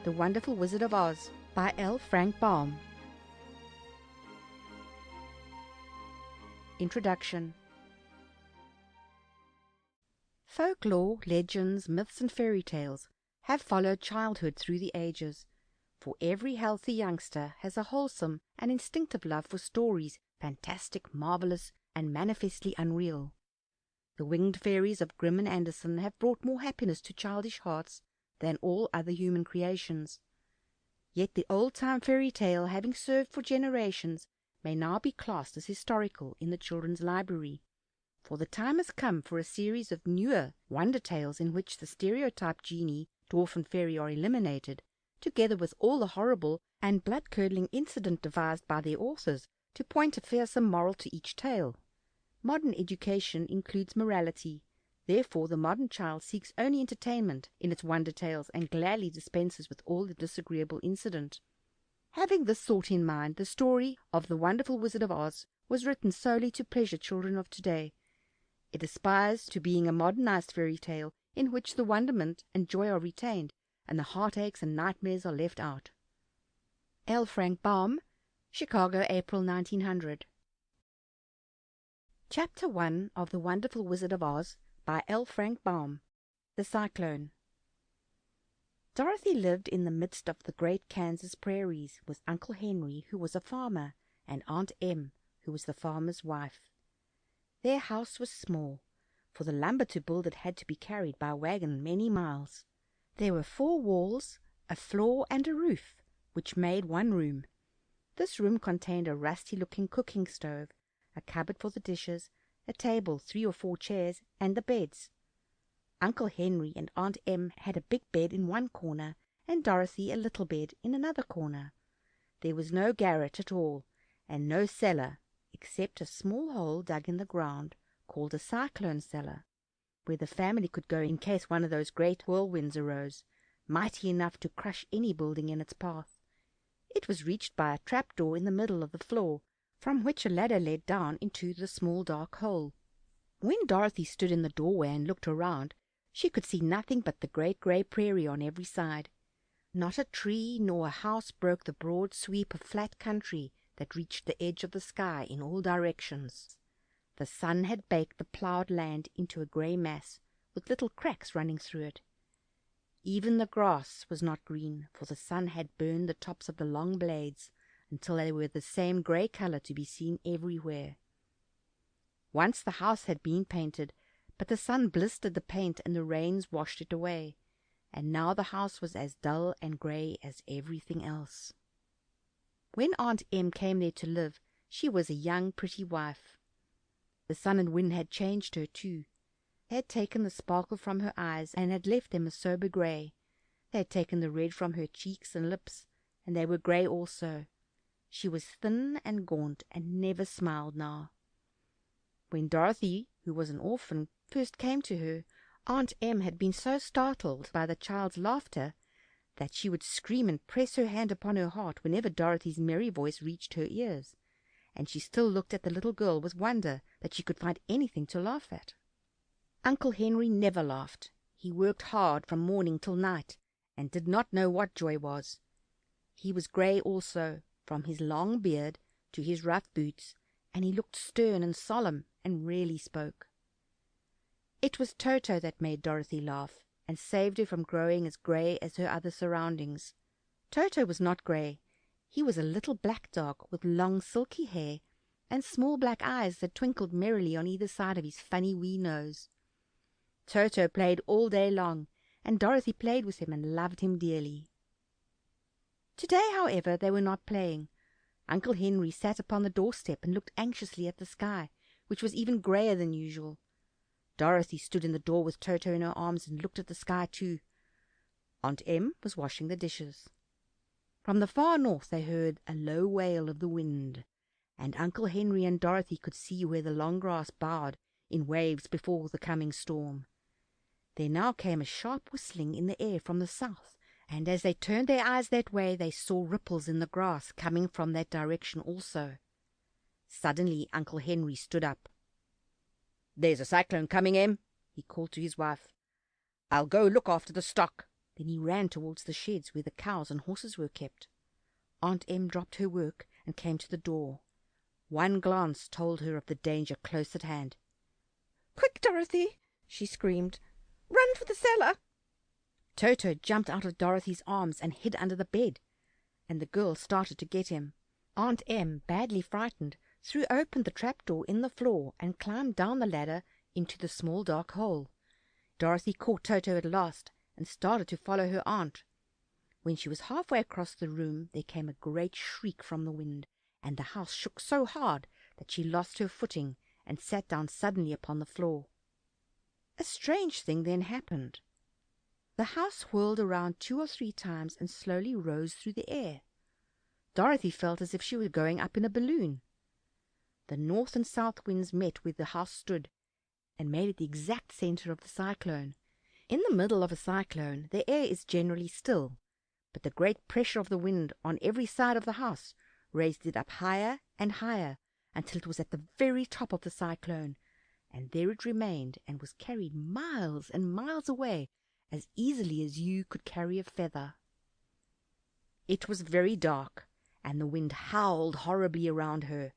The Wonderful Wizard of Oz by L. Frank Baum. Introduction. Folklore, legends, myths, and fairy tales have followed childhood through the ages, for every healthy youngster has a wholesome and instinctive love for stories fantastic, marvelous, and manifestly unreal. The winged fairies of Grimm and Andersen have brought more happiness to childish hearts than all other human creations. Yet the old-time fairy tale, having served for generations, may now be classed as historical in the children's library, for the time has come for a series of newer wonder tales in which the stereotyped genie, dwarf, and fairy are eliminated, together with all the horrible and blood-curdling incident devised by their authors to point a fearsome moral to each tale. Modern education includes morality. Therefore the modern child seeks only entertainment in its wonder tales, and gladly dispenses with all the disagreeable incident. Having this thought in mind, the story of The Wonderful Wizard of Oz was written solely to pleasure children of today. It aspires to being a modernized fairy tale in which the wonderment and joy are retained, and the heartaches and nightmares are left out. L. Frank Baum, Chicago, April 1900. Chapter 1 of The Wonderful Wizard of Oz by L. Frank Baum. The Cyclone. Dorothy lived in the midst of the great Kansas prairies with Uncle Henry, who was a farmer, and Aunt Em, who was the farmer's wife. Their house was small, for the lumber to build it had to be carried by wagon many miles. There were 4 walls, a floor, and a roof, which made one room. This room contained a rusty-looking cooking stove, a cupboard for the dishes, a table, 3 or 4 chairs, and the beds. Uncle Henry and Aunt Em had a big bed in one corner, and Dorothy a little bed in another corner. There was no garret at all, and no cellar, except a small hole dug in the ground, called a cyclone cellar, where the family could go in case one of those great whirlwinds arose, mighty enough to crush any building in its path. It was reached by a trap-door in the middle of the floor, from which a ladder led down into the small dark hole. When Dorothy stood in the doorway and looked around, she could see nothing but the great grey prairie on every side. Not a tree nor a house broke the broad sweep of flat country that reached the edge of the sky in all directions. The sun had baked the ploughed land into a grey mass, with little cracks running through it. Even the grass was not green, for the sun had burned the tops of the long blades until they were the same grey colour to be seen everywhere. Once the house had been painted, but the sun blistered the paint and the rains washed it away, and now the house was as dull and grey as everything else. When Aunt Em came there to live, she was a young, pretty wife. The sun and wind had changed her too. They had taken the sparkle from her eyes, and had left them a sober grey. They had taken the red from her cheeks and lips, and they were grey also. She was thin and gaunt, and never smiled now. When Dorothy, who was an orphan, first came to her, Aunt Em had been so startled by the child's laughter that she would scream and press her hand upon her heart whenever Dorothy's merry voice reached her ears, and she still looked at the little girl with wonder that she could find anything to laugh at. Uncle Henry never laughed. He worked hard from morning till night, and did not know what joy was. He was grey also, from his long beard to his rough boots, and he looked stern and solemn, and rarely spoke. It was Toto that made Dorothy laugh, and saved her from growing as grey as her other surroundings. Toto was not grey. He was a little black dog, with long silky hair, and small black eyes that twinkled merrily on either side of his funny wee nose. Toto played all day long, and Dorothy played with him and loved him dearly. Today, however, they were not playing. Uncle Henry sat upon the doorstep and looked anxiously at the sky, which was even greyer than usual. Dorothy stood in the door with Toto in her arms and looked at the sky too. Aunt Em was washing the dishes. From the far north they heard a low wail of the wind, and Uncle Henry and Dorothy could see where the long grass bowed in waves before the coming storm. There now came a sharp whistling in the air from the south, and as they turned their eyes that way, they saw ripples in the grass coming from that direction also. Suddenly Uncle Henry stood up. "There's a cyclone coming, Em," he called to his wife. "I'll go look after the stock. Then he ran towards the sheds where the cows and horses were kept. Aunt Em dropped her work and came to the door. One glance told her of the danger close at hand. "Quick, Dorothy!" she screamed. "Run for the cellar!" Toto jumped out of Dorothy's arms and hid under the bed, and the girl started to get him. Aunt Em, badly frightened, threw open the trapdoor in the floor and climbed down the ladder into the small dark hole. Dorothy caught Toto at last and started to follow her aunt. When she was halfway across the room there came a great shriek from the wind, and the house shook so hard that she lost her footing and sat down suddenly upon the floor. A strange thing then happened. The house whirled around 2 or 3 times and slowly rose through the air. Dorothy felt as if she were going up in a balloon. The north and south winds met where the house stood, and made it the exact center of the cyclone. In the middle of a cyclone the air is generally still, but the great pressure of the wind on every side of the house raised it up higher and higher until it was at the very top of the cyclone, and there it remained and was carried miles and miles away as easily as you could carry a feather. It was very dark, and the wind howled horribly around her,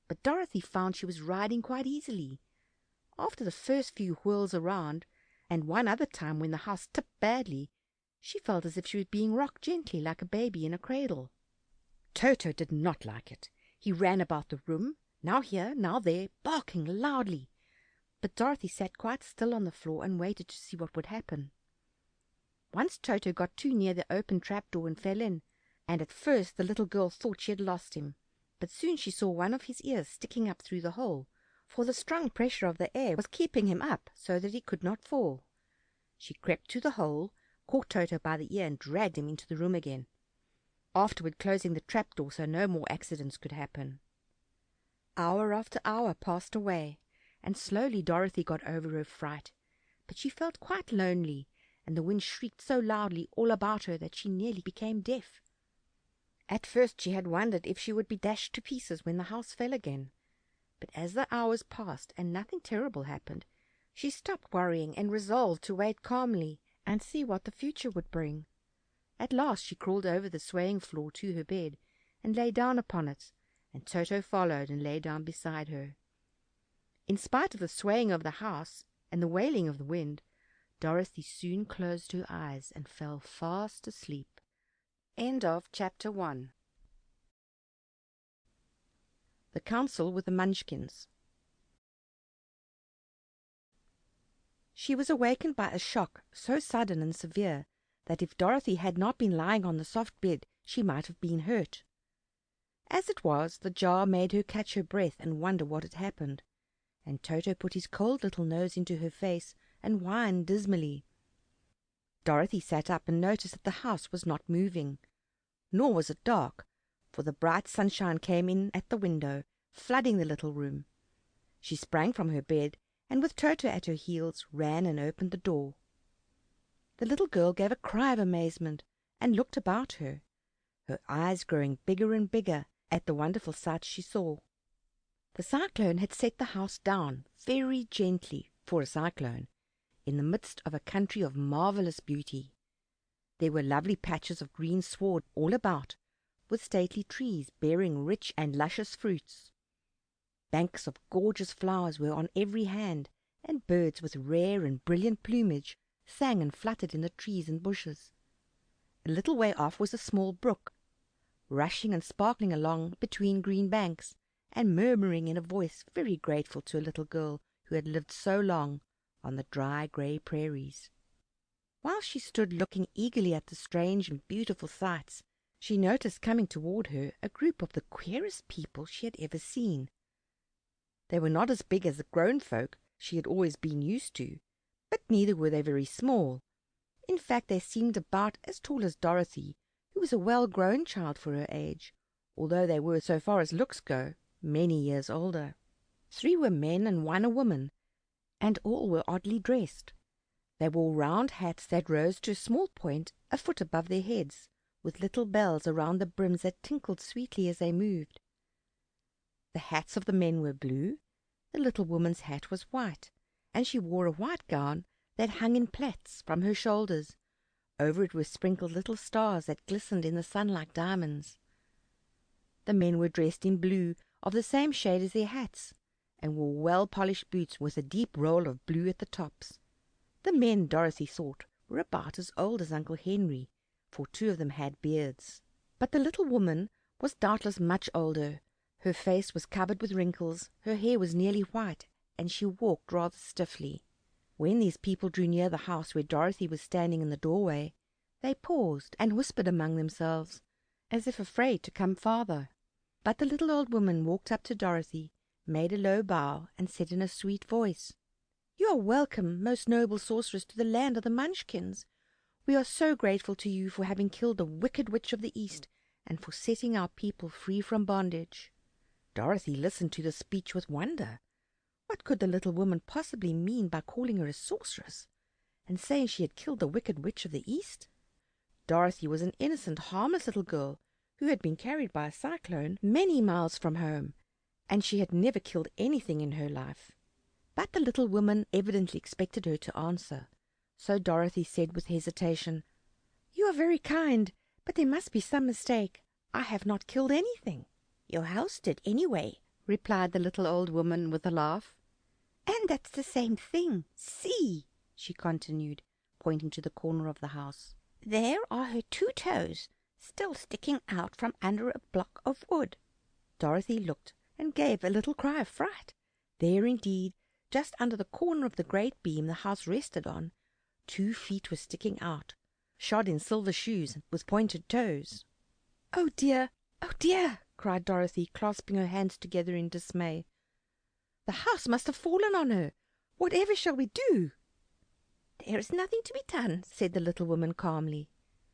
but Dorothy found she was riding quite easily. After the first few whirls around, and one other time when the house tipped badly, she felt as if she was being rocked gently like a baby in a cradle. Toto did not like it. He ran about the room, now here, now there, barking loudly, but Dorothy sat quite still on the floor and waited to see what would happen. Once Toto got too near the open trapdoor and fell in, and at first the little girl thought she had lost him, but soon she saw one of his ears sticking up through the hole, for the strong pressure of the air was keeping him up so that he could not fall. She crept to the hole, caught Toto by the ear and dragged him into the room again, afterward closing the trapdoor so no more accidents could happen. Hour after hour passed away, and slowly Dorothy got over her fright, but she felt quite lonely, and the wind shrieked so loudly all about her that she nearly became deaf. At first she had wondered if she would be dashed to pieces when the house fell again, but as the hours passed and nothing terrible happened, she stopped worrying and resolved to wait calmly and see what the future would bring. At last she crawled over the swaying floor to her bed and lay down upon it, and Toto followed and lay down beside her. In spite of the swaying of the house and the wailing of the wind, Dorothy soon closed her eyes and fell fast asleep. End of Chapter 1. The Council with the Munchkins. She was awakened by a shock so sudden and severe that if Dorothy had not been lying on the soft bed she might have been hurt. As it was, the jar made her catch her breath and wonder what had happened, and Toto put his cold little nose into her face and whined dismally. Dorothy sat up and noticed that the house was not moving, nor was it dark, for the bright sunshine came in at the window, flooding the little room. She sprang from her bed, and with Toto at her heels ran and opened the door. The little girl gave a cry of amazement and looked about her, her eyes growing bigger and bigger at the wonderful sights she saw. The cyclone had set the house down very gently for a cyclone, in the midst of a country of marvelous beauty. There were lovely patches of green sward all about, with stately trees bearing rich and luscious fruits. Banks of gorgeous flowers were on every hand, and birds with rare and brilliant plumage sang and fluttered in the trees and bushes. A little way off was a small brook, rushing and sparkling along between green banks, and murmuring in a voice very grateful to a little girl who had lived so long on the dry grey prairies. While she stood looking eagerly at the strange and beautiful sights, she noticed coming toward her a group of the queerest people she had ever seen. They were not as big as the grown folk she had always been used to, but neither were they very small. In fact, they seemed about as tall as Dorothy, who was a well-grown child for her age, although they were, so far as looks go, many years older. 3 were men and 1 a woman, and all were oddly dressed. They wore round hats that rose to a small point a foot above their heads, with little bells around the brims that tinkled sweetly as they moved. The hats of the men were blue, the little woman's hat was white, and she wore a white gown that hung in plaits from her shoulders, Over it were sprinkled little stars that glistened in the sun like diamonds. The men were dressed in blue, of the same shade as their hats, and wore well-polished boots with a deep roll of blue at the tops. The men, Dorothy thought, were about as old as Uncle Henry, for 2 of them had beards. But the little woman was doubtless much older. Her face was covered with wrinkles, her hair was nearly white, and she walked rather stiffly. When these people drew near the house where Dorothy was standing in the doorway, they paused and whispered among themselves, as if afraid to come farther. But the little old woman walked up to Dorothy, made a low bow, and said in a sweet voice, "You are welcome, most noble sorceress, to the land of the Munchkins. We are so grateful to you for having killed the wicked witch of the East, and for setting our people free from bondage." Dorothy listened to this speech with wonder. What could the little woman possibly mean by calling her a sorceress, and saying she had killed the wicked witch of the East? Dorothy was an innocent, harmless little girl who had been carried by a cyclone many miles from home, and she had never killed anything in her life. But the little woman evidently expected her to answer, so Dorothy said with hesitation, "You are very kind, but there must be some mistake. I have not killed anything." "Your house did, anyway," replied the little old woman with a laugh. "And that's the same thing. See," she continued, pointing to the corner of the house. "There are her 2 toes, still sticking out from under a block of wood." Dorothy looked and gave a little cry of fright. There indeed, just under the corner of the great beam the house rested on, 2 feet were sticking out, shod in silver shoes with pointed toes. "Oh dear, oh dear!" cried Dorothy, clasping her hands together in dismay. "The house must have fallen on her. Whatever shall we do?" "There is nothing to be done," said the little woman calmly.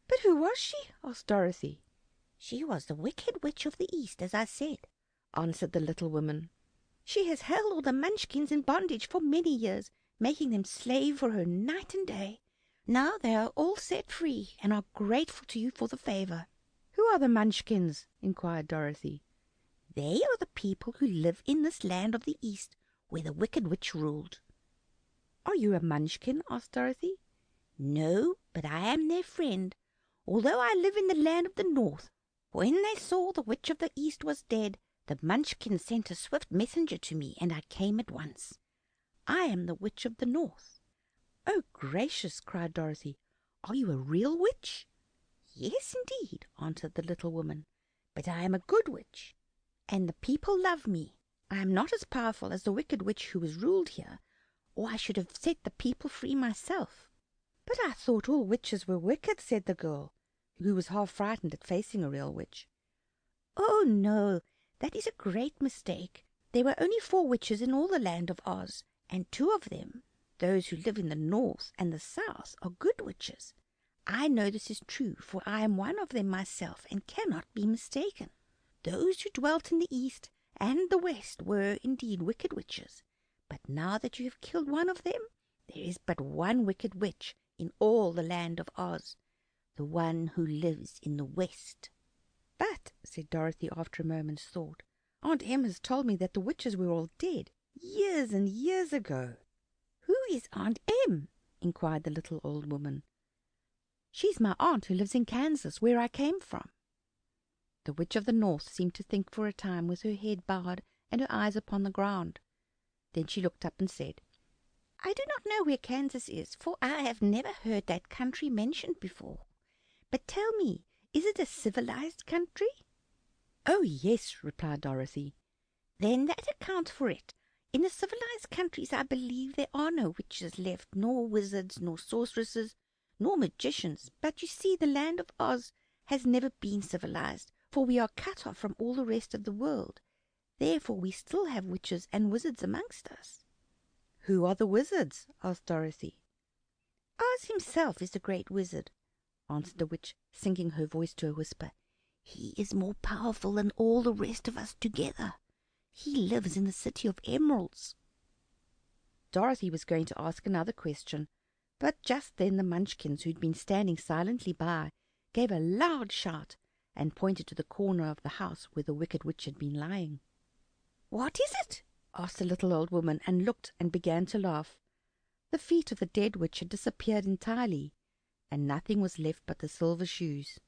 "But who was she?" asked Dorothy. "She was the wicked witch of the East, as I said," answered the little woman. "She has held all the Munchkins in bondage for many years, making them slave for her night and day. Now they are all set free, and are grateful to you for the favor." "Who are the Munchkins?" inquired Dorothy. "They are the people who live in this land of the East, where the wicked witch ruled." "Are you a Munchkin?" asked Dorothy. "No, but I am their friend, although I live in the land of the North. When they saw the witch of the East was dead, the Munchkins sent a swift messenger to me, and I came at once. I am the witch of the North." "Oh, gracious!" cried Dorothy. "Are you a real witch?" "Yes, indeed," answered the little woman, "but I am a good witch, and the people love me. I am not as powerful as the wicked witch who has ruled here, or I should have set the people free myself." "But I thought all witches were wicked," said the girl, who was half frightened at facing a real witch. "Oh, no, that is a great mistake. There were only 4 witches in all the land of Oz, and 2 of them, those who live in the North and the South, are good witches. I know this is true, for I am one of them myself, and cannot be mistaken. Those who dwelt in the East and the West were indeed wicked witches, but now that you have killed one of them, there is but one wicked witch in all the land of Oz, the one who lives in the West." "But," said Dorothy after a moment's thought, "Aunt Em has told me that the witches were all dead, years and years ago." "Who is Aunt Em?" inquired the little old woman. "She's my aunt who lives in Kansas, where I came from." The witch of the North seemed to think for a time, with her head bowed and her eyes upon the ground. Then she looked up and said, "I do not know where Kansas is, for I have never heard that country mentioned before. But tell me, is it a civilized country?" "Oh, yes," replied Dorothy. "Then that accounts for it. In the civilized countries I believe there are no witches left, nor wizards, nor sorceresses, nor magicians. But you see, the land of Oz has never been civilized, for we are cut off from all the rest of the world. Therefore we still have witches and wizards amongst us." "Who are the wizards?" asked Dorothy. "Oz himself is the great wizard," answered the witch, sinking her voice to a whisper. "He is more powerful than all the rest of us together. He lives in the City of Emeralds." Dorothy was going to ask another question, but just then the Munchkins, who had been standing silently by, gave a loud shout and pointed to the corner of the house where the wicked witch had been lying. "What is it?" asked the little old woman, and looked and began to laugh. The feet of the dead witch had disappeared entirely. and nothing was left but the silver shoes.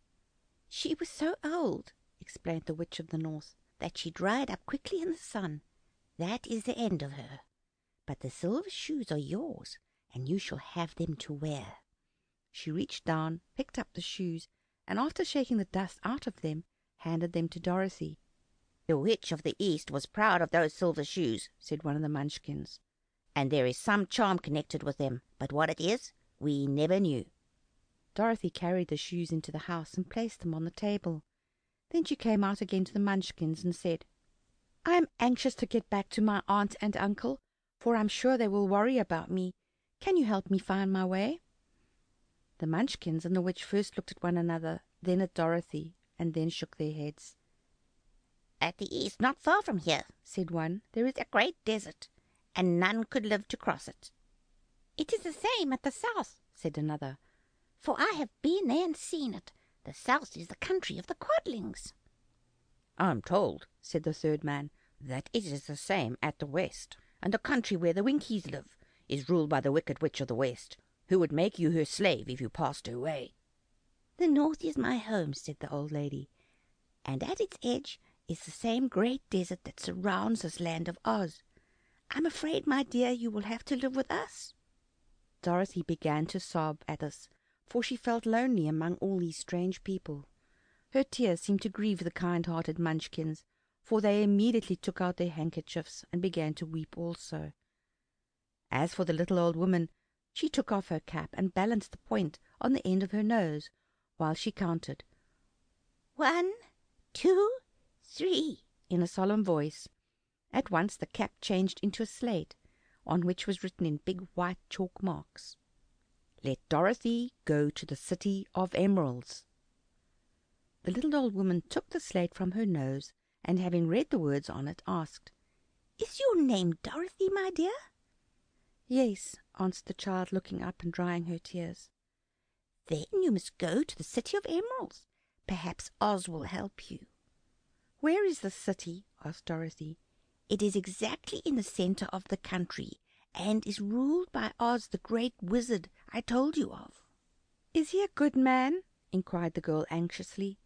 "She was so old," explained the Witch of the North, "that she dried up quickly in the sun. That is the end of her. But the silver shoes are yours, and you shall have them to wear." She reached down, picked up the shoes, and after shaking the dust out of them, handed them to Dorothy. "The Witch of the East was proud of those silver shoes," said one of the Munchkins, "and there is some charm connected with them, but what it is, we never knew." Dorothy carried the shoes into the house and placed them on the table. Then she came out again to the Munchkins and said, "I am anxious to get back to my aunt and uncle, for I'm sure they will worry about me. Can you help me find my way?" The Munchkins and the witch first looked at one another, then at Dorothy, and then shook their heads. "At the east, not far from here," said one, "there is a great desert, and none could live to cross it." "It is the same at the south," said another, "for I have been there and seen it. The south is the country of the Quadlings." "I'm told," said the third man, "that it is the same at the west, and the country where the Winkies live is ruled by the wicked witch of the west, who would make you her slave if you passed her way." "The north is my home," said the old lady, "and at its edge is the same great desert that surrounds this land of Oz. I'm afraid, my dear, you will have to live with us." Dorothy began to sob at this, for she felt lonely among all these strange people. Her tears seemed to grieve the kind-hearted Munchkins, for they immediately took out their handkerchiefs and began to weep also. As for the little old woman, she took off her cap and balanced the point on the end of her nose, while she counted 1, 2, 3 in a solemn voice. At once the cap changed into a slate, on which was written in big white chalk marks, "Let Dorothy go to the City of Emeralds." The little old woman took the slate from her nose, and having read the words on it, asked, "Is your name Dorothy, my dear?" "Yes," answered the child, looking up and drying her tears. "Then you must go to the City of Emeralds. Perhaps Oz will help you." "Where is the city?" asked Dorothy. "It is exactly in the center of the country, and is ruled by Oz, the great wizard I told you of." "Is he a good man?" inquired the girl anxiously.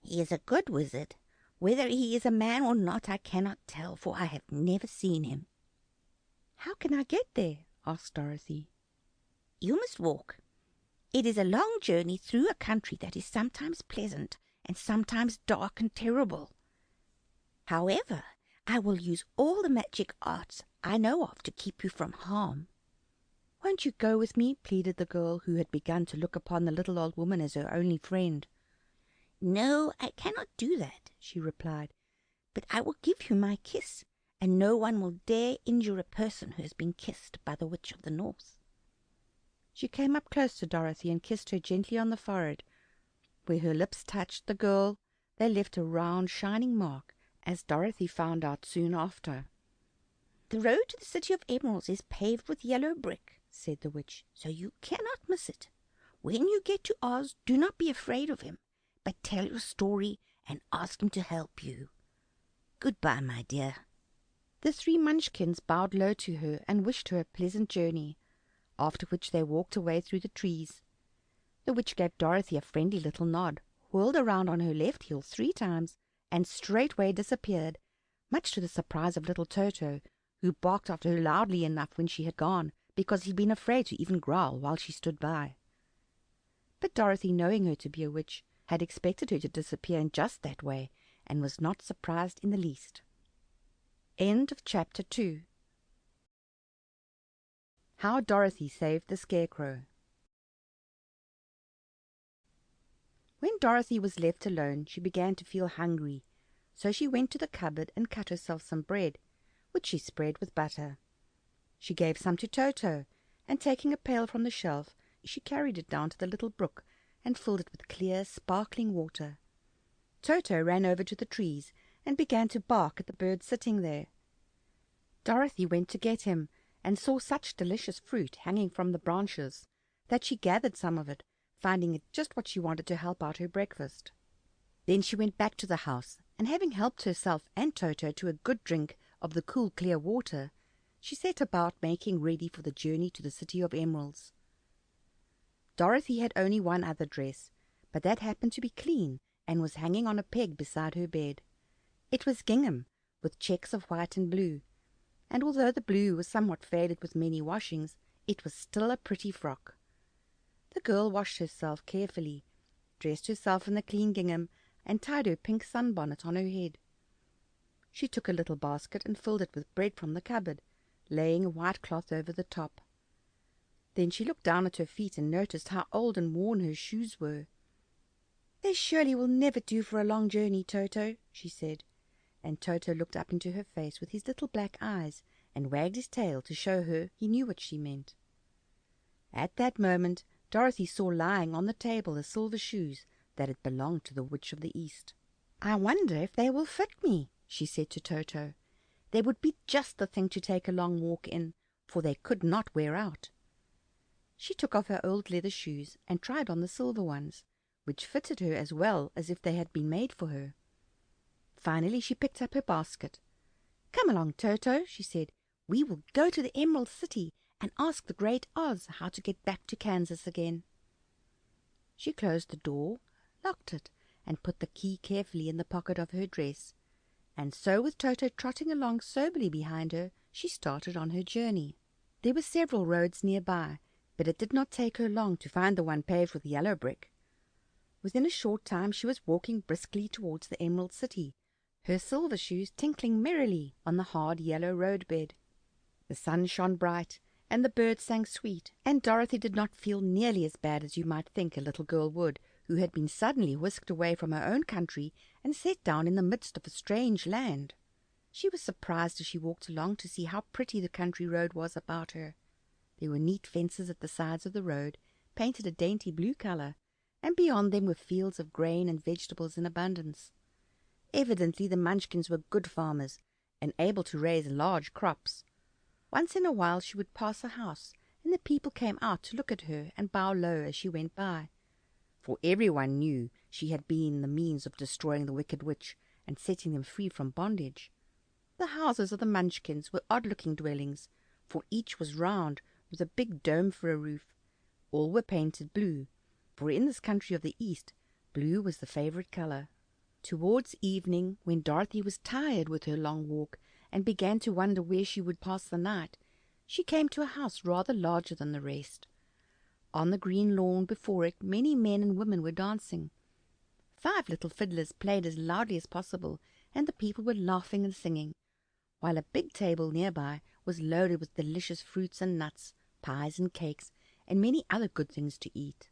"He is a good wizard. Whether he is a man or not I cannot tell, for I have never seen him." "How can I get there?" asked Dorothy. "You must walk. It is a long journey through a country that is sometimes pleasant and sometimes dark and terrible. However, I will use all the magic arts I know of to keep you from harm." "Won't you go with me?" pleaded the girl, who had begun to look upon the little old woman as her only friend. "No, I cannot do that," she replied, "but I will give you my kiss, and no one will dare injure a person who has been kissed by the Witch of the North." She came up close to Dorothy and kissed her gently on the forehead. Where her lips touched the girl, they left a round shining mark, as Dorothy found out soon after. "The road to the City of Emeralds is paved with yellow brick," said the witch, "so you cannot miss it. When you get to Oz, do not be afraid of him, but tell your story and ask him to help you. Goodbye, my dear." The three Munchkins bowed low to her and wished her a pleasant journey, after which they walked away through the trees. The witch gave Dorothy a friendly little nod, whirled around on her left heel 3 times, and straightway disappeared, much to the surprise of little Toto, who barked after her loudly enough when she had gone, because he'd been afraid to even growl while she stood by. But Dorothy, knowing her to be a witch, had expected her to disappear in just that way, and was not surprised in the least. End of Chapter 2. How Dorothy Saved the Scarecrow. When Dorothy was left alone, she began to feel hungry, so she went to the cupboard and cut herself some bread, which she spread with butter. She gave some to Toto, and taking a pail from the shelf, she carried it down to the little brook and filled it with clear, sparkling water. Toto ran over to the trees and began to bark at the bird sitting there. Dorothy went to get him, and saw such delicious fruit hanging from the branches that she gathered some of it, finding it just what she wanted to help out her breakfast. Then she went back to the house, and having helped herself and Toto to a good drink of the cool, clear water, she set about making ready for the journey to the City of Emeralds. Dorothy had only one other dress, but that happened to be clean and was hanging on a peg beside her bed. It was gingham, with checks of white and blue, and although the blue was somewhat faded with many washings, it was still a pretty frock. The girl washed herself carefully, dressed herself in the clean gingham, and tied her pink sunbonnet on her head. She took a little basket and filled it with bread from the cupboard, laying a white cloth over the top. Then she looked down at her feet and noticed how old and worn her shoes were. "They surely will never do for a long journey, Toto," she said, and Toto looked up into her face with his little black eyes and wagged his tail to show her he knew what she meant. At that moment Dorothy saw lying on the table the silver shoes that had belonged to the Witch of the East. "I wonder if they will fit me," she said to Toto. "They would be just the thing to take a long walk in, for they could not wear out." She took off her old leather shoes and tried on the silver ones, which fitted her as well as if they had been made for her. Finally she picked up her basket. "Come along, Toto," she said. "We will go to the Emerald City and ask the Great Oz how to get back to Kansas again." She closed the door, locked it, and put the key carefully in the pocket of her dress, and so, with Toto trotting along soberly behind her, she started on her journey. There were several roads nearby, but it did not take her long to find the one paved with yellow brick. Within a short time she was walking briskly towards the Emerald City, her silver shoes tinkling merrily on the hard yellow roadbed. The sun shone bright, and the birds sang sweet, and Dorothy did not feel nearly as bad as you might think a little girl would, who had been suddenly whisked away from her own country and set down in the midst of a strange land. She was surprised as she walked along to see how pretty the country road was about her. There were neat fences at the sides of the road, painted a dainty blue color, and beyond them were fields of grain and vegetables in abundance. Evidently the Munchkins were good farmers, and able to raise large crops. Once in a while she would pass a house, and the people came out to look at her and bow low as she went by, for everyone knew she had been the means of destroying the wicked witch and setting them free from bondage. The houses of the Munchkins were odd-looking dwellings, for each was round, with a big dome for a roof. All were painted blue, for in this country of the East blue was the favorite color. Towards evening, when Dorothy was tired with her long walk and began to wonder where she would pass the night, she came to a house rather larger than the rest. On the green lawn before it many men and women were dancing. 5 little fiddlers played as loudly as possible, and the people were laughing and singing, while a big table nearby was loaded with delicious fruits and nuts, pies and cakes, and many other good things to eat.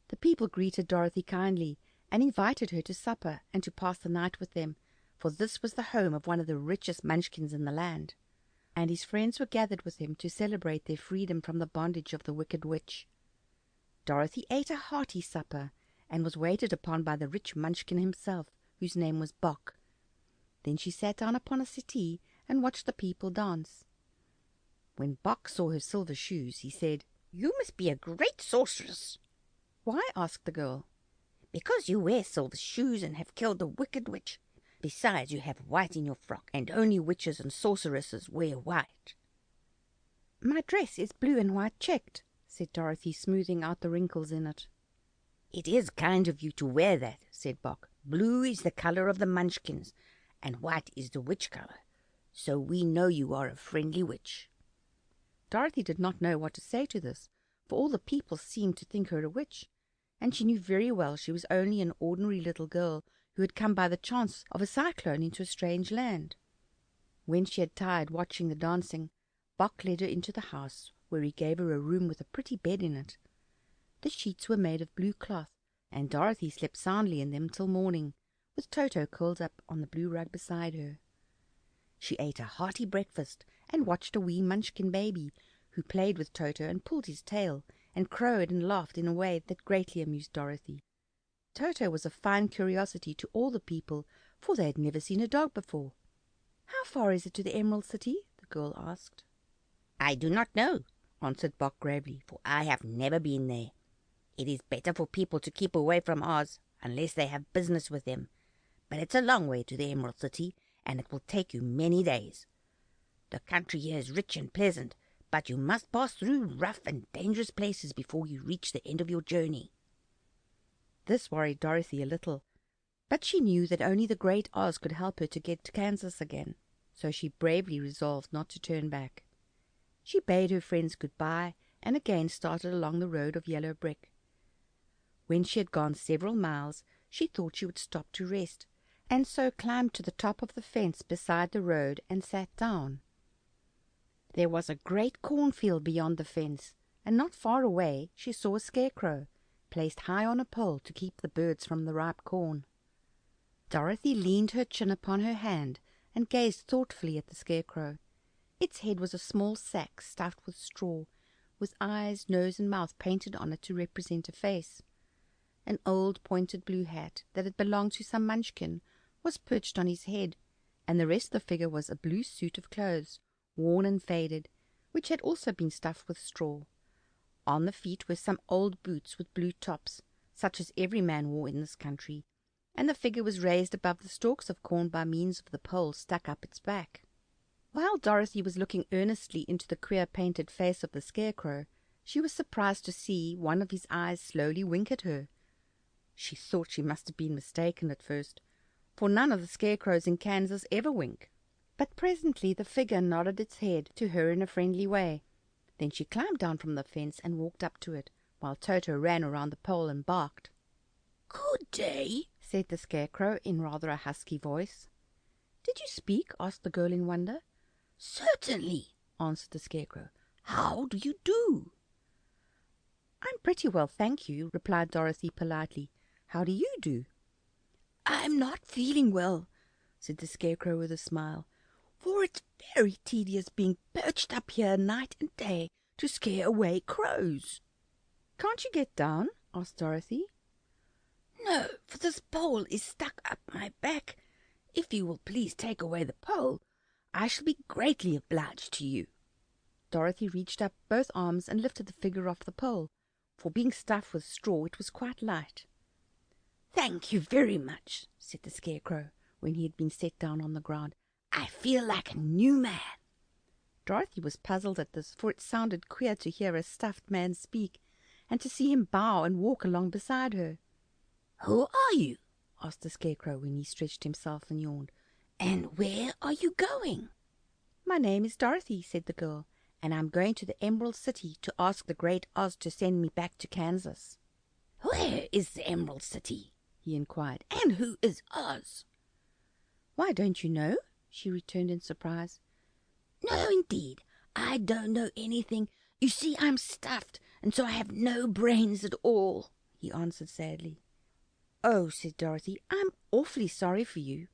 The people greeted Dorothy kindly, and invited her to supper and to pass the night with them, for this was the home of one of the richest Munchkins in the land, and his friends were gathered with him to celebrate their freedom from the bondage of the wicked witch. Dorothy ate a hearty supper, and was waited upon by the rich Munchkin himself, whose name was Bock. Then she sat down upon a settee and watched the people dance. When Bock saw her silver shoes, he said, "You must be a great sorceress." "Why?" asked the girl. "Because you wear silver shoes and have killed the wicked witch. Besides, you have white in your frock, and only witches and sorceresses wear white." "My dress is blue and white checked," said Dorothy, smoothing out the wrinkles in it. "It is kind of you to wear that," said Bock. "Blue is the color of the Munchkins, and white is the witch color, so we know you are a friendly witch." Dorothy did not know what to say to this, for all the people seemed to think her a witch, and she knew very well she was only an ordinary little girl who had come by the chance of a cyclone into a strange land. When she had tired watching the dancing, Bock led her into the house, where he gave her a room with a pretty bed in it. The sheets were made of blue cloth, and Dorothy slept soundly in them till morning, with Toto curled up on the blue rug beside her. She ate a hearty breakfast, and watched a wee Munchkin baby, who played with Toto and pulled his tail, and crowed and laughed in a way that greatly amused Dorothy. Toto was a fine curiosity to all the people, for they had never seen a dog before. "How far is it to the Emerald City?" the girl asked. "I do not know," answered Bock gravely, "for I have never been there. It is better for people to keep away from Oz, unless they have business with them. But it's a long way to the Emerald City, and it will take you many days. The country here is rich and pleasant, but you must pass through rough and dangerous places before you reach the end of your journey." This worried Dorothy a little, but she knew that only the great Oz could help her to get to Kansas again, so she bravely resolved not to turn back. She bade her friends good-bye and again started along the road of yellow brick. When she had gone several miles, she thought she would stop to rest, and so climbed to the top of the fence beside the road and sat down. There was a great cornfield beyond the fence, and not far away she saw a scarecrow, placed high on a pole to keep the birds from the ripe corn. Dorothy leaned her chin upon her hand and gazed thoughtfully at the scarecrow. Its head was a small sack stuffed with straw, with eyes, nose, and mouth painted on it to represent a face. An old pointed blue hat that had belonged to some Munchkin was perched on his head, and the rest of the figure was a blue suit of clothes, worn and faded, which had also been stuffed with straw. On the feet were some old boots with blue tops, such as every man wore in this country, and the figure was raised above the stalks of corn by means of the pole stuck up its back. While Dorothy was looking earnestly into the queer painted face of the scarecrow, she was surprised to see one of his eyes slowly wink at her. She thought she must have been mistaken at first, for none of the scarecrows in Kansas ever wink. But presently the figure nodded its head to her in a friendly way. Then she climbed down from the fence and walked up to it, while Toto ran around the pole and barked. "Good day," said the scarecrow in rather a husky voice. "Did you speak?" asked the girl in wonder. "Certainly," answered the scarecrow. "How do you do?" "I'm pretty well, thank you," replied Dorothy politely. "How do you do?" "I'm not feeling well," said the scarecrow with a smile, "for it's very tedious being perched up here night and day to scare away crows." "Can't you get down?" asked Dorothy. "No, for this pole is stuck up my back. If you will please take away the pole, I shall be greatly obliged to you." Dorothy reached up both arms and lifted the figure off the pole, for being stuffed with straw it was quite light. "Thank you very much," said the scarecrow, when he had been set down on the ground. "I feel like a new man." Dorothy was puzzled at this, for it sounded queer to hear a stuffed man speak, and to see him bow and walk along beside her. "Who are you?" asked the scarecrow when he stretched himself and yawned. "And where are you going?" "My name is Dorothy," said the girl, "and I'm going to the Emerald City to ask the great Oz to send me back to Kansas." "Where is the Emerald City?" he inquired. "And who is Oz?" "Why, don't you know?" she returned in surprise. "No, indeed, I don't know anything. You see, I'm stuffed, and so I have no brains at all," he answered sadly. "Oh," said Dorothy, "I'm awfully sorry for you."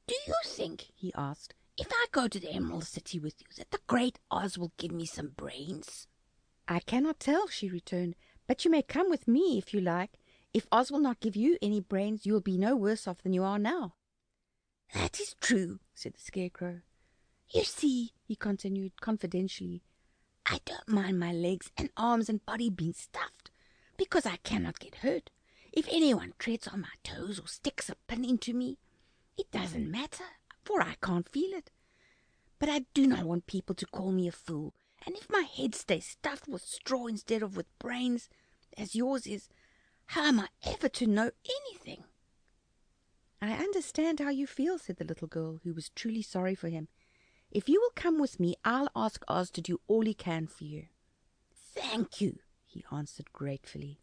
"Do you think," he asked, "if I go to the Emerald City with you, that the great Oz will give me some brains?" "I cannot tell," she returned, "but you may come with me if you like. If Oz will not give you any brains, you will be no worse off than you are now." "That is true," said the scarecrow. "You see," he continued confidentially, "I don't mind my legs and arms and body being stuffed, because I cannot get hurt. If anyone treads on my toes or sticks a pin into me, it doesn't matter, for I can't feel it. But I do not want people to call me a fool, and if my head stays stuffed with straw instead of with brains, as yours is, how am I ever to know anything?" "I understand how you feel," said the little girl, who was truly sorry for him. "If you will come with me, I'll ask Oz to do all he can for you." "Thank you," he answered gratefully.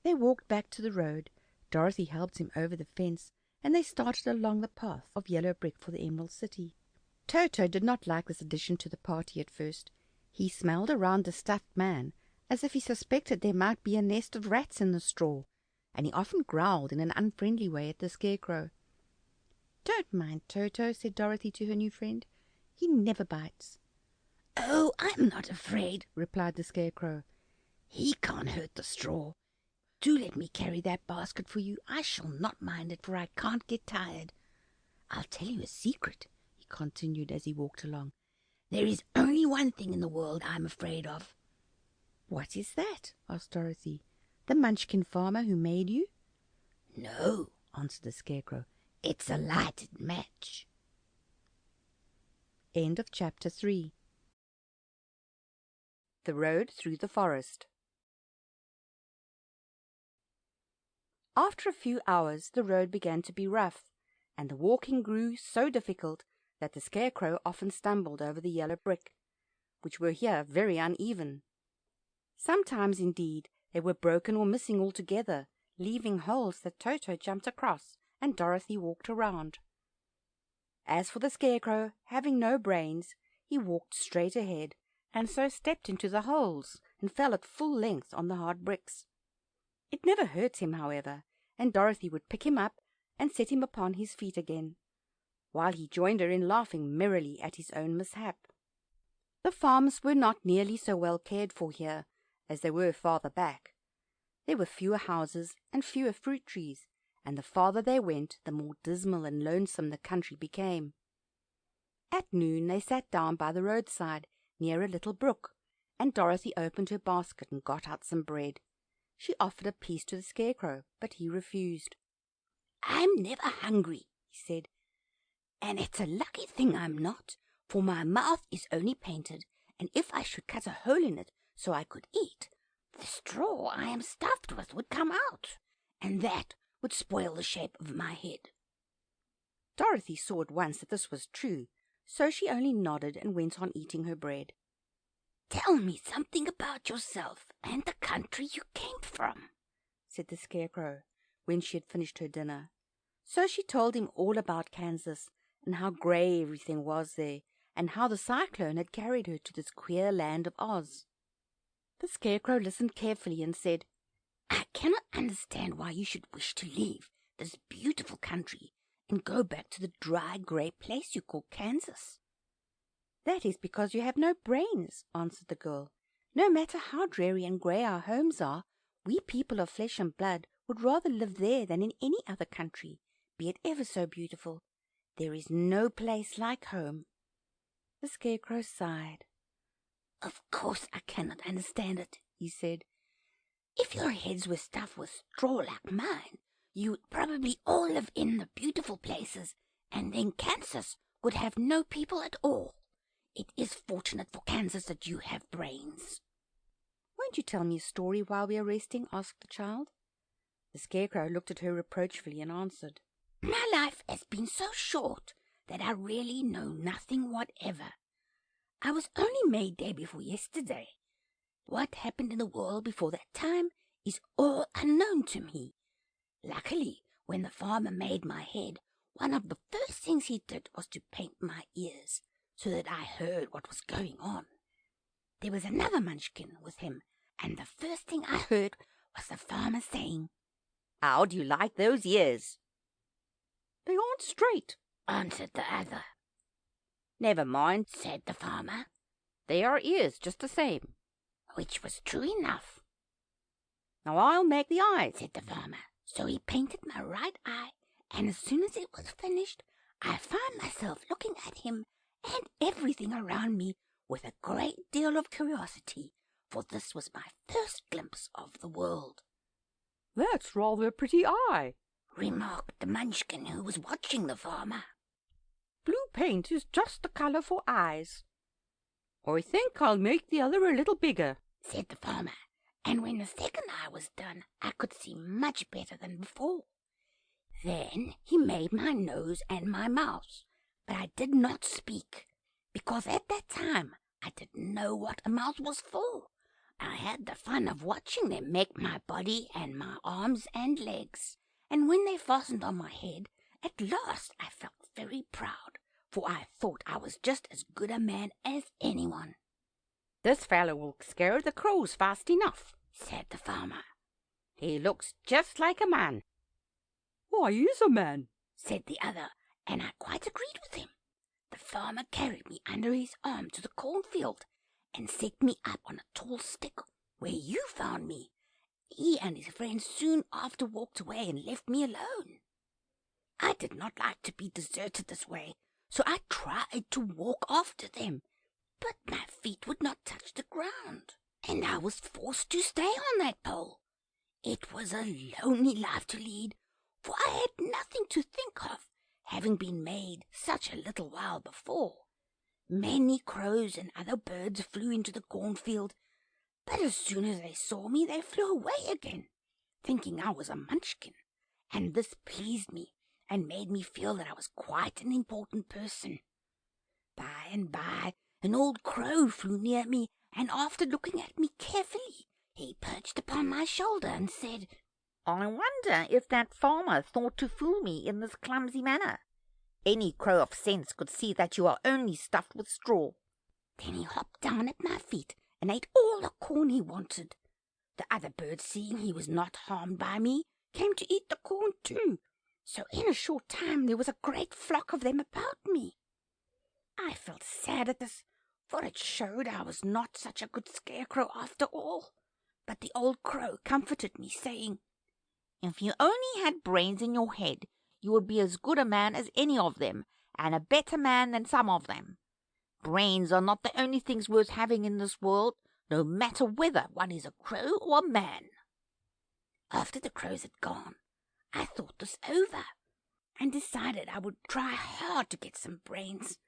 They walked back to the road. Dorothy helped him over the fence, and they started along the path of yellow brick for the Emerald City. Toto did not like this addition to the party at first. He smelled around the stuffed man as if he suspected there might be a nest of rats in the straw, and he often growled in an unfriendly way at the scarecrow. "Don't mind Toto," said Dorothy to her new friend. "He never bites." "Oh, I'm not afraid," replied the scarecrow. "He can't hurt the straw. Do let me carry that basket for you. I shall not mind it, for I can't get tired. I'll tell you a secret," he continued as he walked along. "There is only one thing in the world I'm afraid of." "What is that?" asked Dorothy. "The Munchkin farmer who made you?" "No," answered the scarecrow. "It's a lighted match." End of chapter 3. The Road Through the Forest. After a few hours the road began to be rough, and the walking grew so difficult that the Scarecrow often stumbled over the yellow brick, which were here very uneven. Sometimes, indeed, they were broken or missing altogether, leaving holes that Toto jumped across and Dorothy walked around. As for the Scarecrow, having no brains, he walked straight ahead, and so stepped into the holes and fell at full length on the hard bricks. It never hurt him, however, and Dorothy would pick him up and set him upon his feet again, while he joined her in laughing merrily at his own mishap. The farms were not nearly so well cared for here as they were farther back. There were fewer houses and fewer fruit trees, and the farther they went the more dismal and lonesome the country became. At noon they sat down by the roadside near a little brook, and Dorothy opened her basket and got out some bread. She offered a piece to the Scarecrow, but he refused. "I'm never hungry," he said, "and it's a lucky thing I'm not, for my mouth is only painted, and if I should cut a hole in it so I could eat, the straw I am stuffed with would come out, and that would spoil the shape of my head." Dorothy saw at once that this was true, so she only nodded and went on eating her bread. "Tell me something about yourself and the country you came from," said the Scarecrow, when she had finished her dinner. So she told him all about Kansas, and how grey everything was there, and how the cyclone had carried her to this queer land of Oz. The Scarecrow listened carefully and said, "I cannot understand why you should wish to leave this beautiful country and go back to the dry, grey place you call Kansas." "That is because you have no brains," answered the girl. "No matter how dreary and grey our homes are, we people of flesh and blood would rather live there than in any other country, be it ever so beautiful. There is no place like home." The Scarecrow sighed. "Of course I cannot understand it," he said. "If your heads were stuffed with straw like mine, you would probably all live in the beautiful places, and then Kansas would have no people at all. It is fortunate for Kansas that you have brains." "Won't you tell me a story while we are resting?" asked the child. The Scarecrow looked at her reproachfully and answered, "My life has been so short that I really know nothing whatever. I was only made day before yesterday. What happened in the world before that time is all unknown to me. Luckily, when the farmer made my head, one of the first things he did was to paint my ears, so that I heard what was going on. There was another Munchkin with him, and the first thing I heard was the farmer saying, 'How do you like those ears?' 'They aren't straight,' answered the other. 'Never mind,' said the farmer. 'They are ears just the same,' which was true enough. 'Now I'll make the eyes,' said the farmer. So he painted my right eye, and as soon as it was finished, I found myself looking at him and everything around me with a great deal of curiosity, for this was my first glimpse of the world. "That's rather a pretty eye," remarked the Munchkin who was watching the farmer. "Blue paint is just the colour for eyes." "I think I'll make the other a little bigger," said the farmer, and when the second eye was done, I could see much better than before. Then he made my nose and my mouth, but I did not speak, because at that time I didn't know what a mouth was for. I had the fun of watching them make my body and my arms and legs, and when they fastened on my head, at last I felt very proud, for I thought I was just as good a man as anyone. "This fellow will scare the crows fast enough," said the farmer. "He looks just like a man." "Why, he is a man," said the other, and I quite agreed with him. The farmer carried me under his arm to the cornfield and set me up on a tall stick where you found me. He and his friends soon after walked away and left me alone. I did not like to be deserted this way, so I tried to walk after them, but my feet would not touch the ground, and I was forced to stay on that pole. It was a lonely life to lead, for I had nothing to think of, having been made such a little while before. Many crows and other birds flew into the cornfield, But as soon as they saw me, they flew away again, thinking I was a Munchkin, and this pleased me and made me feel that I was quite an important person. By and by, an old crow flew near me, and after looking at me carefully, he perched upon my shoulder and said, I wonder if that farmer thought to fool me in this clumsy manner. Any crow of sense could see that you are only stuffed with straw. Then he hopped down at my feet and ate all the corn he wanted. The other birds, seeing he was not harmed by me, came to eat the corn too. So in a short time there was a great flock of them about me. I felt sad at this, for it showed I was not such a good scarecrow after all. But the old crow comforted me, saying, If you only had brains in your head, you would be as good a man as any of them, and a better man than some of them. Brains are not the only things worth having in this world, no matter whether one is a crow or a man. After the crows had gone, I thought this over, and decided I would try hard to get some brains.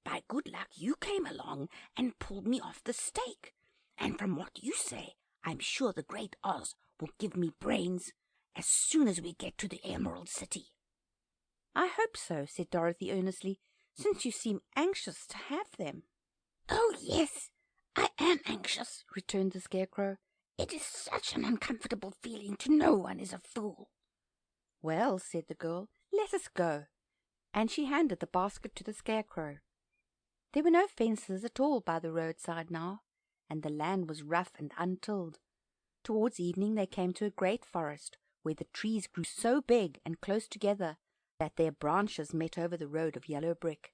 By good luck you came along and pulled me off the stake, and from what you say, I'm sure the great Oz will give me brains as soon as we get to the Emerald City. I hope so, said Dorothy earnestly, since you seem anxious to have them. Oh, yes, I am anxious, returned the Scarecrow. It is such an uncomfortable feeling to know one is a fool. Well, said the girl, let us go. And she handed the basket to the Scarecrow. There were no fences at all by the roadside now, and the land was rough and untilled. Towards evening they came to a great forest, where the trees grew so big and close together that their branches met over the road of yellow brick.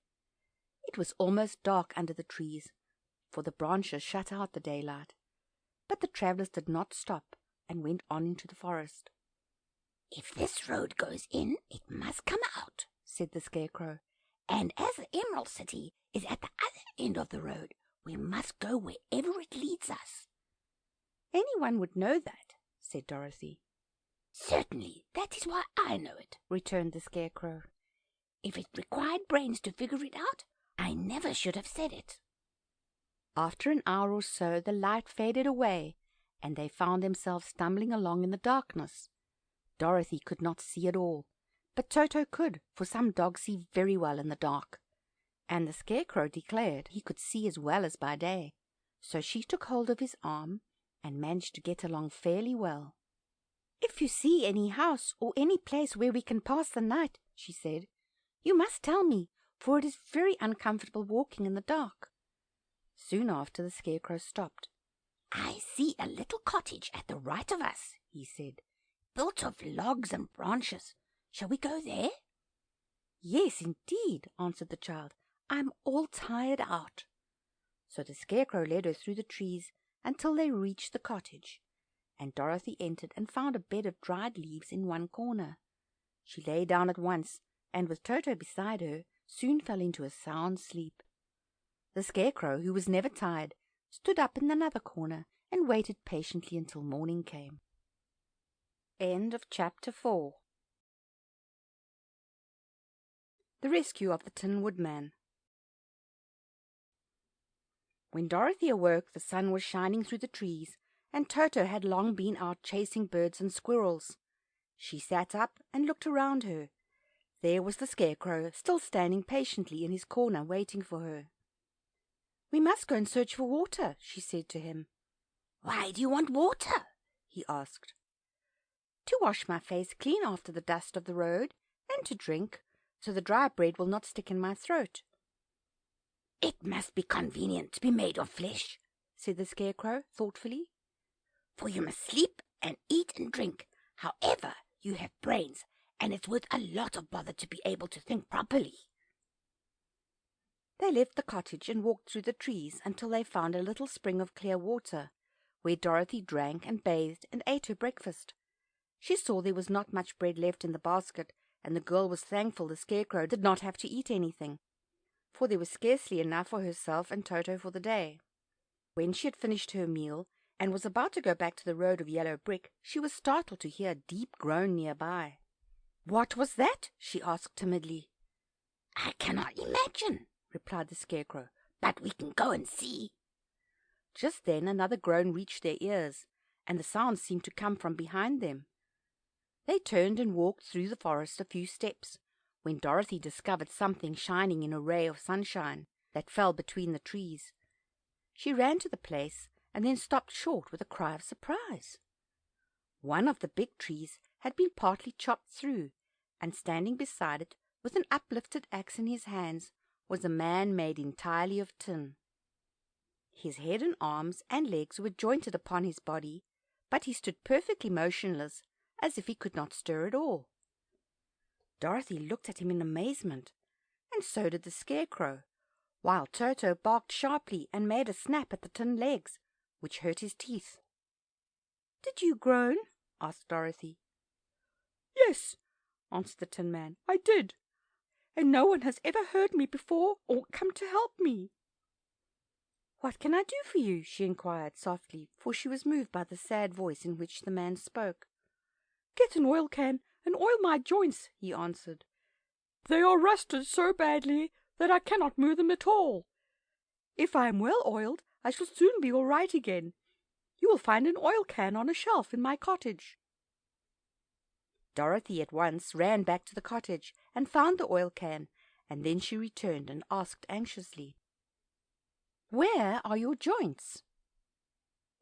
It was almost dark under the trees, for the branches shut out the daylight. But the travellers did not stop, and went on into the forest. If this road goes in, it must come out, said the Scarecrow. And as the Emerald City is at the other end of the road, we must go wherever it leads us. Anyone would know that, said Dorothy. Certainly, that is why I know it, returned the Scarecrow. If it required brains to figure it out, I never should have said it. After an hour or so the light faded away, and they found themselves stumbling along in the darkness. Dorothy could not see at all, but Toto could, for some dogs see very well in the dark, and the Scarecrow declared he could see as well as by day, so she took hold of his arm and managed to get along fairly well. "If you see any house or any place where we can pass the night," she said, "you must tell me, for it is very uncomfortable walking in the dark." Soon after the Scarecrow stopped. "I see a little cottage at the right of us," he said, "built of logs and branches. Shall we go there?" "Yes, indeed," answered the child. "I'm all tired out." So the Scarecrow led her through the trees until they reached the cottage, and Dorothy entered and found a bed of dried leaves in one corner. She lay down at once, and with Toto beside her, soon fell into a sound sleep. The Scarecrow, who was never tired, stood up in another corner and waited patiently until morning came. End of Chapter 4. The Rescue of the Tin Woodman. When Dorothy awoke, the sun was shining through the trees, and Toto had long been out chasing birds and squirrels. She sat up and looked around her. There was the Scarecrow, still standing patiently in his corner, waiting for her. "We must go and search for water," she said to him. "Why do you want water?" he asked. "To wash my face clean after the dust of the road, and to drink, so the dry bread will not stick in my throat." "It must be convenient to be made of flesh," said the Scarecrow thoughtfully, "for you must sleep and eat and drink. However, you have brains, and it's worth a lot of bother to be able to think properly." They left the cottage and walked through the trees until they found a little spring of clear water, where Dorothy drank and bathed and ate her breakfast. She saw there was not much bread left in the basket, and the girl was thankful the Scarecrow did not have to eat anything, for there was scarcely enough for herself and Toto for the day. When she had finished her meal and was about to go back to the road of yellow brick, she was startled to hear a deep groan near by. "What was that?" she asked timidly. "I cannot imagine," replied the Scarecrow, "but we can go and see." Just then another groan reached their ears, and the sound seemed to come from behind them. They turned and walked through the forest a few steps, when Dorothy discovered something shining in a ray of sunshine that fell between the trees. She ran to the place, and then stopped short with a cry of surprise. One of the big trees had been partly chopped through, and standing beside it, with an uplifted axe in his hands, was a man made entirely of tin. His head and arms and legs were jointed upon his body, but he stood perfectly motionless, as if he could not stir at all. Dorothy looked at him in amazement, and so did the Scarecrow, while Toto barked sharply and made a snap at the tin legs, which hurt his teeth. "Did you groan?" asked Dorothy. "Yes," answered the Tin Man, "I did, and no one has ever heard me before or come to help me." "What can I do for you?" she inquired softly, for she was moved by the sad voice in which the man spoke. "Get an oil can and oil my joints," he answered. "They are rusted so badly that I cannot move them at all. If I am well oiled, I shall soon be all right again. You will find an oil can on a shelf in my cottage." Dorothy at once ran back to the cottage and found the oil can, and then she returned and asked anxiously, "Where are your joints?"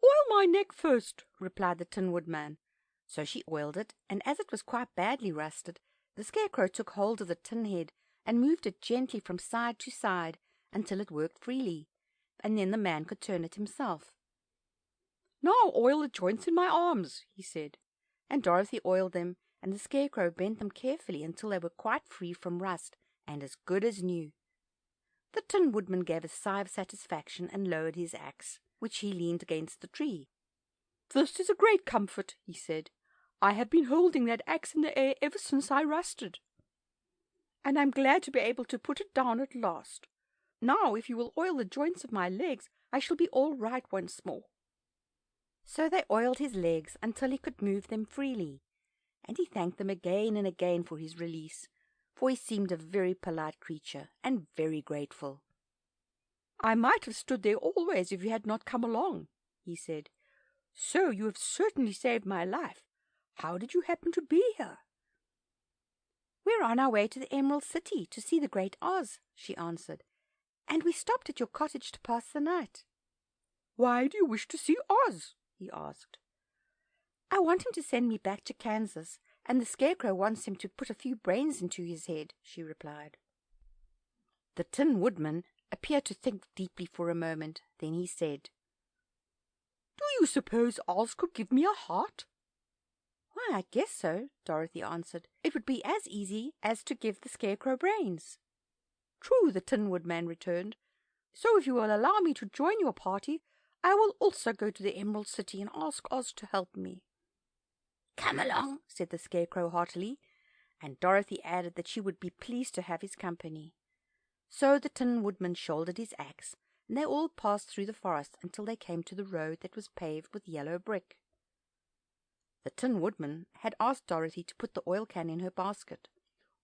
"Oil my neck first," replied the Tin Woodman. So she oiled it, and as it was quite badly rusted, the Scarecrow took hold of the tin head and moved it gently from side to side until it worked freely, and then the man could turn it himself. "Now oil the joints in my arms," he said. And Dorothy oiled them, and the Scarecrow bent them carefully until they were quite free from rust and as good as new. The Tin Woodman gave a sigh of satisfaction and lowered his axe, which he leaned against the tree. "This is a great comfort," he said. "I have been holding that axe in the air ever since I rusted, and I'm glad to be able to put it down at last. Now, if you will oil the joints of my legs, I shall be all right once more." So they oiled his legs until he could move them freely, and he thanked them again and again for his release, for he seemed a very polite creature and very grateful. "I might have stood there always if you had not come along," he said. "So you have certainly saved my life. How did you happen to be here?" "We're on our way to the Emerald City to see the Great Oz," she answered, "and we stopped at your cottage to pass the night." "Why do you wish to see Oz?" he asked. "I want him to send me back to Kansas, and the Scarecrow wants him to put a few brains into his head," she replied. The Tin Woodman appeared to think deeply for a moment. Then he said, "Do you suppose Oz could give me a heart?" "Why, I guess so," Dorothy answered. "It would be as easy as to give the Scarecrow brains." "True," the Tin Woodman returned. "So if you will allow me to join your party, I will also go to the Emerald City and ask Oz to help me." "Come along," said the Scarecrow heartily, and Dorothy added that she would be pleased to have his company. So the Tin Woodman shouldered his axe, and they all passed through the forest until they came to the road that was paved with yellow brick. The Tin Woodman had asked Dorothy to put the oil can in her basket.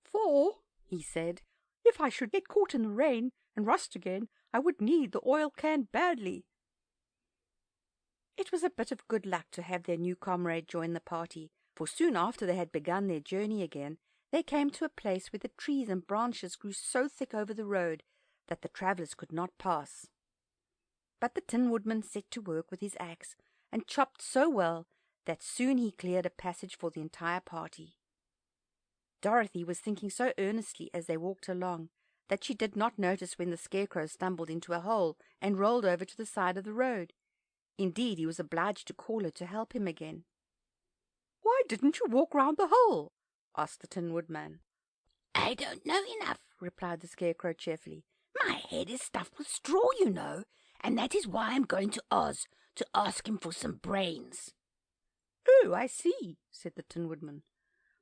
"For," he said, "if I should get caught in the rain and rust again, I would need the oil can badly." It was a bit of good luck to have their new comrade join the party, for soon after they had begun their journey again, they came to a place where the trees and branches grew so thick over the road that the travellers could not pass. But the Tin Woodman set to work with his axe, and chopped so well that soon he cleared a passage for the entire party. Dorothy was thinking so earnestly as they walked along that she did not notice when the Scarecrow stumbled into a hole and rolled over to the side of the road. Indeed, he was obliged to call her to help him again. "Why didn't you walk round the hole?" asked the Tin Woodman. "I don't know enough," replied the Scarecrow cheerfully. "My head is stuffed with straw, you know, and that is why I'm going to Oz to ask him for some brains." "Oh, I see," said the Tin Woodman.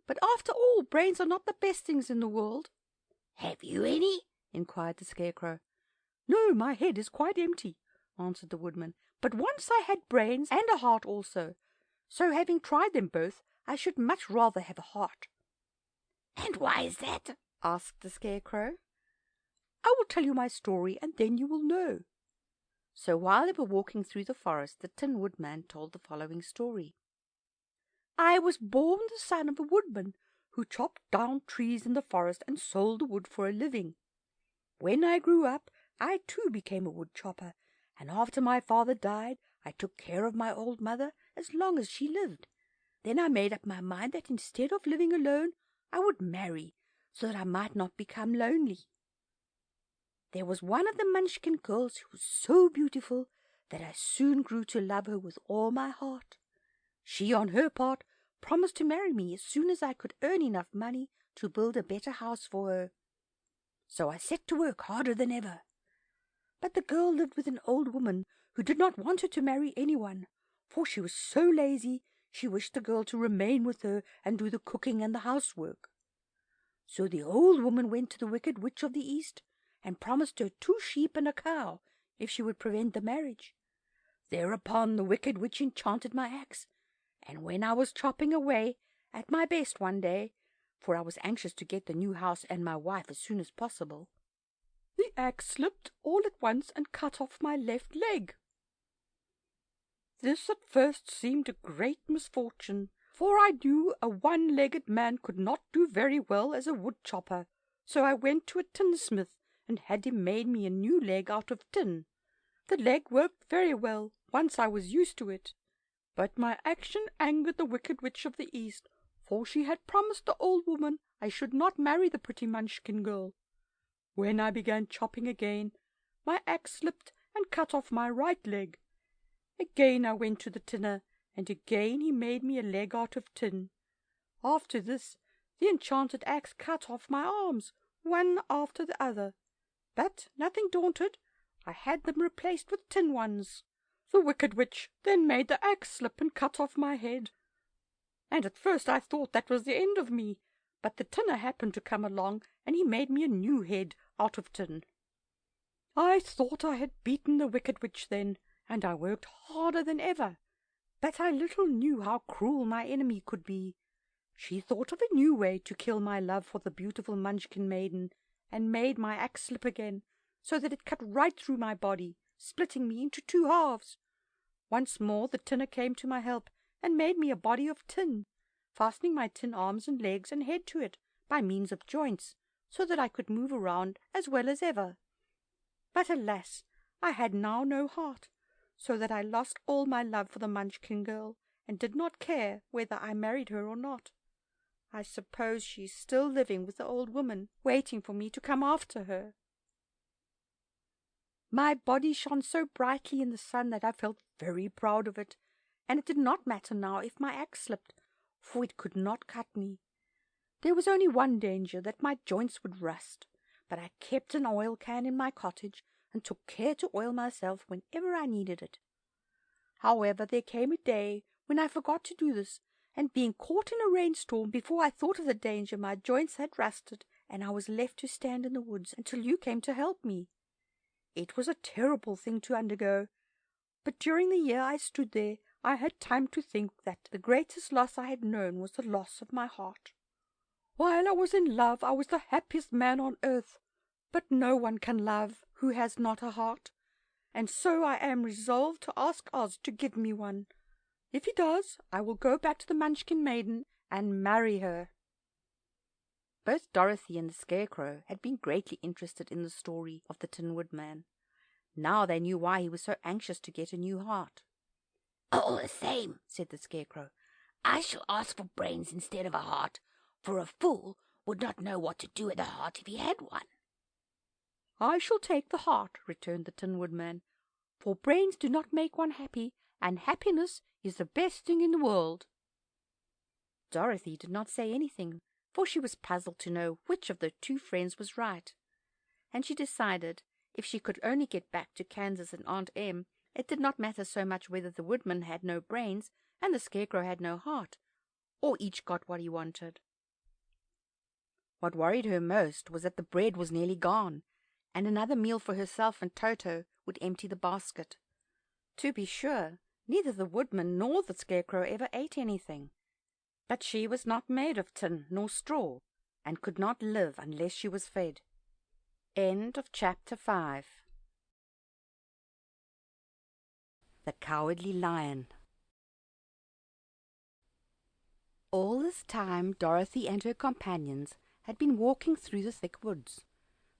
"But after all, brains are not the best things in the world." "Have you any?" inquired the Scarecrow. "No, my head is quite empty," answered the Woodman. "But once I had brains and a heart also. So having tried them both, I should much rather have a heart." "And why is that?" asked the Scarecrow. "I will tell you my story, and then you will know." So while they were walking through the forest, the Tin Woodman told the following story. I was born the son of a woodman who chopped down trees in the forest and sold the wood for a living. When I grew up, I too became a wood chopper, and after my father died, I took care of my old mother as long as she lived. Then I made up my mind that instead of living alone, I would marry, so that I might not become lonely. There was one of the Munchkin girls who was so beautiful that I soon grew to love her with all my heart. She, on her part, promised to marry me as soon as I could earn enough money to build a better house for her. So I set to work harder than ever. But the girl lived with an old woman who did not want her to marry anyone, for she was so lazy she wished the girl to remain with her and do the cooking and the housework. So the old woman went to the Wicked Witch of the East and promised her 2 sheep and a cow if she would prevent the marriage. Thereupon the Wicked Witch enchanted my axe, and when I was chopping away at my best one day, for I was anxious to get the new house and my wife as soon as possible, the axe slipped all at once and cut off my left leg. This at first seemed a great misfortune, for I knew a one-legged man could not do very well as a wood chopper, so I went to a tinsmith and had him made me a new leg out of tin. The leg worked very well once I was used to it, but my action angered the Wicked Witch of the East, for she had promised the old woman I should not marry the pretty Munchkin girl. When I began chopping again, my axe slipped and cut off my right leg. Again I went to the tinner, and again he made me a leg out of tin. After this, the enchanted axe cut off my arms, one after the other. But, nothing daunted, I had them replaced with tin ones. The Wicked Witch then made the axe slip and cut off my head. And at first I thought that was the end of me, but the tinner happened to come along, and he made me a new head out of tin. I thought I had beaten the Wicked Witch then, and I worked harder than ever. But I little knew how cruel my enemy could be. She thought of a new way to kill my love for the beautiful Munchkin maiden, and made my axe slip again, so that it cut right through my body, splitting me into 2 halves. Once more the tinner came to my help, and made me a body of tin, fastening my tin arms and legs and head to it by means of joints, so that I could move around as well as ever. But alas, I had now no heart, so that I lost all my love for the Munchkin girl, and did not care whether I married her or not. I suppose she is still living with the old woman, waiting for me to come after her. My body shone so brightly in the sun that I felt very proud of it, and it did not matter now if my axe slipped, for it could not cut me. There was only one danger, that my joints would rust, but I kept an oil can in my cottage, and took care to oil myself whenever I needed it. However, there came a day when I forgot to do this, and being caught in a rainstorm before I thought of the danger, my joints had rusted, and I was left to stand in the woods until you came to help me. It was a terrible thing to undergo, but during the year I stood there, I had time to think that the greatest loss I had known was the loss of my heart. While I was in love, I was the happiest man on earth, but no one can love who has not a heart, and so I am resolved to ask Oz to give me one. If he does, I will go back to the Munchkin maiden and marry her. Both Dorothy and the Scarecrow had been greatly interested in the story of the Tin Woodman. Now they knew why he was so anxious to get a new heart. All the same, said the Scarecrow, I shall ask for brains instead of a heart, for a fool would not know what to do with a heart if he had one. I shall take the heart, returned the Tin Woodman, for brains do not make one happy, and happiness is the best thing in the world. Dorothy did not say anything, for she was puzzled to know which of the 2 friends was right, and she decided if she could only get back to Kansas and Aunt Em, it did not matter so much whether the Woodman had no brains and the Scarecrow had no heart, or each got what he wanted. What worried her most was that the bread was nearly gone, and another meal for herself and Toto would empty the basket. To be sure, neither the Woodman nor the Scarecrow ever ate anything, but she was not made of tin nor straw, and could not live unless she was fed. End of chapter 5. The Cowardly Lion. All this time Dorothy and her companions had been walking through the thick woods.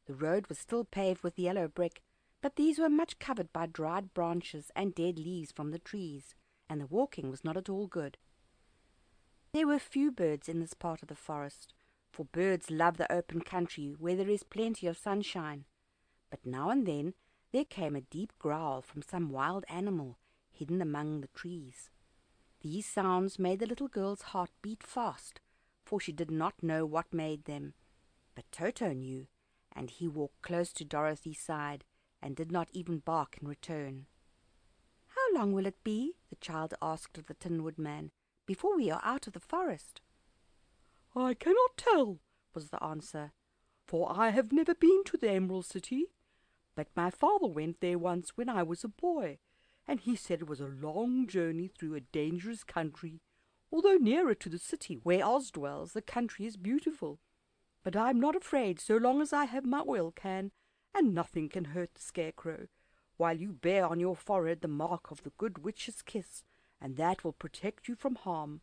The road was still paved with yellow brick, but these were much covered by dried branches and dead leaves from the trees, and the walking was not at all good. There were few birds in this part of the forest, for birds love the open country where there is plenty of sunshine. But now and then there came a deep growl from some wild animal hidden among the trees. These sounds made the little girl's heart beat fast, for she did not know what made them. But Toto knew, and he walked close to Dorothy's side and did not even bark in return. "How long will it be," the child asked of the Tin Woodman, "before we are out of the forest?" "I cannot tell," was the answer, "for I have never been to the Emerald City. But my father went there once when I was a boy, and he said it was a long journey through a dangerous country. Although nearer to the city where Oz dwells, the country is beautiful. But I am not afraid so long as I have my oil can, and nothing can hurt the Scarecrow, while you bear on your forehead the mark of the good witch's kiss, and that will protect you from harm."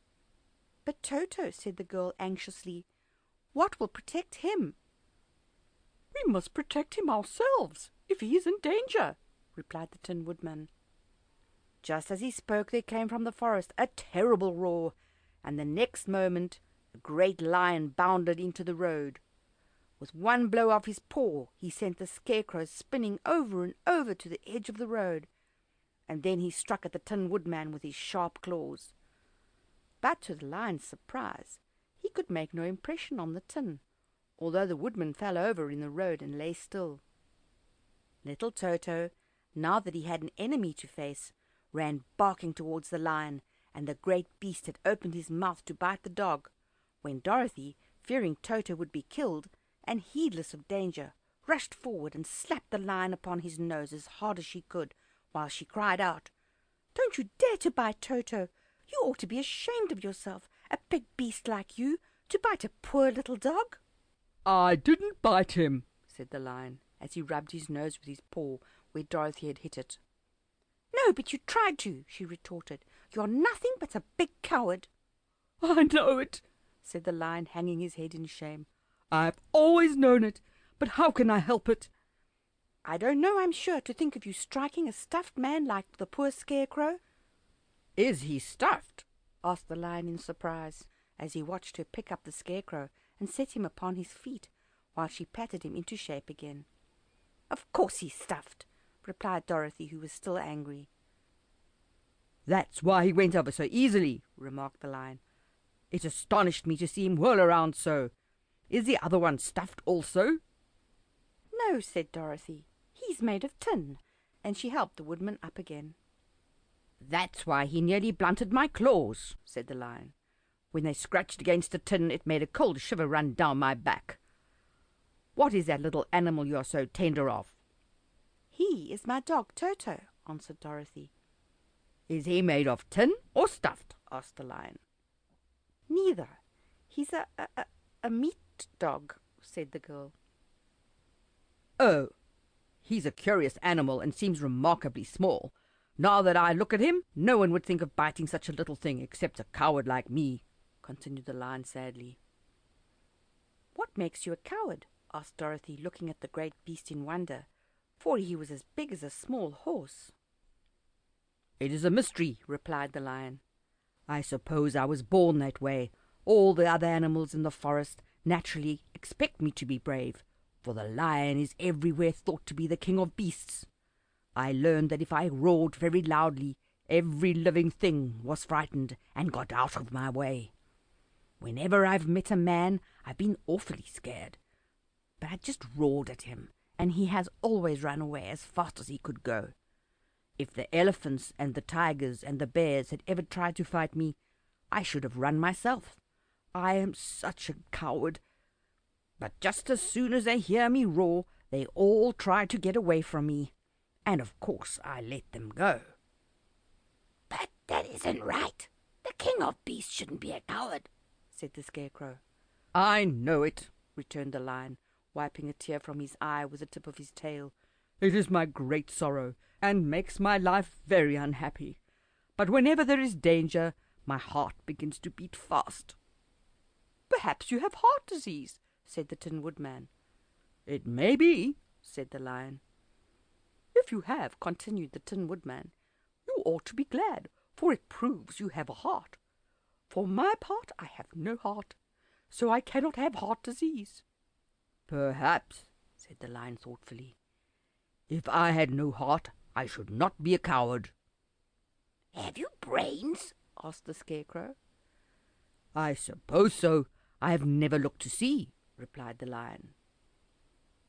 "But Toto," said the girl anxiously, "what will protect him?" "We must protect him ourselves, if he is in danger," replied the Tin Woodman. Just as he spoke there came from the forest a terrible roar, and the next moment a great lion bounded into the road. With one blow of his paw he sent the Scarecrow spinning over and over to the edge of the road, and then he struck at the Tin Woodman with his sharp claws. But to the lion's surprise he could make no impression on the tin, although the Woodman fell over in the road and lay still. Little Toto, now that he had an enemy to face, ran barking towards the lion, and the great beast had opened his mouth to bite the dog, when Dorothy, fearing Toto would be killed, and heedless of danger, rushed forward and slapped the lion upon his nose as hard as she could, while she cried out, "Don't you dare to bite Toto! You ought to be ashamed of yourself, a big beast like you, to bite a poor little dog." "I didn't bite him," said the lion, as he rubbed his nose with his paw where Dorothy had hit it. "No, but you tried to," she retorted. "You're nothing but a big coward." "I know it," said the lion, hanging his head in shame. "I've always known it, but how can I help it?" "I don't know, I'm sure, to think of you striking a stuffed man like the poor Scarecrow." "Is he stuffed?" asked the lion in surprise, as he watched her pick up the Scarecrow and set him upon his feet, while she patted him into shape again. "Of course he's stuffed," replied Dorothy, who was still angry. "That's why he went over so easily," remarked the lion. "It astonished me to see him whirl around so. Is the other one stuffed also?" "No," said Dorothy. "He's made of tin," and she helped the Woodman up again. "That's why he nearly blunted my claws," said the lion. "When they scratched against the tin, it made a cold shiver run down my back. What is that little animal you are so tender of?" "He is my dog Toto," answered Dorothy. "Is he made of tin or stuffed?" asked the lion. "Neither. He's a meat dog," said the girl. "Oh, he's a curious animal and seems remarkably small. Now that I look at him, no one would think of biting such a little thing except a coward like me," continued the lion sadly. "What makes you a coward?" asked Dorothy, looking at the great beast in wonder, for he was as big as a small horse. "It is a mystery," replied the lion. "I suppose I was born that way. All the other animals in the forest naturally expect me to be brave, for the lion is everywhere thought to be the king of beasts. I learned that if I roared very loudly, every living thing was frightened and got out of my way. Whenever I've met a man, I've been awfully scared, but I just roared at him, and he has always run away as fast as he could go. If the elephants and the tigers and the bears had ever tried to fight me, I should have run myself. I am such a coward. But just as soon as they hear me roar, they all try to get away from me, and of course I let them go." "But that isn't right. The king of beasts shouldn't be a coward," said the Scarecrow. "I know it," returned the lion, wiping a tear from his eye with the tip of his tail. "It is my great sorrow, and makes my life very unhappy. But whenever there is danger, my heart begins to beat fast." "Perhaps you have heart disease," said the Tin Woodman. "It may be," said the Lion. "If you have," continued the Tin Woodman, "you ought to be glad, for it proves you have a heart. For my part, I have no heart, so I cannot have heart disease." "Perhaps," said the Lion thoughtfully, "if I had no heart, I should not be a coward." "Have you brains?" asked the Scarecrow. "I suppose so. I have never looked to see," replied the Lion.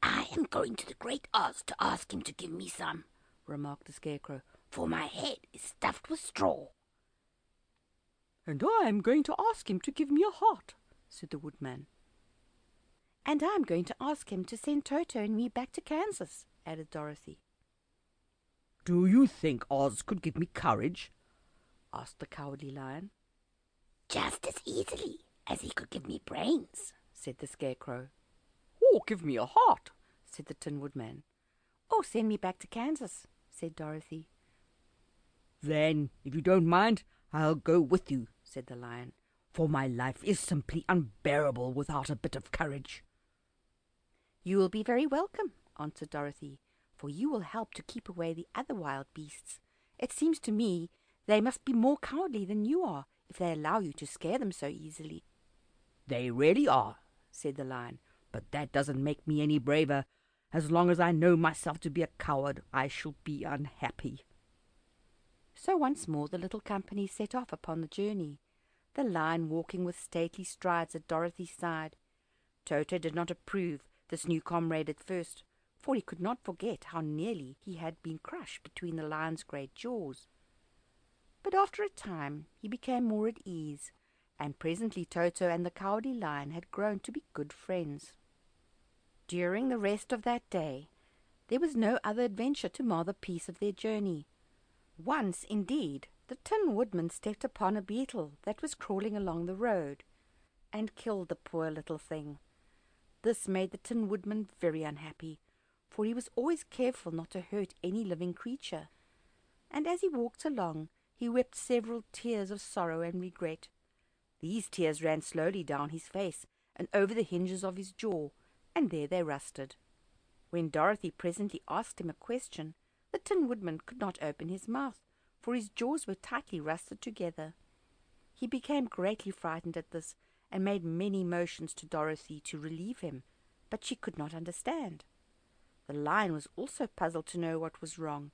"I am going to the Great Oz to ask him to give me some," remarked the Scarecrow, "for my head is stuffed with straw." "And I am going to ask him to give me a heart," said the Woodman. "And I'm going to ask him to send Toto and me back to Kansas," added Dorothy. "Do you think Oz could give me courage?" asked the Cowardly Lion. "Just as easily as he could give me brains," said the Scarecrow. "Or give me a heart," said the Tin Woodman. "Or send me back to Kansas," said Dorothy. "Then, if you don't mind, I'll go with you," said the Lion, "for my life is simply unbearable without a bit of courage." "You will be very welcome," answered Dorothy, "for you will help to keep away the other wild beasts. It seems to me they must be more cowardly than you are, if they allow you to scare them so easily." "They really are," said the Lion, "but that doesn't make me any braver. As long as I know myself to be a coward, I shall be unhappy." So once more the little company set off upon the journey, the Lion walking with stately strides at Dorothy's side. Toto did not approve this new comrade at first, for he could not forget how nearly he had been crushed between the Lion's great jaws. But after a time he became more at ease, and presently Toto and the Cowardly Lion had grown to be good friends. During the rest of that day there was no other adventure to mar the peace of their journey. Once, indeed, the Tin Woodman stepped upon a beetle that was crawling along the road, and killed the poor little thing. This made the Tin Woodman very unhappy, for he was always careful not to hurt any living creature, and as he walked along he wept several tears of sorrow and regret. These tears ran slowly down his face and over the hinges of his jaw, and there they rusted. When Dorothy presently asked him a question, the Tin Woodman could not open his mouth, for his jaws were tightly rusted together. He became greatly frightened at this, and made many motions to Dorothy to relieve him, but she could not understand. The Lion was also puzzled to know what was wrong,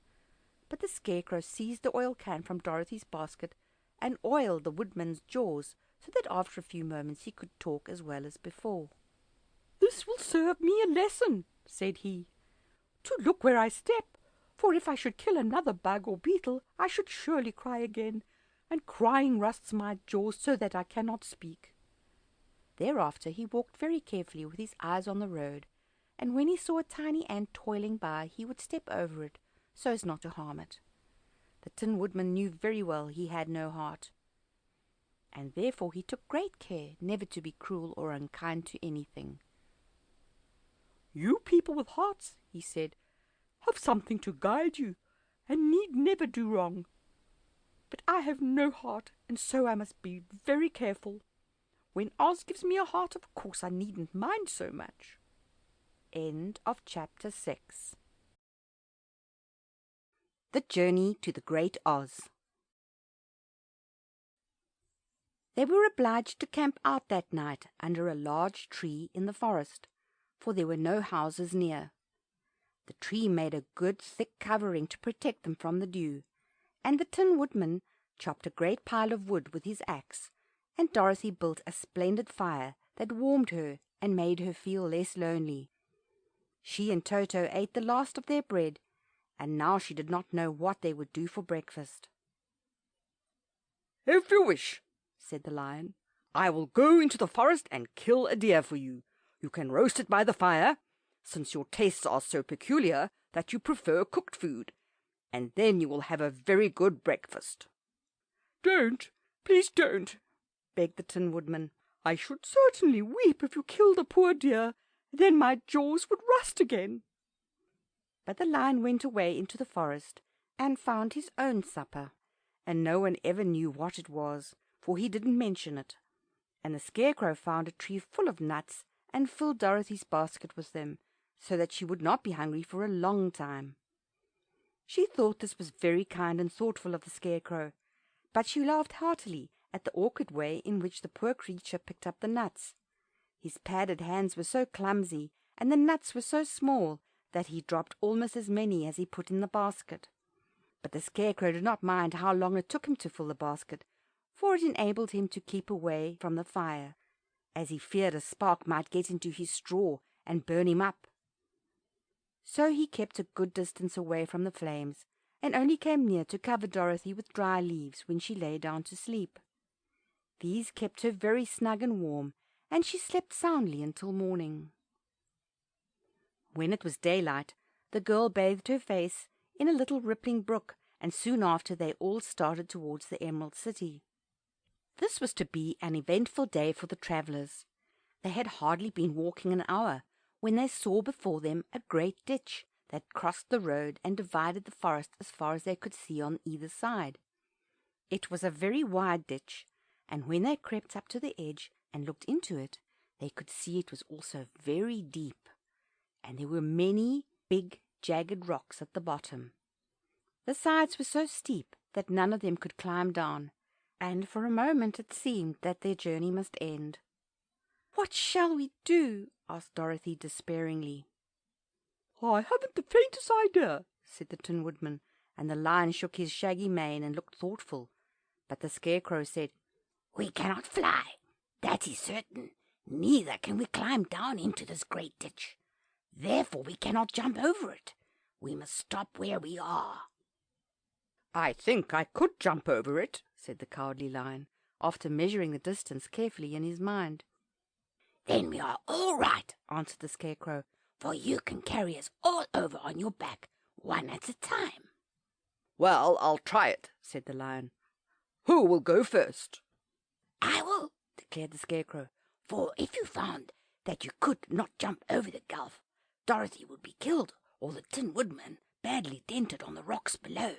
but the Scarecrow seized the oil can from Dorothy's basket and oiled the Woodman's jaws, so that after a few moments he could talk as well as before. "This will serve me a lesson," said he, "to look where I step, for if I should kill another bug or beetle I should surely cry again, and crying rusts my jaws so that I cannot speak." Thereafter he walked very carefully with his eyes on the road, and when he saw a tiny ant toiling by he would step over it so as not to harm it. The Tin Woodman knew very well he had no heart, and therefore he took great care never to be cruel or unkind to anything. "You people with hearts," he said, "have something to guide you, and need never do wrong. But I have no heart, and so I must be very careful. When Oz gives me a heart, of course I needn't mind so much." End of chapter 6. The Journey to the Great Oz. They were obliged to camp out that night under a large tree in the forest, for there were no houses near. The tree made a good thick covering to protect them from the dew, and the Tin Woodman chopped a great pile of wood with his axe, and Dorothy built a splendid fire that warmed her and made her feel less lonely. She and Toto ate the last of their bread, and now she did not know what they would do for breakfast. "If you wish," said the Lion, "I will go into the forest and kill a deer for you. You can roast it by the fire, since your tastes are so peculiar that you prefer cooked food, and then you will have a very good breakfast." "Don't, please don't," begged the Tin Woodman. "I should certainly weep if you killed a poor deer. Then my jaws would rust again." But the Lion went away into the forest, and found his own supper, and no one ever knew what it was, for he didn't mention it. And the Scarecrow found a tree full of nuts and filled Dorothy's basket with them, so that she would not be hungry for a long time. She thought this was very kind and thoughtful of the Scarecrow, but she laughed heartily at the awkward way in which the poor creature picked up the nuts. His padded hands were so clumsy, and the nuts were so small, that he dropped almost as many as he put in the basket. But the Scarecrow did not mind how long it took him to fill the basket, for it enabled him to keep away from the fire, as he feared a spark might get into his straw and burn him up. So he kept a good distance away from the flames, and only came near to cover Dorothy with dry leaves when she lay down to sleep. These kept her very snug and warm, and she slept soundly until morning. When it was daylight, the girl bathed her face in a little rippling brook, and soon after they all started towards the Emerald City. This was to be an eventful day for the travellers. They had hardly been walking an hour when they saw before them a great ditch that crossed the road and divided the forest as far as they could see on either side. It was a very wide ditch, and when they crept up to the edge and looked into it, they could see it was also very deep, and there were many big jagged rocks at the bottom. The sides were so steep that none of them could climb down, and for a moment it seemed that their journey must end. "What shall we do?" asked Dorothy despairingly. "I haven't the faintest idea," said the Tin Woodman, and the Lion shook his shaggy mane and looked thoughtful. But the Scarecrow said, "We cannot fly, that is certain. Neither can we climb down into this great ditch. Therefore we cannot jump over it. We must stop where we are." "I think I could jump over it," said the Cowardly Lion, after measuring the distance carefully in his mind. "Then we are all right," answered the Scarecrow, "for you can carry us all over on your back, one at a time." "Well, I'll try it," said the Lion. "Who will go first?" "I will," declared the Scarecrow, "for if you found that you could not jump over the gulf, Dorothy would be killed, or the Tin Woodman badly dented on the rocks below.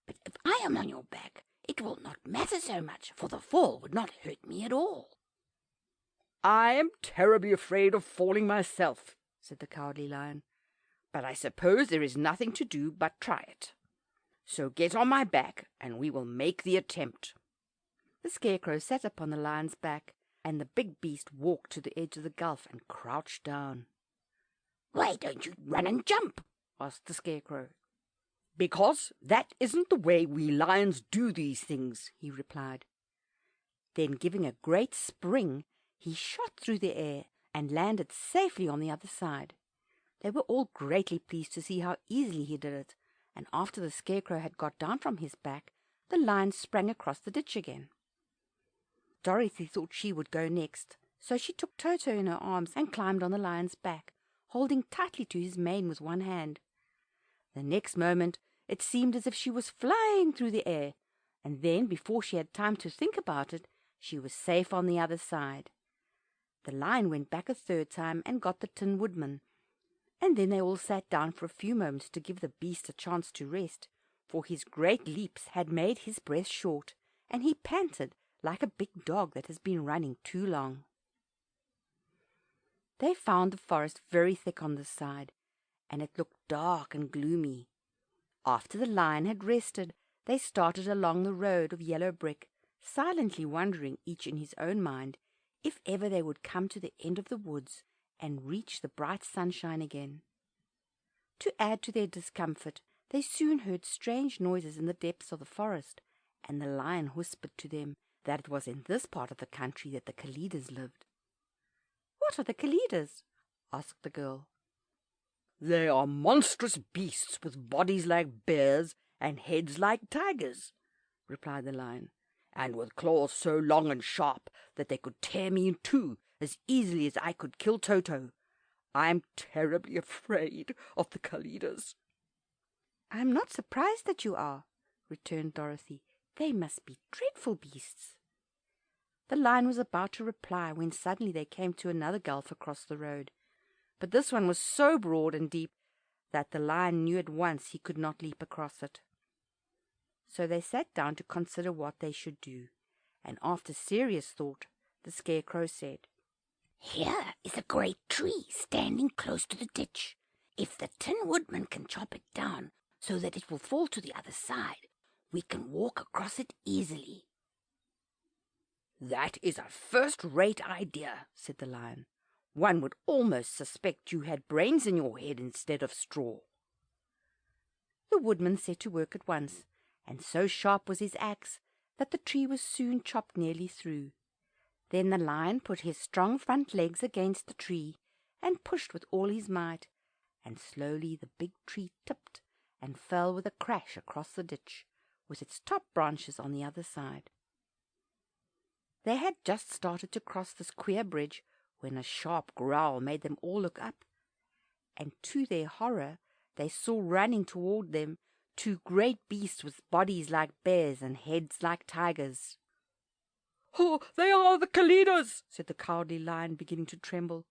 But if I am on your back, it will not matter so much, for the fall would not hurt me at all." "I am terribly afraid of falling myself," said the Cowardly Lion, "but I suppose there is nothing to do but try it. So get on my back, and we will make the attempt." The Scarecrow sat upon the Lion's back, and the big beast walked to the edge of the gulf and crouched down. "Why don't you run and jump?" asked the Scarecrow. "Because that isn't the way we lions do these things," he replied. Then, giving a great spring, he shot through the air and landed safely on the other side. They were all greatly pleased to see how easily he did it, and after the Scarecrow had got down from his back, the Lion sprang across the ditch again. Dorothy thought she would go next, so she took Toto in her arms and climbed on the Lion's back, holding tightly to his mane with one hand. The next moment it seemed as if she was flying through the air, and then, before she had time to think about it, she was safe on the other side. The Lion went back a third time and got the Tin Woodman, and then they all sat down for a few moments to give the beast a chance to rest, for his great leaps had made his breath short, and he panted like a big dog that has been running too long. They found the forest very thick on this side, and it looked dark and gloomy. After the Lion had rested, they started along the road of yellow brick, silently wondering, each in his own mind, if ever they would come to the end of the woods and reach the bright sunshine again. To add to their discomfort, they soon heard strange noises in the depths of the forest, and the Lion whispered to them that it was in this part of the country that the Kalidas lived. "What are the Kalidas?" asked the girl. "They are monstrous beasts with bodies like bears and heads like tigers," replied the Lion, "and with claws so long and sharp that they could tear me in two as easily as I could kill Toto. I am terribly afraid of the Kalidas." "I am not surprised that you are," returned Dorothy. "They must be dreadful beasts." The Lion was about to reply when suddenly they came to another gulf across the road, but this one was so broad and deep that the Lion knew at once he could not leap across it. So they sat down to consider what they should do, and after serious thought, the Scarecrow said, "Here is a great tree standing close to the ditch. If the Tin Woodman can chop it down so that it will fall to the other side, we can walk across it easily." "That is a first-rate idea," said the Lion. "One would almost suspect you had brains in your head instead of straw." The Woodman set to work at once, and so sharp was his axe that the tree was soon chopped nearly through. Then the Lion put his strong front legs against the tree and pushed with all his might, and slowly the big tree tipped and fell with a crash across the ditch, with its top branches on the other side. They had just started to cross this queer bridge when a sharp growl made them all look up, and to their horror they saw running toward them 2 great beasts with bodies like bears and heads like tigers. "Oh, they are the Kalidas," said the Cowardly Lion, beginning to tremble.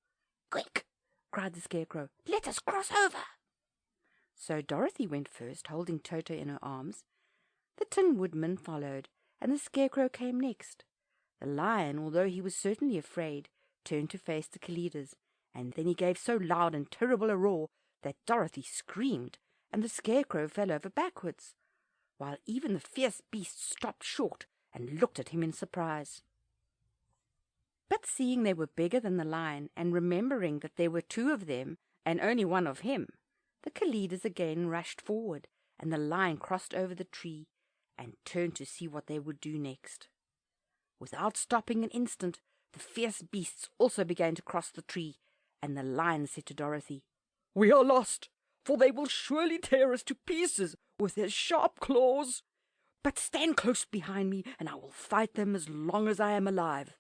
"Quick," cried the Scarecrow, "let us cross over." So Dorothy went first, holding Toto in her arms. The Tin Woodman followed, and the Scarecrow came next. The Lion, although he was certainly afraid, turned to face the Kalidas, and then he gave so loud and terrible a roar that Dorothy screamed, and the Scarecrow fell over backwards, while even the fierce beast stopped short and looked at him in surprise. But seeing they were bigger than the Lion, and remembering that there were 2 of them and only 1 of him, the Kalidas again rushed forward, and the Lion crossed over the tree and turned to see what they would do next. Without stopping an instant, the fierce beasts also began to cross the tree, and the Lion said to Dorothy, "We are lost, for they will surely tear us to pieces with their sharp claws. But stand close behind me, and I will fight them as long as I am alive."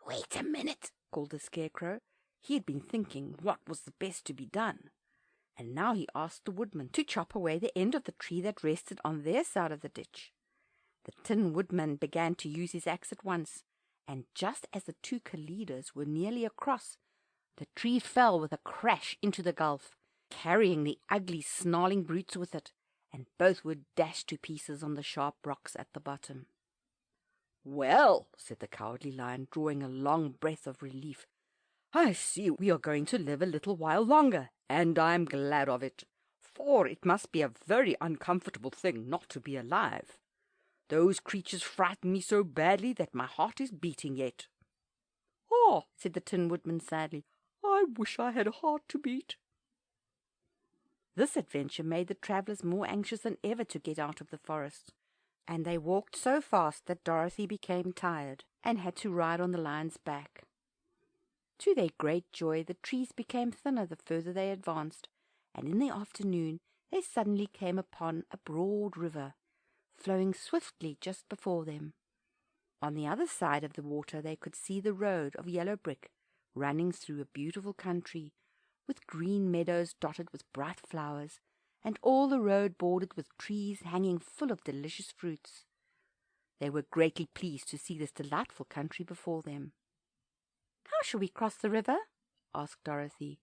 "Wait a minute," called the Scarecrow. He had been thinking what was the best to be done, and now he asked the Woodman to chop away the end of the tree that rested on their side of the ditch. The Tin Woodman began to use his axe at once, and just as the 2 Kalidas were nearly across, the tree fell with a crash into the gulf, carrying the ugly, snarling brutes with it, and both were dashed to pieces on the sharp rocks at the bottom. "Well," said the Cowardly Lion, drawing a long breath of relief, "I see we are going to live a little while longer, and I am glad of it, for it must be a very uncomfortable thing not to be alive. Those creatures frightened me so badly that my heart is beating yet." "Oh," said the Tin Woodman sadly, "I wish I had a heart to beat." This adventure made the travellers more anxious than ever to get out of the forest, and they walked so fast that Dorothy became tired and had to ride on the Lion's back. To their great joy, the trees became thinner the further they advanced, and in the afternoon they suddenly came upon a broad river, flowing swiftly just before them. On the other side of the water they could see the road of yellow brick running through a beautiful country, with green meadows dotted with bright flowers, and all the road bordered with trees hanging full of delicious fruits. They were greatly pleased to see this delightful country before them. "How shall we cross the river?" asked Dorothy.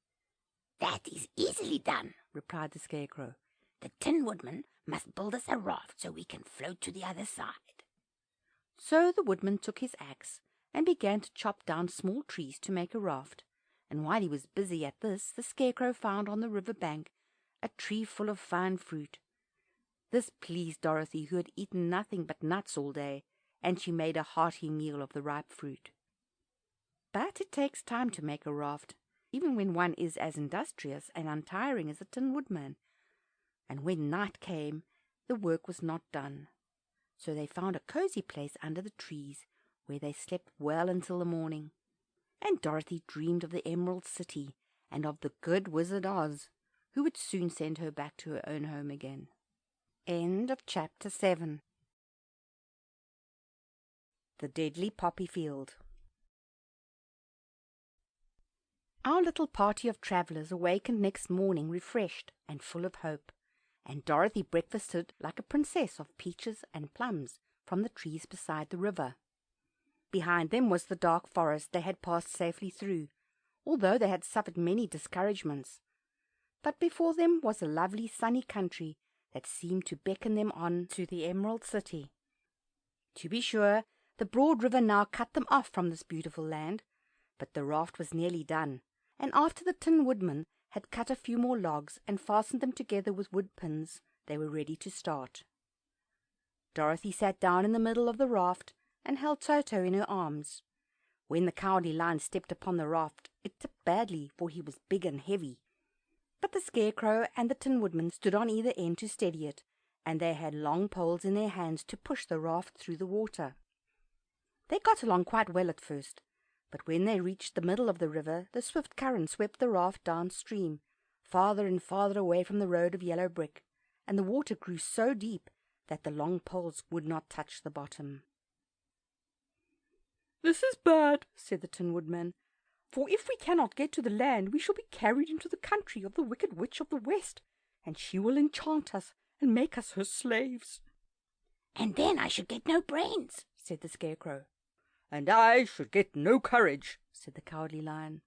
"That is easily done," replied the Scarecrow. "The Tin Woodman must build us a raft so we can float to the other side." So the Woodman took his axe and began to chop down small trees to make a raft, and while he was busy at this, the Scarecrow found on the river bank a tree full of fine fruit. This pleased Dorothy, who had eaten nothing but nuts all day, and she made a hearty meal of the ripe fruit. But it takes time to make a raft, even when one is as industrious and untiring as the Tin Woodman, and when night came the work was not done. So they found a cozy place under the trees, where they slept well until the morning, and Dorothy dreamed of the Emerald City and of the good Wizard Oz, who would soon send her back to her own home again. End of Chapter 7. The Deadly Poppy Field. Our little party of travellers awakened next morning refreshed and full of hope, and Dorothy breakfasted like a princess of peaches and plums from the trees beside the river. Behind them was the dark forest they had passed safely through, although they had suffered many discouragements. But before them was a lovely sunny country that seemed to beckon them on to the Emerald City. To be sure, the broad river now cut them off from this beautiful land, but the raft was nearly done, and after the Tin Woodman had cut a few more logs and fastened them together with wood pins, they were ready to start. Dorothy sat down in the middle of the raft and held Toto in her arms. When the Cowardly Lion stepped upon the raft, it tipped badly, for he was big and heavy. But the Scarecrow and the Tin Woodman stood on either end to steady it, and they had long poles in their hands to push the raft through the water. They got along quite well at first, but when they reached the middle of the river, the swift current swept the raft downstream, farther and farther away from the road of yellow brick, and the water grew so deep that the long poles would not touch the bottom. "This is bad," said the Tin Woodman, "for if we cannot get to the land we shall be carried into the country of the Wicked Witch of the West, and she will enchant us and make us her slaves." "And then I should get no brains," said the Scarecrow. "And I should get no courage," said the Cowardly Lion.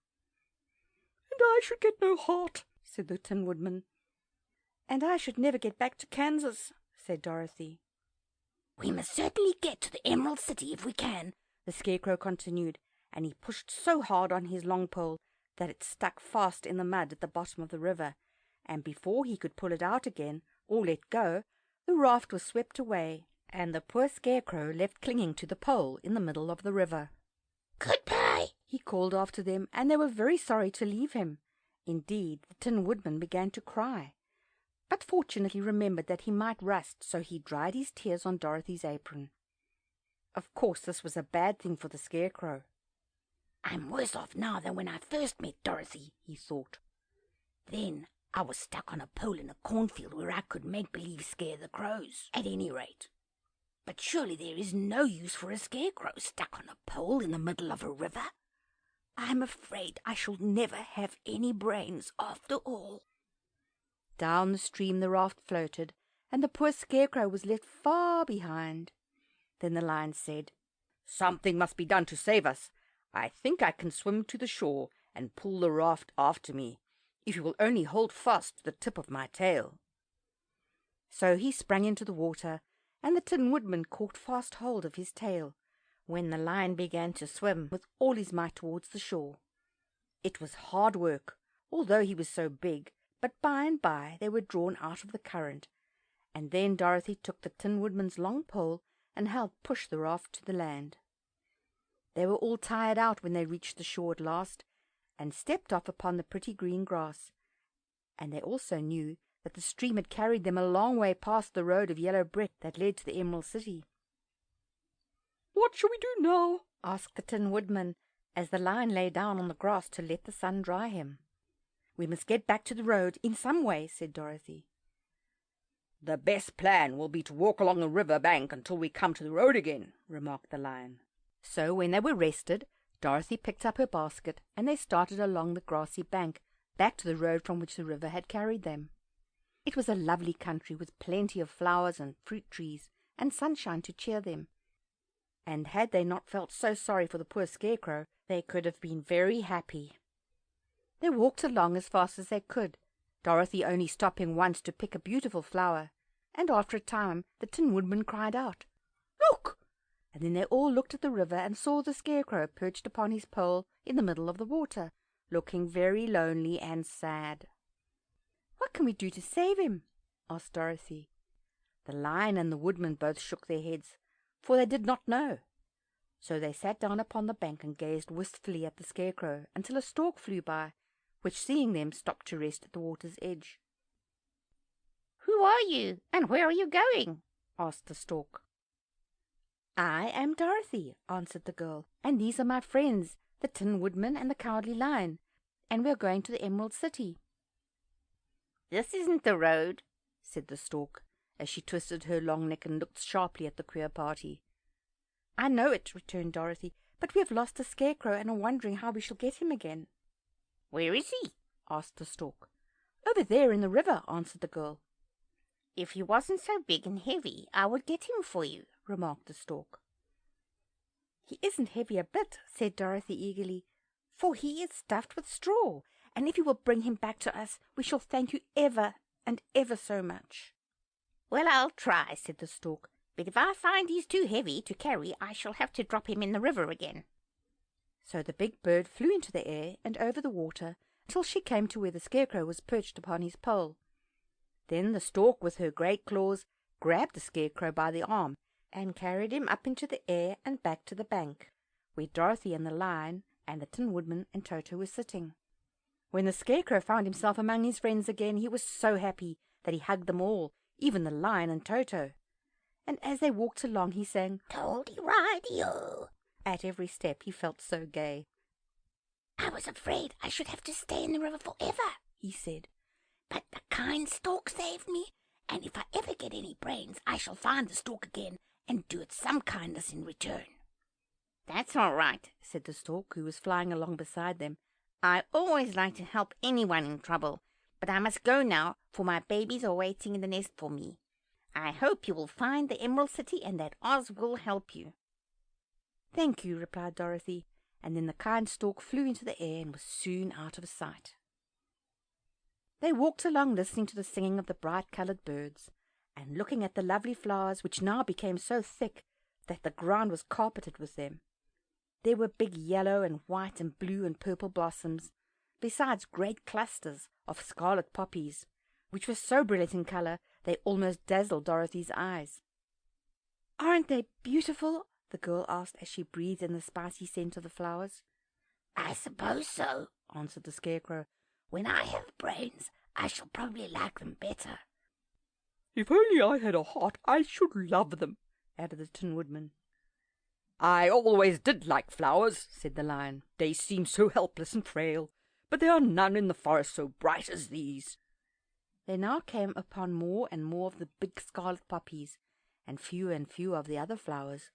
"And I should get no heart," said the Tin Woodman. "And I should never get back to Kansas," said Dorothy. "We must certainly get to the Emerald City if we can," the Scarecrow continued, and he pushed so hard on his long pole that it stuck fast in the mud at the bottom of the river, and before he could pull it out again or let go, the raft was swept away, and the poor Scarecrow left clinging to the pole in the middle of the river. "Goodbye," he called after them, and they were very sorry to leave him. Indeed, the Tin Woodman began to cry, but fortunately remembered that he might rust, so he dried his tears on Dorothy's apron. Of course this was a bad thing for the Scarecrow. "I'm worse off now than when I first met Dorothy," he thought. "Then I was stuck on a pole in a cornfield where I could make believe scare the crows, at any rate. But surely there is no use for a Scarecrow stuck on a pole in the middle of a river. I'm afraid I shall never have any brains after all." Down the stream the raft floated, and the poor Scarecrow was left far behind. Then the Lion said, "Something must be done to save us. I think I can swim to the shore and pull the raft after me, if you will only hold fast to the tip of my tail." So he sprang into the water, and the Tin Woodman caught fast hold of his tail, when the Lion began to swim with all his might towards the shore. It was hard work, although he was so big, but by and by they were drawn out of the current, and then Dorothy took the Tin Woodman's long pole and helped push the raft to the land. They were all tired out when they reached the shore at last, and stepped off upon the pretty green grass, and they also knew that the stream had carried them a long way past the road of yellow brick that led to the Emerald City. "What shall we do now?" asked the Tin Woodman, as the Lion lay down on the grass to let the sun dry him. "We must get back to the road in some way," said Dorothy. "The best plan will be to walk along the river bank until we come to the road again," remarked the Lion. So when they were rested, Dorothy picked up her basket, and they started along the grassy bank, back to the road from which the river had carried them. It was a lovely country, with plenty of flowers and fruit trees, and sunshine to cheer them. And had they not felt so sorry for the poor Scarecrow, they could have been very happy. They walked along as fast as they could, Dorothy only stopping once to pick a beautiful flower, and after a time the Tin Woodman cried out, "Look!" And then they all looked at the river and saw the Scarecrow perched upon his pole in the middle of the water, looking very lonely and sad. "What can we do to save him?" asked Dorothy. The Lion and the Woodman both shook their heads, for they did not know. So they sat down upon the bank and gazed wistfully at the Scarecrow until a stork flew by, which, seeing them, stopped to rest at the water's edge. "Who are you, and where are you going?" asked the stork. "I am Dorothy," answered the girl, "and these are my friends, the Tin Woodman and the Cowardly Lion, and we are going to the Emerald City." "This isn't the road," said the stork, as she twisted her long neck and looked sharply at the queer party. "I know it," returned Dorothy, "but we have lost the Scarecrow and are wondering how we shall get him again." "Where is he?" asked the stork. "Over there in the river," answered the girl. "If he wasn't so big and heavy, I would get him for you," remarked the stork. "He isn't heavy a bit," said Dorothy eagerly, "for he is stuffed with straw, and if you will bring him back to us, we shall thank you ever and ever so much." Well, I'll try, said the stork, but if I find he's too heavy to carry, I shall have to drop him in the river again. So the big bird flew into the air and over the water till she came to where the Scarecrow was perched upon his pole. Then the stork with her great claws grabbed the Scarecrow by the arm and carried him up into the air and back to the bank, where Dorothy and the Lion and the Tin Woodman and Toto were sitting. When the Scarecrow found himself among his friends again, he was so happy that he hugged them all, even the Lion and Toto. And as they walked along he sang "Toldy-ridey-o." At every step he felt so gay. "I was afraid I should have to stay in the river forever," he said, "but the kind stork saved me, and if I ever get any brains I shall find the stork again and do it some kindness in return." "That's all right," said the stork, who was flying along beside them. "I always like to help anyone in trouble, but I must go now, for my babies are waiting in the nest for me. I hope you will find the Emerald City and that Oz will help you." "Thank you," replied Dorothy, and then the kind stork flew into the air and was soon out of sight. They walked along listening to the singing of the bright-coloured birds, and looking at the lovely flowers, which now became so thick that the ground was carpeted with them. There were big yellow and white and blue and purple blossoms, besides great clusters of scarlet poppies, which were so brilliant in colour they almost dazzled Dorothy's eyes. "Aren't they beautiful?" the girl asked as she breathed in the spicy scent of the flowers. "I suppose so," answered the Scarecrow. "When I have brains I shall probably like them better." "If only I had a heart I should love them," added the Tin Woodman. "I always did like flowers," said the Lion. "They seem so helpless and frail, but there are none in the forest so bright as these." They now came upon more and more of the big scarlet poppies, and fewer of the other flowers,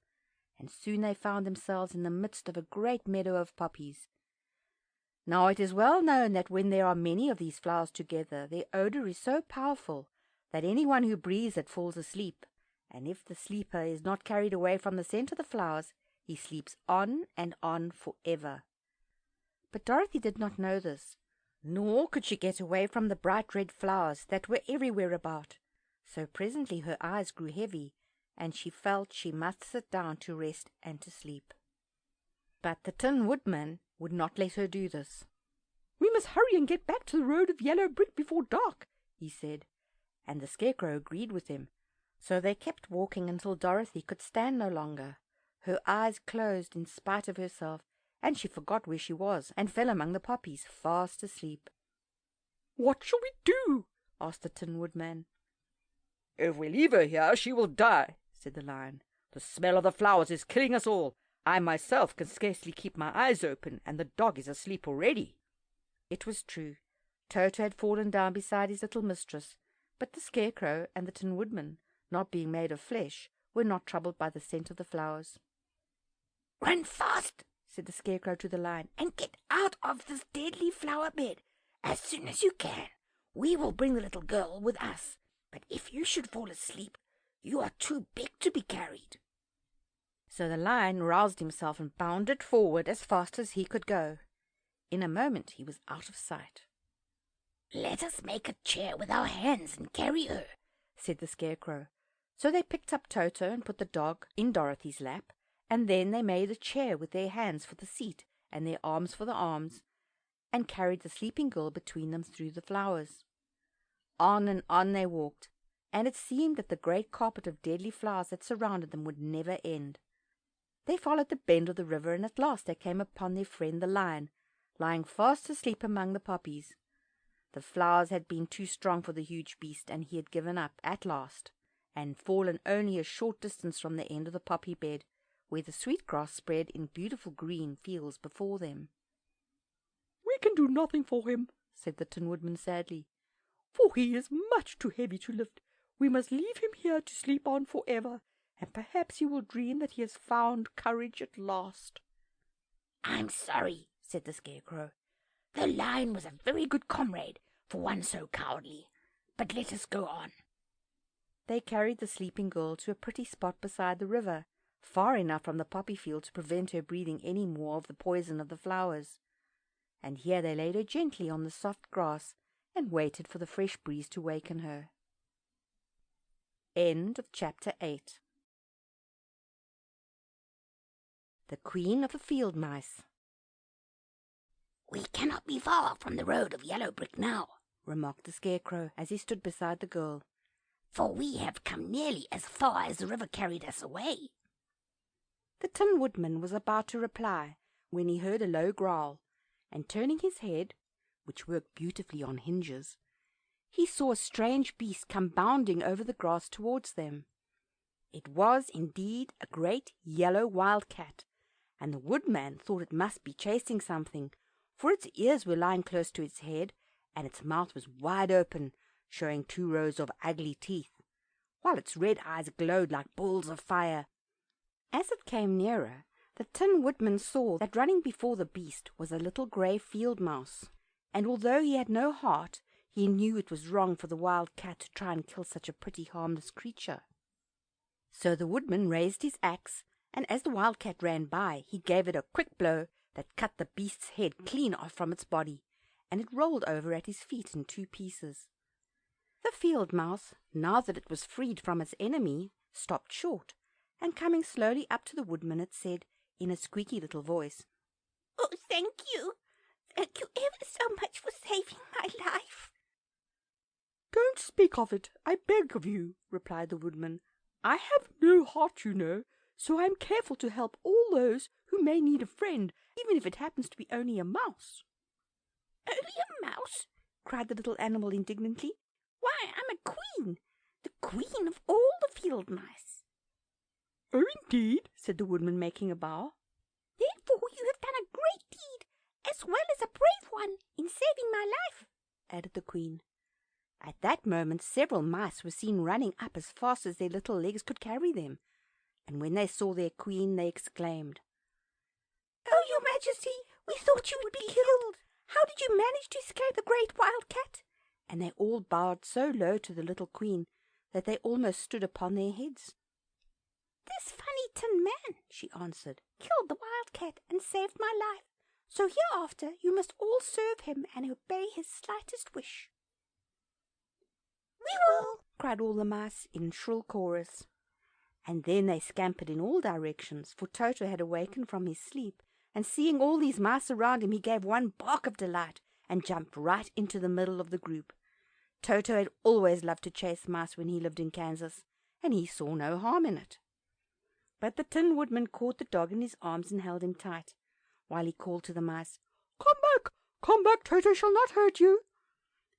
and soon they found themselves in the midst of a great meadow of poppies. Now it is well known that when there are many of these flowers together, their odour is so powerful that anyone who breathes it falls asleep, and if the sleeper is not carried away from the scent of the flowers, he sleeps on and on forever. But Dorothy did not know this, nor could she get away from the bright red flowers that were everywhere about, so presently her eyes grew heavy, and she felt she must sit down to rest and to sleep. But the Tin Woodman would not let her do this. "We must hurry and get back to the road of yellow brick before dark," he said, and the Scarecrow agreed with him. So they kept walking until Dorothy could stand no longer. Her eyes closed in spite of herself, and she forgot where she was, and fell among the poppies, fast asleep. "What shall we do?" asked the Tin Woodman. "If we leave her here she will die," said the Lion. "The smell of the flowers is killing us all. I myself can scarcely keep my eyes open, and the dog is asleep already." It was true. Toto had fallen down beside his little mistress, but the Scarecrow and the Tin Woodman, not being made of flesh, were not troubled by the scent of the flowers. "Run fast," said the Scarecrow to the Lion, "and get out of this deadly flower bed as soon as you can. We will bring the little girl with us, but if you should fall asleep, you are too big to be carried." So the Lion roused himself and bounded forward as fast as he could go. In a moment he was out of sight. "Let us make a chair with our hands and carry her," said the Scarecrow. So they picked up Toto and put the dog in Dorothy's lap, and then they made a chair with their hands for the seat and their arms for the arms, and carried the sleeping girl between them through the flowers. On and on they walked, and it seemed that the great carpet of deadly flowers that surrounded them would never end. They followed the bend of the river, and at last they came upon their friend the Lion, lying fast asleep among the poppies. The flowers had been too strong for the huge beast, and he had given up at last, and fallen only a short distance from the end of the poppy bed, where the sweet grass spread in beautiful green fields before them. "We can do nothing for him," said the Tin Woodman sadly, "for he is much too heavy to lift. We must leave him here to sleep on forever, and perhaps he will dream that he has found courage at last." "I'm sorry," said the Scarecrow. "The Lion was a very good comrade for one so cowardly, but let us go on." They carried the sleeping girl to a pretty spot beside the river, far enough from the poppy field to prevent her breathing any more of the poison of the flowers, and here they laid her gently on the soft grass and waited for the fresh breeze to waken her. End of chapter 8. The Queen of the Field Mice. "We cannot be far from the road of yellow brick now," remarked the Scarecrow as he stood beside the girl, "for we have come nearly as far as the river carried us away." The Tin Woodman was about to reply when he heard a low growl, and turning his head, which worked beautifully on hinges, he saw a strange beast come bounding over the grass towards them. It was indeed a great yellow wildcat, and the Woodman thought it must be chasing something, for its ears were lying close to its head, and its mouth was wide open, showing 2 rows of ugly teeth, while its red eyes glowed like balls of fire. As it came nearer, the Tin Woodman saw that running before the beast was a little grey field mouse, and although he had no heart, he knew it was wrong for the wild cat to try and kill such a pretty harmless creature. So the Woodman raised his axe, and as the wild cat ran by, he gave it a quick blow that cut the beast's head clean off from its body, and it rolled over at his feet in 2 pieces. The field mouse, now that it was freed from its enemy, stopped short, and coming slowly up to the Woodman, it said in a squeaky little voice, "Oh, thank you ever so much for saving my life." "Don't speak of it, I beg of you," replied the Woodman. "I have no heart, you know, so I am careful to help all those who may need a friend, even if it happens to be only a mouse." "Only a mouse?" cried the little animal indignantly. "Why, I'm a queen, the queen of all the field mice." "Oh, indeed?" said the Woodman, making a bow. "Therefore you have done a great deed, as well as a brave one, in saving my life," added the Queen. At that moment several mice were seen running up as fast as their little legs could carry them, and when they saw their Queen they exclaimed, "Oh, your Majesty, we thought you would be killed. How did you manage to escape the great wildcat?" and they all bowed so low to the little Queen that they almost stood upon their heads. "This funny tin man," she answered, "killed the wildcat and saved my life, so hereafter you must all serve him and obey his slightest wish." "We will," cried all the mice in shrill chorus, and then they scampered in all directions, for Toto had awakened from his sleep, and seeing all these mice around him, he gave one bark of delight and jumped right into the middle of the group. Toto had always loved to chase mice when he lived in Kansas, and he saw no harm in it. But the Tin Woodman caught the dog in his arms and held him tight, while he called to the mice, Come back, Toto shall not hurt you."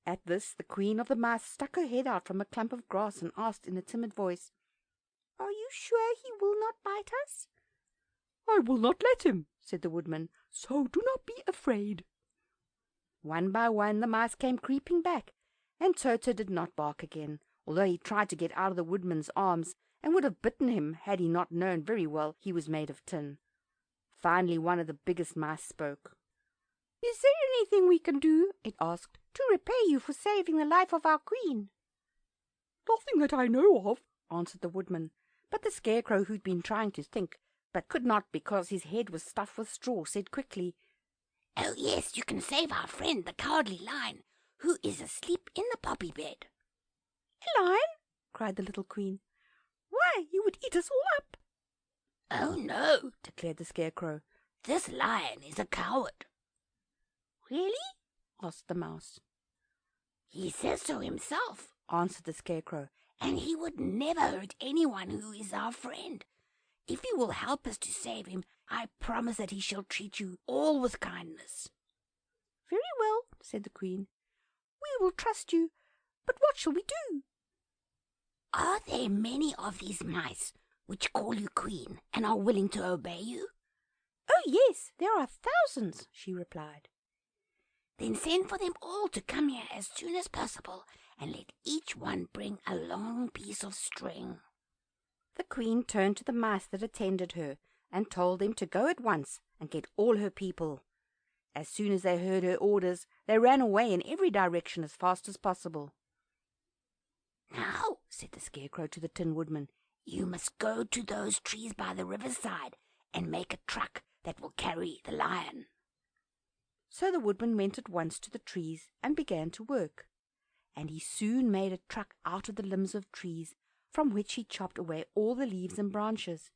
At this the Queen of the Mice stuck her head out from a clump of grass and asked in a timid voice, "Are you sure he will not bite us?" "I will not let him," said the Woodman, "so do not be afraid." One by one the mice came creeping back, and Toto did not bark again, although he tried to get out of the Woodman's arms, and would have bitten him had he not known very well he was made of tin. Finally one of the biggest mice spoke. "Is there anything we can do," it asked, "to repay you for saving the life of our Queen?" "Nothing that I know of," answered the Woodman, but the Scarecrow, who'd been trying to think, but could not because his head was stuffed with straw, said quickly, "Oh yes, you can save our friend the cowardly lion, who is asleep in the poppy bed." "A lion?" cried the little Queen. "Why, you would eat us all up." "Oh no," declared the Scarecrow. "this lion is a coward." "Really?" asked the mouse. "He says so himself," answered the Scarecrow, "and he would never hurt anyone who is our friend. If you will help us to save him, I promise that he shall treat you all with kindness." "Very well," said the Queen. "We will trust you, but what shall we do?" "Are there many of these mice which call you Queen and are willing to obey you?" "Oh yes, there are thousands," she replied. "Then send for them all to come here as soon as possible, and let each one bring a long piece of string." The Queen turned to the mice that attended her, and told them to go at once and get all her people. As soon as they heard her orders, they ran away in every direction as fast as possible. "Now," said the Scarecrow to the Tin Woodman, "you must go to those trees by the riverside and make a truck that will carry the lion." So the Woodman went at once to the trees and began to work, and he soon made a truck out of the limbs of trees, from which he chopped away all the leaves and branches.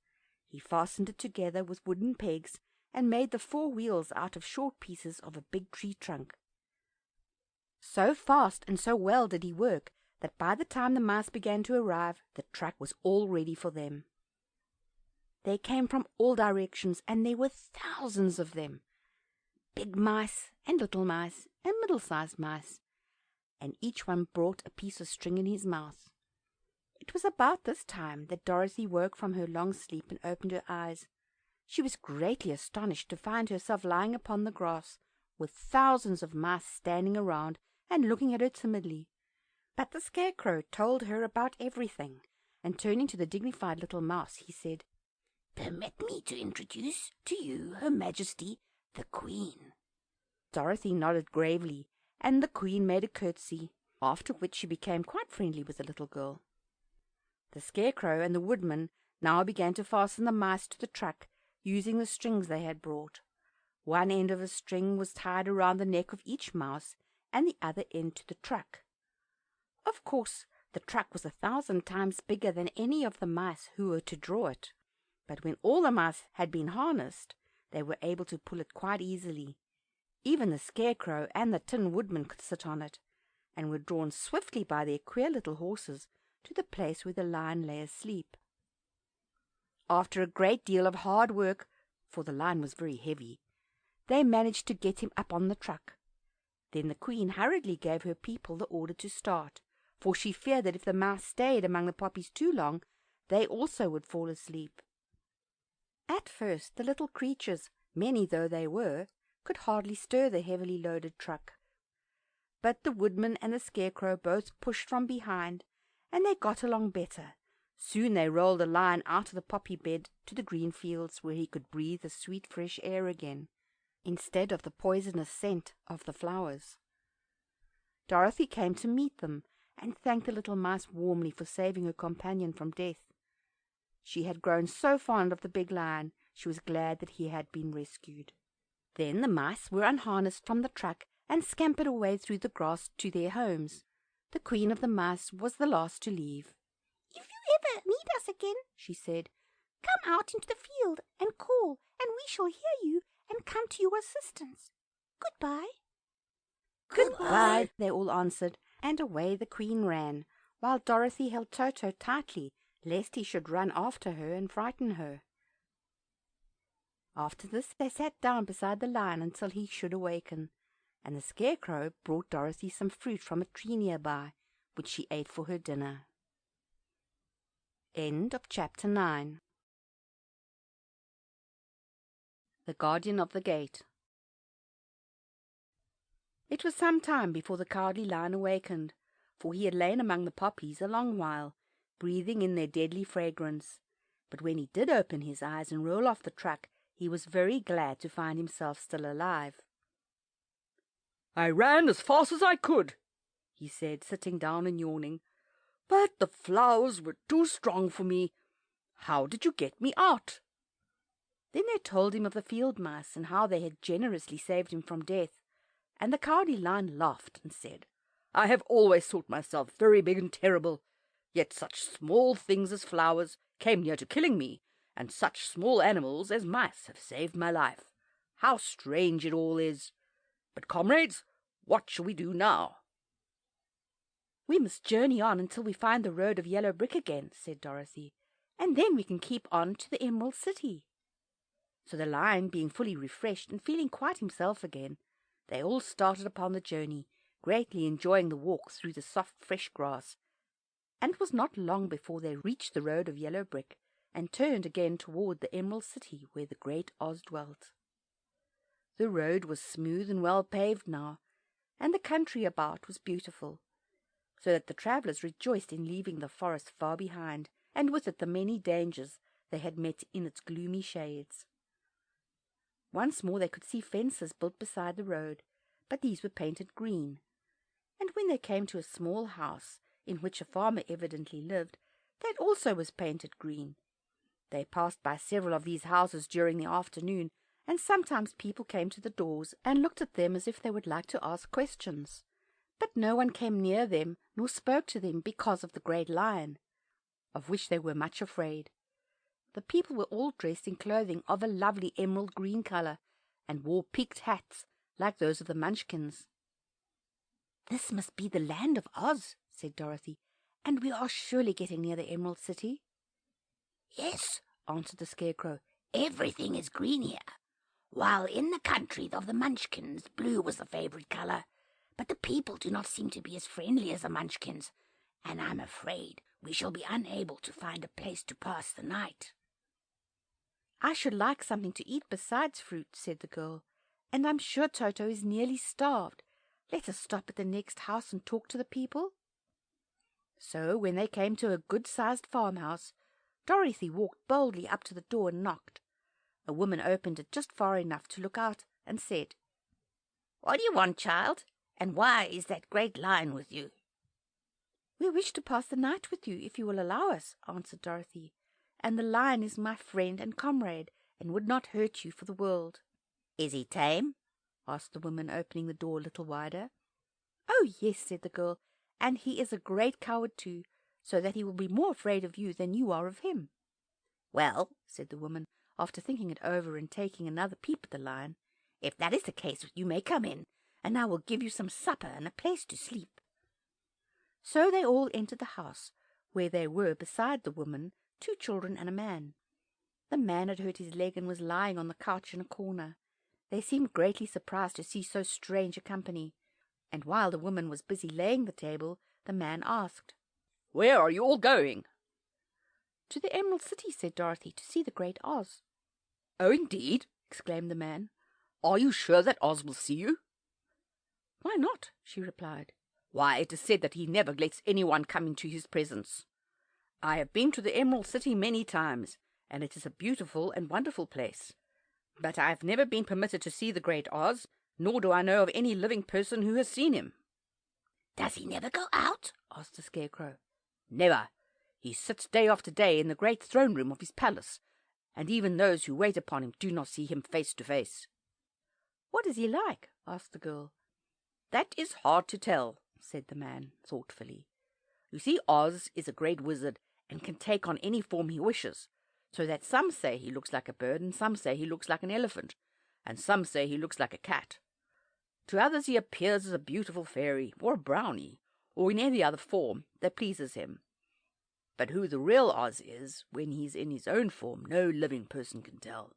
He fastened it together with wooden pegs, and made the 4 wheels out of short pieces of a big tree trunk. So fast and so well did he work, that by the time the mice began to arrive, the track was all ready for them. They came from all directions, and there were thousands of them, big mice and little mice and middle-sized mice, and each one brought a piece of string in his mouth. It was about this time that Dorothy woke from her long sleep and opened her eyes. She was greatly astonished to find herself lying upon the grass, with thousands of mice standing around and looking at her timidly. But the Scarecrow told her about everything, and turning to the dignified little mouse, he said, "Permit me to introduce to you Her Majesty, the Queen." Dorothy nodded gravely, and the Queen made a curtsy, after which she became quite friendly with the little girl. The Scarecrow and the Woodman now began to fasten the mice to the truck, using the strings they had brought. One end of a string was tied around the neck of each mouse, and the other end to the truck. Of course, the truck was 1,000 times bigger than any of the mice who were to draw it, but when all the mice had been harnessed, they were able to pull it quite easily. Even the Scarecrow and the Tin Woodman could sit on it, and were drawn swiftly by their queer little horses to the place where the lion lay asleep. After a great deal of hard work, for the lion was very heavy, they managed to get him up on the truck. Then the Queen hurriedly gave her people the order to start, for she feared that if the mouse stayed among the poppies too long, they also would fall asleep. At first the little creatures, many though they were, could hardly stir the heavily loaded truck. But the Woodman and the Scarecrow both pushed from behind, and they got along better. Soon they rolled the lion out of the poppy bed to the green fields, where he could breathe the sweet fresh air again, instead of the poisonous scent of the flowers. Dorothy came to meet them, and thanked the little mice warmly for saving her companion from death. She had grown so fond of the big lion, she was glad that he had been rescued. Then the mice were unharnessed from the truck and scampered away through the grass to their homes. The Queen of the Mice was the last to leave. "If you ever need us again," she said, "come out into the field and call, and we shall hear you and come to your assistance. Goodbye." "Goodbye," they all answered, and away the Queen ran, while Dorothy held Toto tightly, lest he should run after her and frighten her. After this they sat down beside the lion until he should awaken, and the Scarecrow brought Dorothy some fruit from a tree nearby, which she ate for her dinner. End of chapter 9. The Guardian of the Gate. It was some time before the Cowardly Lion awakened, for he had lain among the poppies a long while, breathing in their deadly fragrance. But when he did open his eyes and roll off the truck, he was very glad to find himself still alive. "I ran as fast as I could," he said, sitting down and yawning, "but the flowers were too strong for me. How did you get me out?" Then they told him of the field mice, and how they had generously saved him from death, and the Cowardly Lion laughed and said, "I have always thought myself very big and terrible, yet such small things as flowers came near to killing me, and such small animals as mice have saved my life. How strange it all is! But, comrades, what shall we do now?" "We must journey on until we find the road of yellow brick again," said Dorothy, "and then we can keep on to the Emerald City." So the lion, being fully refreshed and feeling quite himself again, they all started upon the journey, greatly enjoying the walk through the soft fresh grass, and it was not long before they reached the road of yellow brick, and turned again toward the Emerald City where the great Oz dwelt. The road was smooth and well paved now, and the country about was beautiful, so that the travellers rejoiced in leaving the forest far behind, and with it the many dangers they had met in its gloomy shades. Once more they could see fences built beside the road, but these were painted green, and when they came to a small house in which a farmer evidently lived, that also was painted green. They passed by several of these houses during the afternoon, and sometimes people came to the doors and looked at them as if they would like to ask questions, but no one came near them nor spoke to them because of the great lion. of which they were much afraid. The people were all dressed in clothing of a lovely emerald green colour, and wore peaked hats like those of the Munchkins. "This must be the land of Oz," said Dorothy, "and we are surely getting near the Emerald City." "Yes," answered the Scarecrow, "everything is green here, while in the country of the Munchkins blue was the favourite colour. But the people do not seem to be as friendly as the Munchkins, and I'm afraid we shall be unable to find a place to pass the night." "I should like something to eat besides fruit," said the girl, "and I'm sure Toto is nearly starved. Let us stop at the next house and talk to the people." So when they came to a good-sized farmhouse, Dorothy walked boldly up to the door and knocked. A woman opened it just far enough to look out and said, "What do you want, child? And why is that great lion with you?" "We wish to pass the night with you, if you will allow us," answered Dorothy, "and the lion is my friend and comrade, and would not hurt you for the world." "Is he tame?" asked the woman, opening the door a little wider. "Oh, yes," said the girl, "and he is a great coward too, so that he will be more afraid of you than you are of him." "Well," said the woman, after thinking it over and taking another peep at the lion, "if that is the case, you may come in, and I will give you some supper and a place to sleep." So they all entered the house, where there were, beside the woman, 2 children and a man. The man had hurt his leg and was lying on the couch in a corner. They seemed greatly surprised to see so strange a company, and while the woman was busy laying the table, the man asked, "Where are you all going?" "To the Emerald City," said Dorothy, "to see the great Oz." "Oh, indeed!" exclaimed the man. "Are you sure that Oz will see you?" "Why not?" she replied. "Why, it is said that he never lets anyone come into his presence. I have been to the Emerald City many times, and it is a beautiful and wonderful place. But I have never been permitted to see the great Oz, nor do I know of any living person who has seen him." "Does he never go out?" asked the Scarecrow. "Never. He sits day after day in the great throne room of his palace, and even those who wait upon him do not see him face to face." "What is he like?" asked the girl. "That is hard to tell," said the man, thoughtfully. "You see, Oz is a great wizard, and can take on any form he wishes, so that some say he looks like a bird, and some say he looks like an elephant, and some say he looks like a cat. To others he appears as a beautiful fairy, or a brownie, or in any other form that pleases him. But who the real Oz is, when he's in his own form, no living person can tell."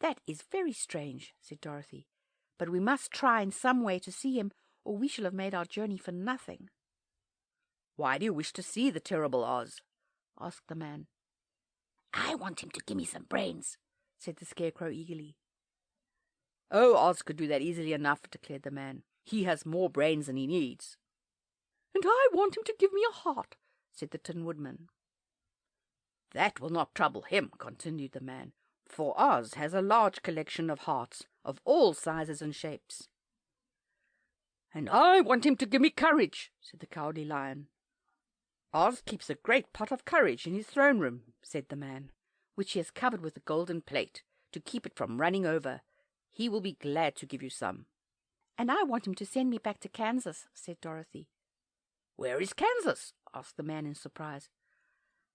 "That is very strange," said Dorothy, "but we must try in some way to see him, or we shall have made our journey for nothing." "Why do you wish to see the terrible Oz?" asked the man. "I want him to give me some brains," said the Scarecrow eagerly. "Oh, Oz could do that easily enough," declared the man. "He has more brains than he needs." "And I want him to give me a heart," said the Tin Woodman. "That will not trouble him," continued the man, "for Oz has a large collection of hearts of all sizes and shapes." "And I want him to give me courage," said the Cowardly Lion. "Oz keeps a great pot of courage in his throne room," said the man, "which he has covered with a golden plate, to keep it from running over. He will be glad to give you some." "And I want him to send me back to Kansas," said Dorothy. "Where is Kansas?" asked the man in surprise.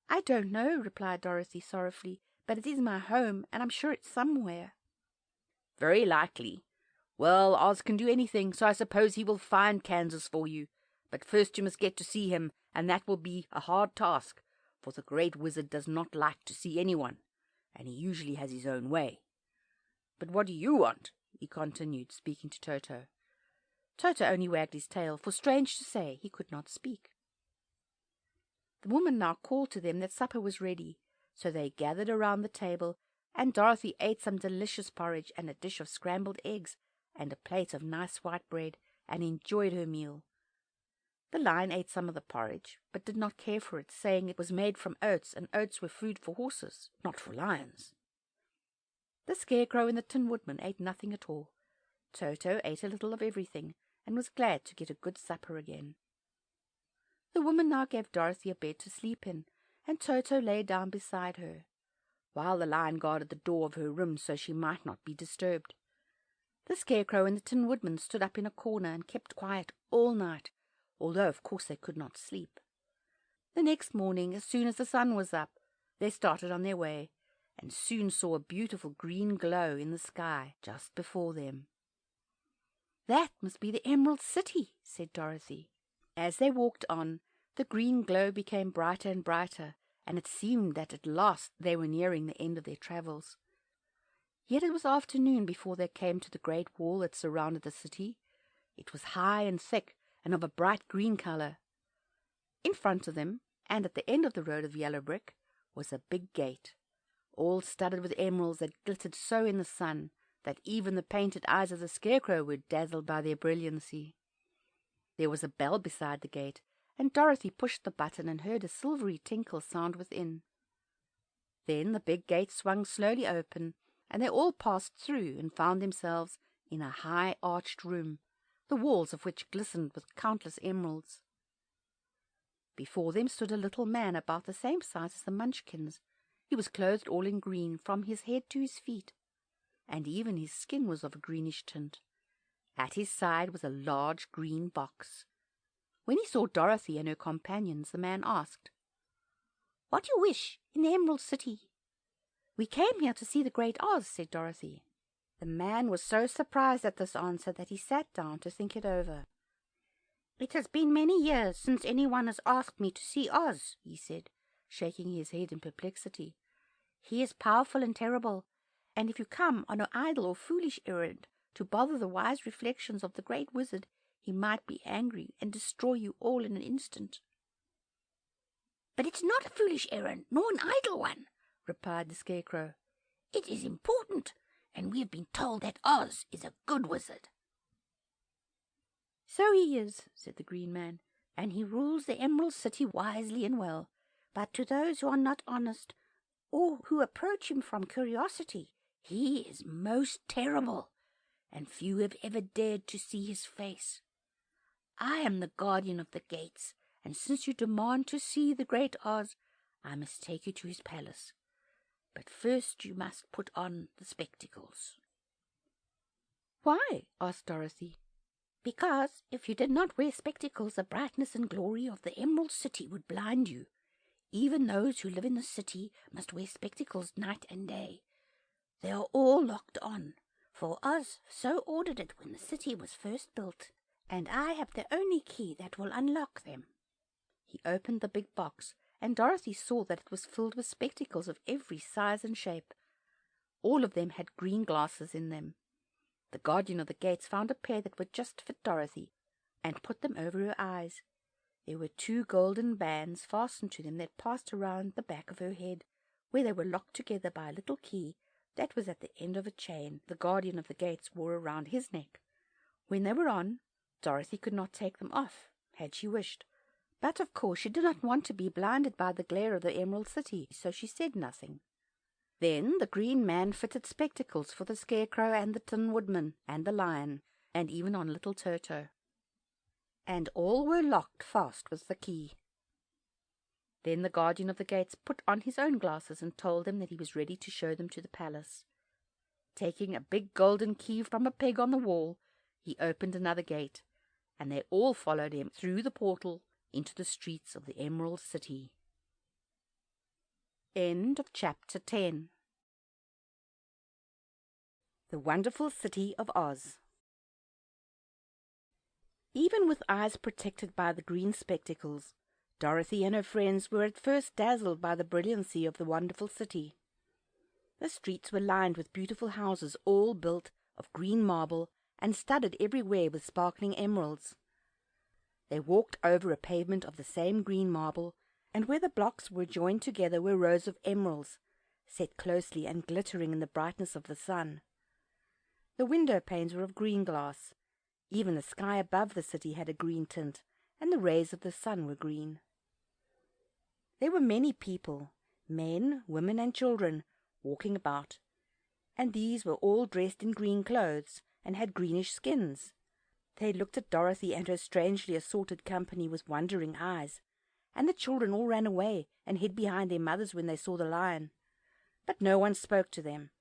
"I don't know," replied Dorothy sorrowfully, "but it is my home, and I'm sure it's somewhere." "Very likely. Well, Oz can do anything, so I suppose he will find Kansas for you. But first you must get to see him, and that will be a hard task, for the great wizard does not like to see anyone, and he usually has his own way. But what do you want?" he continued, speaking to Toto. Toto only wagged his tail, for strange to say he could not speak. The woman now called to them that supper was ready, so they gathered around the table, and Dorothy ate some delicious porridge and a dish of scrambled eggs and a plate of nice white bread, and enjoyed her meal. The lion ate some of the porridge, but did not care for it, saying it was made from oats, and oats were food for horses, not for lions. The Scarecrow and the Tin Woodman ate nothing at all. Toto ate a little of everything, and was glad to get a good supper again. The woman now gave Dorothy a bed to sleep in, and Toto lay down beside her, while the lion guarded the door of her room so she might not be disturbed. The Scarecrow and the Tin Woodman stood up in a corner and kept quiet all night, although of course they could not sleep. The next morning, as soon as the sun was up, they started on their way, and soon saw a beautiful green glow in the sky just before them. "That must be the Emerald City," said Dorothy. As they walked on, the green glow became brighter and brighter, and it seemed that at last they were nearing the end of their travels. Yet it was afternoon before they came to the great wall that surrounded the city. It was high and thick, and of a bright green color. In front of them, and at the end of the road of yellow brick, was a big gate, all studded with emeralds that glittered so in the sun that even the painted eyes of the Scarecrow were dazzled by their brilliancy. There was a bell beside the gate, and Dorothy pushed the button and heard a silvery tinkle sound within. Then the big gate swung slowly open, and they all passed through and found themselves in a high arched room, the walls of which glistened with countless emeralds. Before them stood a little man about the same size as the Munchkins. He was clothed all in green from his head to his feet, and even his skin was of a greenish tint. At his side was a large green box. When he saw Dorothy and her companions, the man asked, "What do you wish in the Emerald City?" "We came here to see the Great Oz," said Dorothy. The man was so surprised at this answer that he sat down to think it over. "It has been many years since anyone has asked me to see Oz," he said, shaking his head in perplexity. "He is powerful and terrible, and if you come on an idle or foolish errand to bother the wise reflections of the great wizard, he might be angry and destroy you all in an instant." "But it's not a foolish errand, nor an idle one," replied the Scarecrow. "It is important, and we have been told that Oz is a good wizard." "So he is," said the Green Man, "and he rules the Emerald City wisely and well. But to those who are not honest, or who approach him from curiosity, he is most terrible, and few have ever dared to see his face. I am the guardian of the gates, and since you demand to see the great Oz, I must take you to his palace. But first you must put on the spectacles." "Why?" asked Dorothy. "Because if you did not wear spectacles, the brightness and glory of the Emerald City would blind you. Even those who live in the city must wear spectacles night and day. They are all locked on, for Oz so ordered it when the city was first built, and I have the only key that will unlock them." He opened the big box, and Dorothy saw that it was filled with spectacles of every size and shape. All of them had green glasses in them. The guardian of the gates found a pair that would just fit Dorothy, and put them over her eyes. There were 2 golden bands fastened to them that passed around the back of her head, where they were locked together by a little key that was at the end of a chain the guardian of the gates wore around his neck. When they were on, Dorothy could not take them off, had she wished. But of course she did not want to be blinded by the glare of the Emerald City, so she said nothing. Then the Green Man fitted spectacles for the Scarecrow and the Tin Woodman and the Lion, and even on little Toto. And all were locked fast with the key. Then the guardian of the gates put on his own glasses and told them that he was ready to show them to the palace. Taking a big golden key from a peg on the wall, he opened another gate, and they all followed him through the portal into the streets of the Emerald City. End of chapter 10. The Wonderful City of Oz. Even with eyes protected by the green spectacles, Dorothy and her friends were at first dazzled by the brilliancy of the wonderful city. The streets were lined with beautiful houses, all built of green marble and studded everywhere with sparkling emeralds. They walked over a pavement of the same green marble, and where the blocks were joined together were rows of emeralds, set closely and glittering in the brightness of the sun. The window panes were of green glass. Even the sky above the city had a green tint, and the rays of the sun were green. There were many people, men, women, and children, walking about, and these were all dressed in green clothes and had greenish skins. They looked at Dorothy and her strangely assorted company with wondering eyes, and the children all ran away and hid behind their mothers when they saw the lion. But no one spoke to them.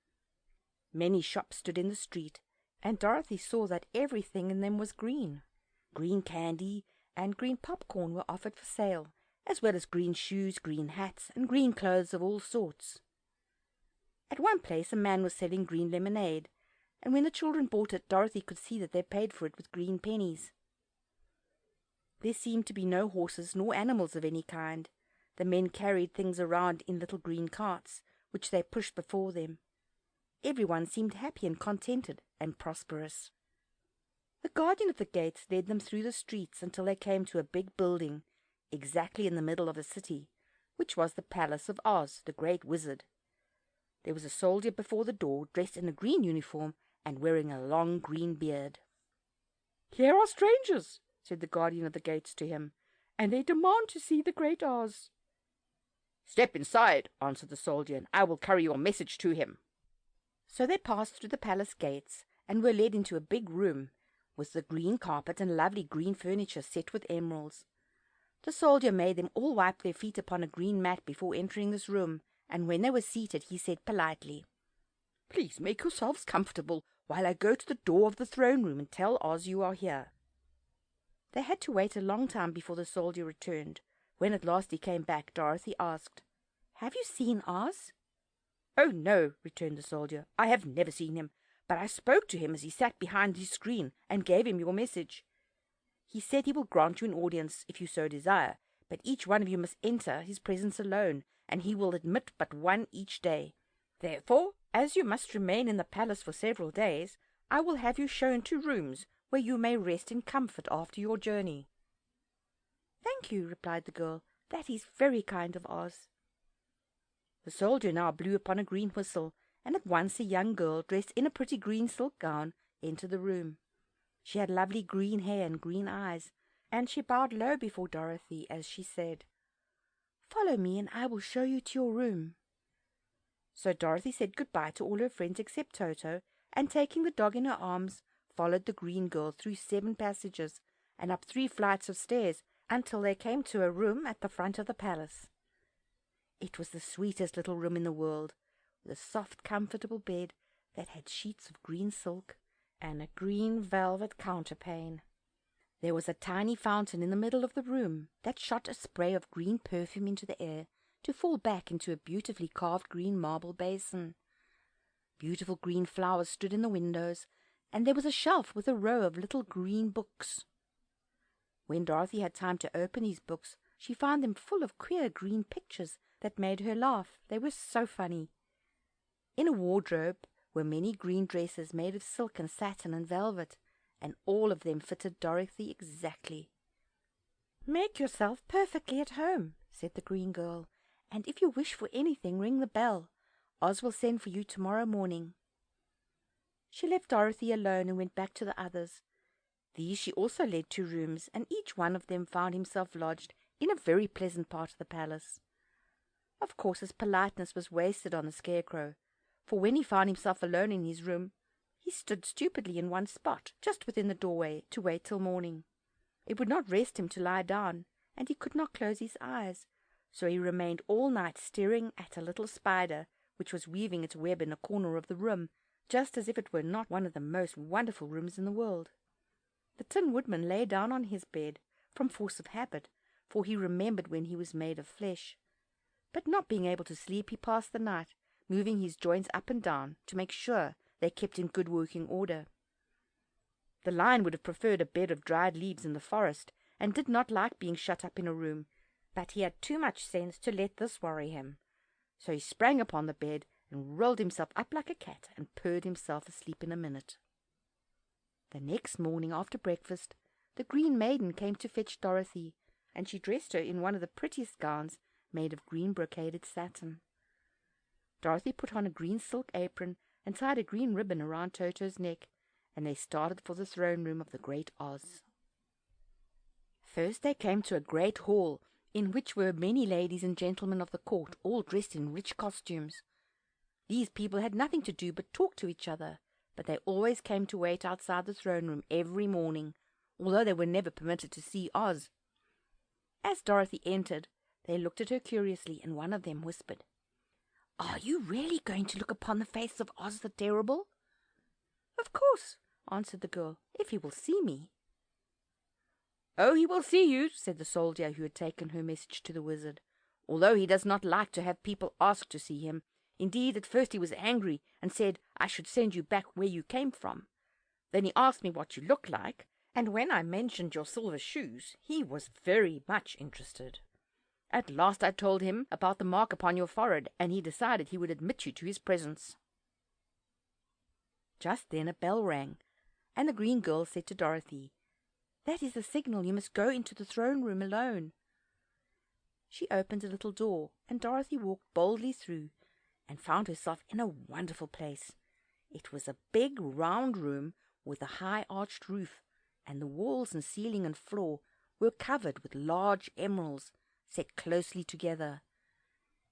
Many shops stood in the street, and Dorothy saw that everything in them was green. Green candy and green popcorn were offered for sale, as well as green shoes, green hats, and green clothes of all sorts. At one place a man was selling green lemonade, and when the children bought it, Dorothy could see that they paid for it with green pennies. There seemed to be no horses nor animals of any kind. The men carried things around in little green carts, which they pushed before them. Everyone seemed happy and contented and prosperous. The guardian of the gates led them through the streets until they came to a big building, exactly in the middle of the city, which was the palace of Oz, the great wizard. There was a soldier before the door, dressed in a green uniform and wearing a long green beard. "Here are strangers," said the guardian of the gates to him, "and they demand to see the great Oz." "Step inside," answered the soldier, "and I will carry your message to him." So they passed through the palace gates and were led into a big room with the green carpet and lovely green furniture set with emeralds. The soldier made them all wipe their feet upon a green mat before entering this room, and when they were seated he said politely, "Please make yourselves comfortable while I go to the door of the throne room and tell Oz you are here." They had to wait a long time before the soldier returned. When at last he came back, Dorothy asked, "Have you seen Oz?" "Oh, no," returned the soldier, "I have never seen him, but I spoke to him as he sat behind his screen and gave him your message. He said he will grant you an audience if you so desire, but each one of you must enter his presence alone, and he will admit but one each day. Therefore, as you must remain in the palace for several days, I will have you shown to rooms where you may rest in comfort after your journey." "Thank you," replied the girl. "That is very kind of Oz." The soldier now blew upon a green whistle, and at once a young girl, dressed in a pretty green silk gown, entered the room. She had lovely green hair and green eyes, and she bowed low before Dorothy as she said, "Follow me, and I will show you to your room." So Dorothy said good-bye to all her friends except Toto, and taking the dog in her arms, followed the green girl through 7 passages and up 3 flights of stairs until they came to a room at the front of the palace. It was the sweetest little room in the world, with a soft, comfortable bed that had sheets of green silk and a green velvet counterpane. There was a tiny fountain in the middle of the room that shot a spray of green perfume into the air to fall back into a beautifully carved green marble basin. Beautiful green flowers stood in the windows, and there was a shelf with a row of little green books. When Dorothy had time to open these books, she found them full of queer green pictures that made her laugh. They were so funny. In a wardrobe were many green dresses made of silk and satin and velvet, and all of them fitted Dorothy exactly. "Make yourself perfectly at home," said the green girl, "and if you wish for anything, ring the bell. Oz will send for you tomorrow morning." She left Dorothy alone and went back to the others. These she also led to rooms, and each one of them found himself lodged in a very pleasant part of the palace. Of course his politeness was wasted on the Scarecrow, for when he found himself alone in his room, he stood stupidly in one spot, just within the doorway, to wait till morning. It would not rest him to lie down, and he could not close his eyes, so he remained all night staring at a little spider, which was weaving its web in a corner of the room, just as if it were not one of the most wonderful rooms in the world. The Tin Woodman lay down on his bed, from force of habit, for he remembered when he was made of flesh. But not being able to sleep, he passed the night, moving his joints up and down to make sure they kept in good working order. The Lion would have preferred a bed of dried leaves in the forest, and did not like being shut up in a room, but he had too much sense to let this worry him. So he sprang upon the bed and rolled himself up like a cat and purred himself asleep in a minute. The next morning after breakfast, the Green Maiden came to fetch Dorothy, and she dressed her in one of the prettiest gowns made of green brocaded satin. Dorothy put on a green silk apron and tied a green ribbon around Toto's neck, and they started for the throne room of the great Oz. First they came to a great hall, in which were many ladies and gentlemen of the court, all dressed in rich costumes. These people had nothing to do but talk to each other, but they always came to wait outside the throne room every morning, although they were never permitted to see Oz. As Dorothy entered, they looked at her curiously, and one of them whispered, "Are you really going to look upon the face of Oz the Terrible?" "Of course," answered the girl, "if he will see me." "Oh, he will see you," said the soldier who had taken her message to the wizard, "although he does not like to have people ask to see him. Indeed, at first he was angry and said I should send you back where you came from. Then he asked me what you looked like, and when I mentioned your silver shoes, he was very much interested. At last I told him about the mark upon your forehead, and he decided he would admit you to his presence." Just then a bell rang, and the green girl said to Dorothy, "That is the signal. You must go into the throne room alone." She opened a little door, and Dorothy walked boldly through, and found herself in a wonderful place. It was a big round room with a high arched roof, and the walls and ceiling and floor were covered with large emeralds set closely together.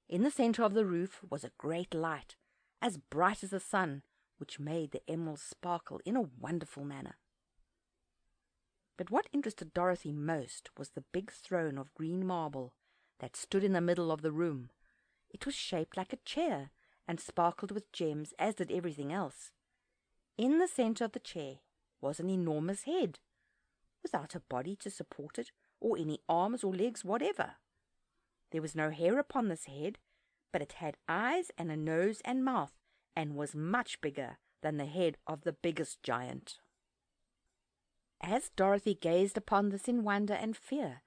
In the centre of the roof was a great light, as bright as the sun, which made the emeralds sparkle in a wonderful manner. But what interested Dorothy most was the big throne of green marble that stood in the middle of the room. It was shaped like a chair, and sparkled with gems, as did everything else. In the centre of the chair was an enormous head, without a body to support it, or any arms or legs whatever. There was no hair upon this head, but it had eyes and a nose and mouth, and was much bigger than the head of the biggest giant. As Dorothy gazed upon this in wonder and fear,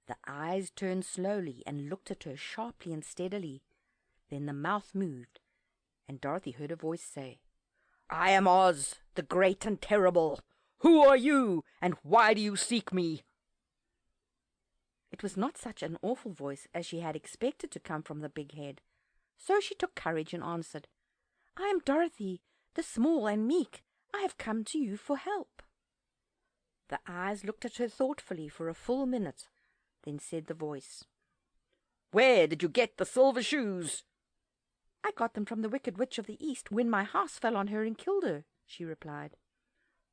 the eyes turned slowly and looked at her sharply and steadily. Then the mouth moved, and Dorothy heard a voice say, "I am Oz, the great and terrible. Who are you, and why do you seek me?" It was not such an awful voice as she had expected to come from the big head, so she took courage and answered, "I am Dorothy, the small and meek. I have come to you for help." The eyes looked at her thoughtfully for a full minute. Then said the voice, "Where did you get the silver shoes?" "I got them from the Wicked Witch of the East when my house fell on her and killed her," she replied.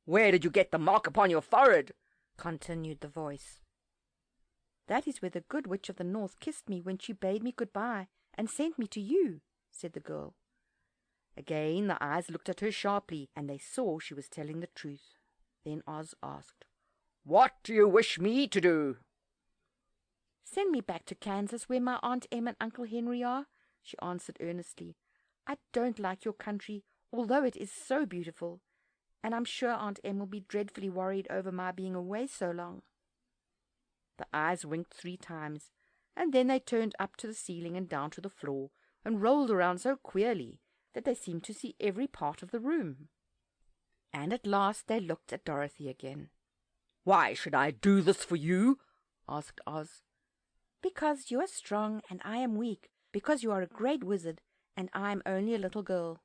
"Where did you get the mark upon your forehead?" continued the voice. "That is where the Good Witch of the North kissed me when she bade me good-bye and sent me to you," said the girl. Again the eyes looked at her sharply, and they saw she was telling the truth. Then Oz asked, "What do you wish me to do?" "Send me back to Kansas, where my Aunt Em and Uncle Henry are," she answered earnestly. "I don't like your country, although it is so beautiful, and I'm sure Aunt Em will be dreadfully worried over my being away so long." The eyes winked 3 times, and then they turned up to the ceiling and down to the floor, and rolled around so queerly that they seemed to see every part of the room. And at last they looked at Dorothy again. "Why should I do this for you?" asked Oz. "Because you are strong and I am weak, because you are a great wizard and I am only a little girl."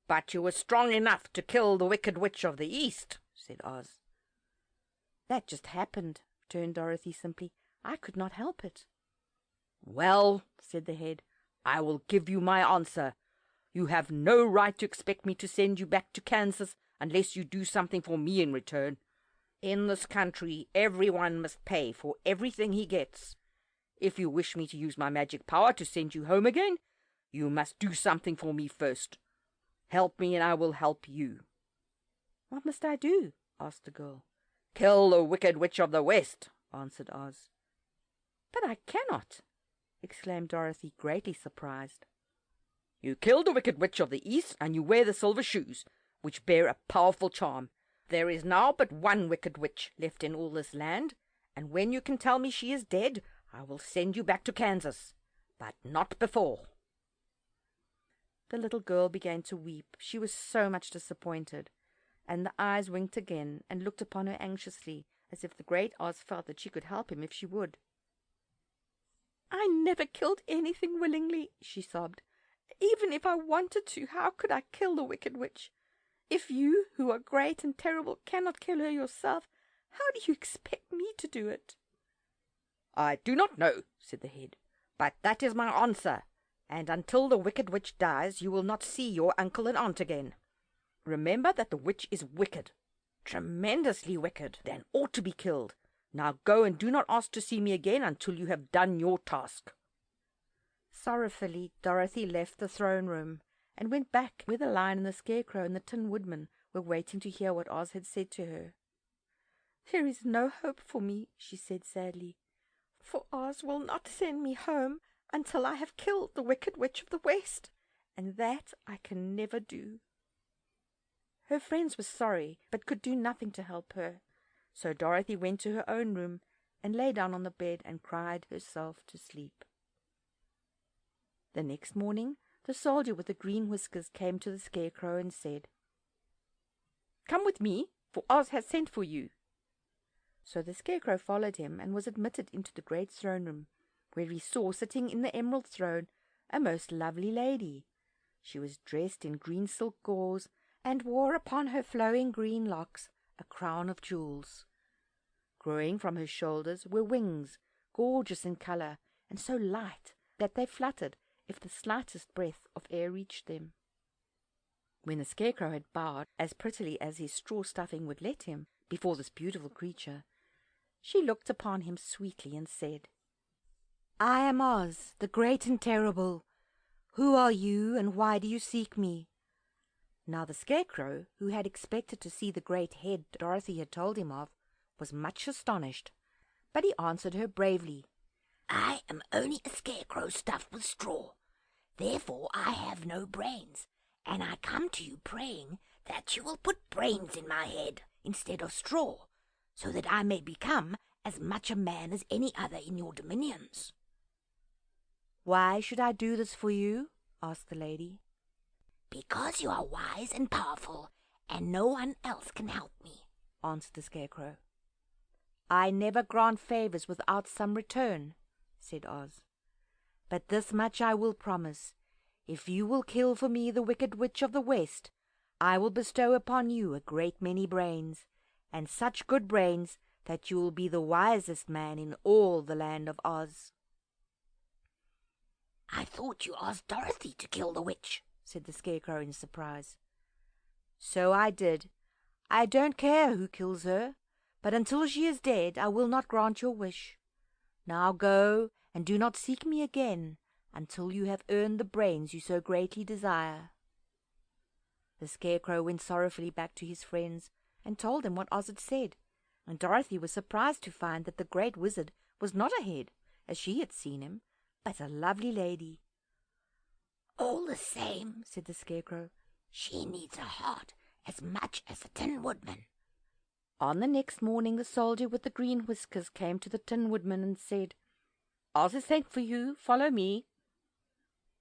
"But you were strong enough to kill the Wicked Witch of the East," said Oz. "That just happened," returned Dorothy simply. "I could not help it." "Well," said the head, "I will give you my answer. You have no right to expect me to send you back to Kansas unless you do something for me in return. In this country, everyone must pay for everything he gets. If you wish me to use my magic power to send you home again, you must do something for me first. Help me and I will help you." "What must I do?" asked the girl. "Kill the Wicked Witch of the West," answered Oz. "But I cannot," exclaimed Dorothy, greatly surprised. "You killed the Wicked Witch of the East, and you wear the silver shoes, which bear a powerful charm. There is now but one Wicked Witch left in all this land, and when you can tell me she is dead, I will send you back to Kansas, but not before." The little girl began to weep. She was so much disappointed, and the eyes winked again and looked upon her anxiously, as if the great Oz felt that she could help him if she would. "I never killed anything willingly," she sobbed. "Even if I wanted to, how could I kill the Wicked Witch? If you, who are great and terrible, cannot kill her yourself, how do you expect me to do it?" "I do not know," said the head, "but that is my answer, and until the Wicked Witch dies you will not see your uncle and aunt again. Remember that the witch is wicked, tremendously wicked, and ought to be killed. Now go, and do not ask to see me again until you have done your task." Sorrowfully Dorothy left the throne room, and went back where the Lion and the Scarecrow and the Tin Woodman were waiting to hear what Oz had said to her. "There is no hope for me," she said sadly, "for Oz will not send me home until I have killed the Wicked Witch of the West, and that I can never do." Her friends were sorry, but could do nothing to help her. So Dorothy went to her own room and lay down on the bed and cried herself to sleep. The next morning the soldier with the green whiskers came to the Scarecrow and said, "Come with me, for Oz has sent for you." So the Scarecrow followed him and was admitted into the great throne room, where he saw sitting in the emerald throne a most lovely lady. She was dressed in green silk gauze and wore upon her flowing green locks a crown of jewels. Growing from her shoulders were wings, gorgeous in colour and so light that they fluttered if the slightest breath of air reached them. When the Scarecrow had bowed as prettily as his straw stuffing would let him before this beautiful creature, she looked upon him sweetly and said, "I am Oz, the great and terrible. Who are you, and why do you seek me?" Now the Scarecrow, who had expected to see the great head Dorothy had told him of, was much astonished, but he answered her bravely, "I am only a scarecrow stuffed with straw. Therefore I have no brains, and I come to you praying that you will put brains in my head instead of straw, so that I may become as much a man as any other in your dominions." "Why should I do this for you?" asked the lady. "Because you are wise and powerful, and no one else can help me," answered the Scarecrow. "I never grant favours without some return," said Oz. "But this much I will promise. If you will kill for me the Wicked Witch of the West, I will bestow upon you a great many brains, and such good brains that you will be the wisest man in all the land of Oz." "I thought you asked Dorothy to kill the witch," said the Scarecrow in surprise. "So I did. I don't care who kills her, but until she is dead I will not grant your wish. Now go, and do not seek me again until you have earned the brains you so greatly desire." The Scarecrow went sorrowfully back to his friends and told them what Oz had said, and Dorothy was surprised to find that the great wizard was not a head, as she had seen him, but a lovely lady. "All the same," said the Scarecrow, She needs a heart as much as the Tin Woodman. On the next morning the soldier with the green whiskers came to the Tin Woodman and said, "Oz has sent for you, follow me."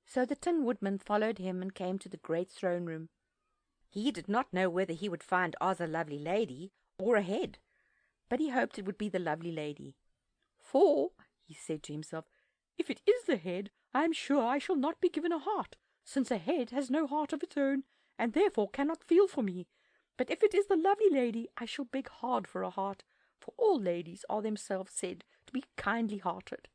So the Tin Woodman followed him and came to the great throne room. He did not know whether he would find Oz a lovely lady or a head, but he hoped it would be the lovely lady. "For," he said to himself, "if it is the head, I am sure I shall not be given a heart, since a head has no heart of its own, and therefore cannot feel for me. But if it is the lovely lady, I shall beg hard for a heart, for all ladies are themselves said to be kindly-hearted."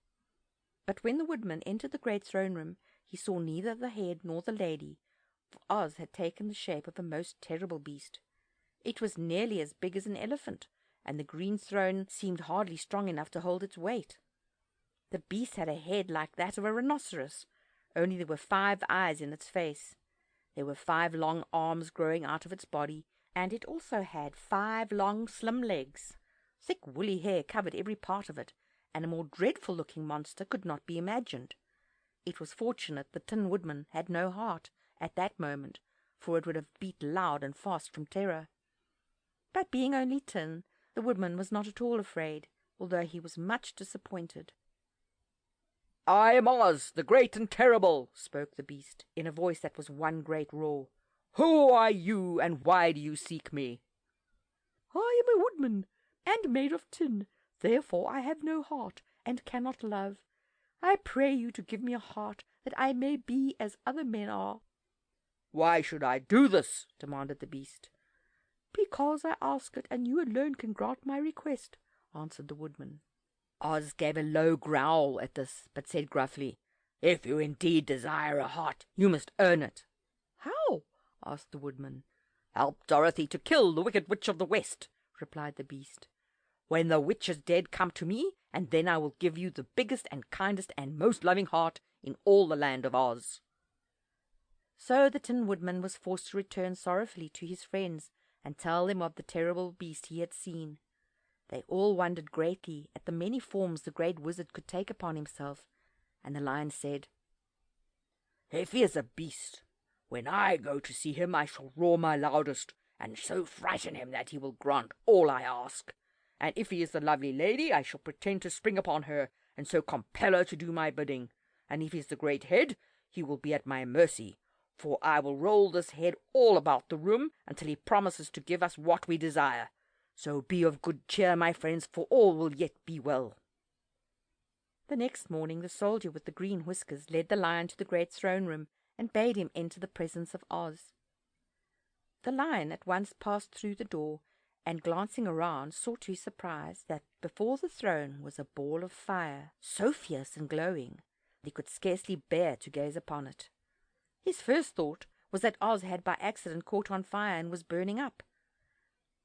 But when the Woodman entered the great throne room, he saw neither the head nor the lady, for Oz had taken the shape of a most terrible beast. It was nearly as big as an elephant, and the green throne seemed hardly strong enough to hold its weight. The beast had a head like that of a rhinoceros, only there were 5 eyes in its face. There were 5 long arms growing out of its body, and it also had 5 long slim legs. Thick woolly hair covered every part of it, and a more dreadful-looking monster could not be imagined. It was fortunate the Tin Woodman had no heart at that moment, for it would have beat loud and fast from terror. But being only tin, the Woodman was not at all afraid, although he was much disappointed. "I am Oz, the great and terrible," spoke the beast, in a voice that was one great roar. "Who are you, and why do you seek me?" "I am a woodman, and made of tin. Therefore I have no heart, and cannot love. I pray you to give me a heart, that I may be as other men are." "Why should I do this?" demanded the beast. "Because I ask it, and you alone can grant my request," answered the Woodman. Oz gave a low growl at this, but said gruffly, "If you indeed desire a heart, you must earn it." "How?" asked the Woodman. "Help Dorothy to kill the Wicked Witch of the West," replied the beast. "When the witch is dead, come to me, and then I will give you the biggest and kindest and most loving heart in all the land of Oz." So the Tin Woodman was forced to return sorrowfully to his friends and tell them of the terrible beast he had seen. They all wondered greatly at the many forms the great wizard could take upon himself, and the lion said, "If he is a beast, when I go to see him I shall roar my loudest, and so frighten him that he will grant all I ask. And if he is a lovely lady, I shall pretend to spring upon her, and so compel her to do my bidding. And if he is the great head, he will be at my mercy, for I will roll this head all about the room until he promises to give us what we desire. So be of good cheer, my friends, for all will yet be well." The next morning the soldier with the green whiskers led the lion to the great throne room and bade him enter the presence of Oz. The lion at once passed through the door, and glancing around saw to his surprise that before the throne was a ball of fire, so fierce and glowing that he could scarcely bear to gaze upon it. His first thought was that Oz had by accident caught on fire and was burning up.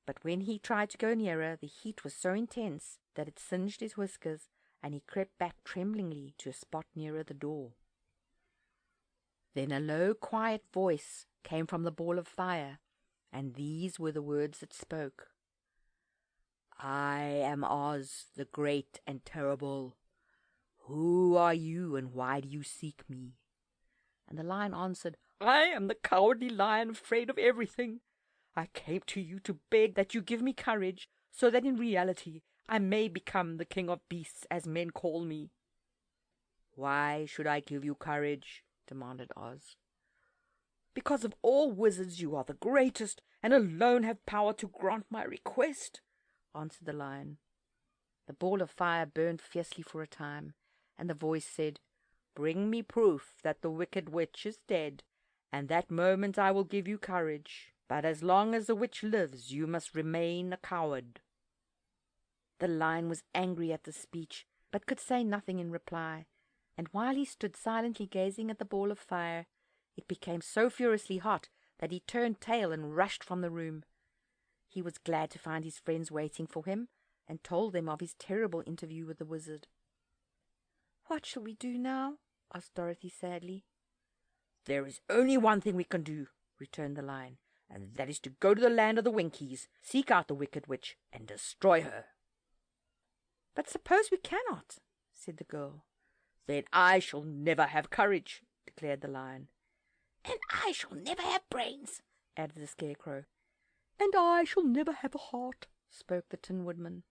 But when he tried to go nearer, the heat was so intense that it singed his whiskers, and he crept back tremblingly to a spot nearer the door. Then a low, quiet voice came from the ball of fire, and these were the words it spoke. "I am Oz, the great and terrible. Who are you, and why do you seek me?" And the lion answered, "I am the cowardly lion, afraid of everything. I came to you to beg that you give me courage, so that in reality I may become the king of beasts, as men call me." "Why should I give you courage?" demanded Oz. "Because of all wizards you are the greatest, and alone have power to grant my request," answered the lion. The ball of fire burned fiercely for a time, and the voice said, "Bring me proof that the wicked witch is dead, and that moment I will give you courage. But as long as the witch lives, you must remain a coward." The lion was angry at this speech, but could say nothing in reply, and while he stood silently gazing at the ball of fire, it became so furiously hot that he turned tail and rushed from the room. He was glad to find his friends waiting for him, and told them of his terrible interview with the wizard. "What shall we do now?" asked Dorothy sadly. "There is only one thing we can do," returned the lion, "and that is to go to the land of the Winkies, seek out the wicked witch, and destroy her." "But suppose we cannot?" said the girl. "Then I shall never have courage," declared the lion. "And I shall never have brains," added the Scarecrow. "And I shall never have a heart," spoke the Tin Woodman.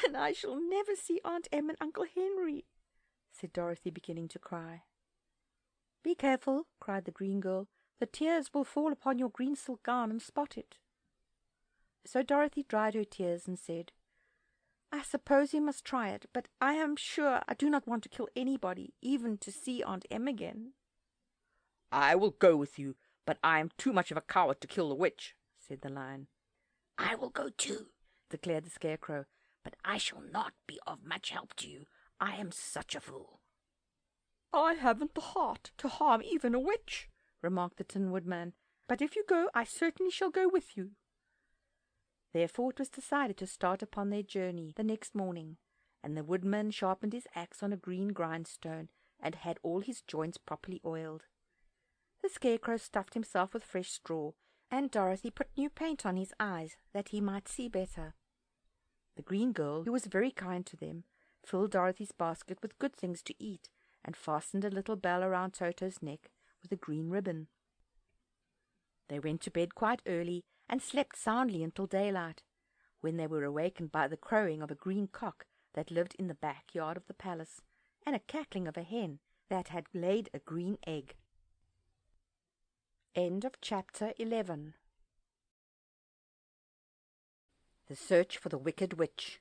"And I shall never see Aunt Em and Uncle Henry," said Dorothy, beginning to cry. "Be careful," cried the green girl. "The tears will fall upon your green silk gown and spot it." So Dorothy dried her tears and said, "I suppose we must try it, but I am sure I do not want to kill anybody, even to see Aunt Em again." "I will go with you, but I am too much of a coward to kill the witch," said the lion. "I will go too," declared the Scarecrow. "but I shall not be of much help to you. I am such a fool." "I haven't the heart to harm even a witch," remarked the Tin Woodman. "But if you go, I certainly shall go with you." Therefore it was decided to start upon their journey the next morning, and the Woodman sharpened his axe on a green grindstone and had all his joints properly oiled. The Scarecrow stuffed himself with fresh straw, and Dorothy put new paint on his eyes that he might see better. The green girl, who was very kind to them, filled Dorothy's basket with good things to eat, and fastened a little bell around Toto's neck with a green ribbon. They went to bed quite early and slept soundly until daylight, when they were awakened by the crowing of a green cock that lived in the backyard of the palace, and a cackling of a hen that had laid a green egg. End of chapter 11. The Search for the Wicked Witch.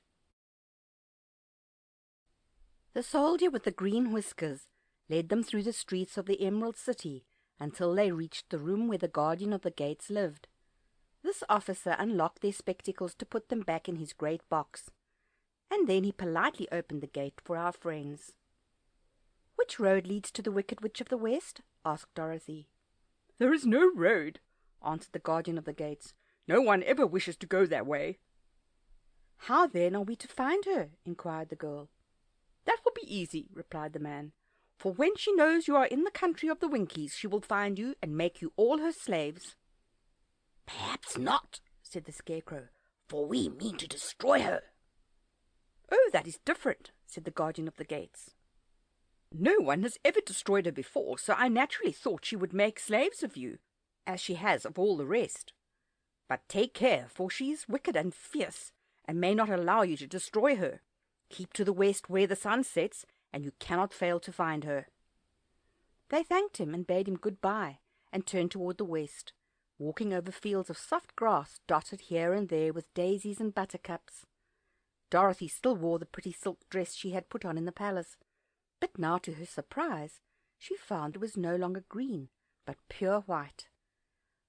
The soldier with the green whiskers led them through the streets of the Emerald City until they reached the room where the guardian of the gates lived. This officer unlocked their spectacles to put them back in his great box, and then he politely opened the gate for our friends. "Which road leads to the Wicked Witch of the West?" asked Dorothy. "There is no road," answered the guardian of the gates. "No one ever wishes to go that way." "How then are we to find her?" inquired the girl. "That will be easy," replied the man. "For when she knows you are in the country of the Winkies, she will find you and make you all her slaves." "Perhaps not," said the Scarecrow, "for we mean to destroy her." "Oh, that is different," said the guardian of the gates. "No one has ever destroyed her before, so I naturally thought she would make slaves of you, as she has of all the rest. But take care, for she is wicked and fierce, and may not allow you to destroy her. Keep to the west where the sun sets, and you cannot fail to find her." They thanked him and bade him good-bye, and turned toward the west, walking over fields of soft grass dotted here and there with daisies and buttercups. Dorothy still wore the pretty silk dress she had put on in the palace, but now, to her surprise, she found it was no longer green, but pure white.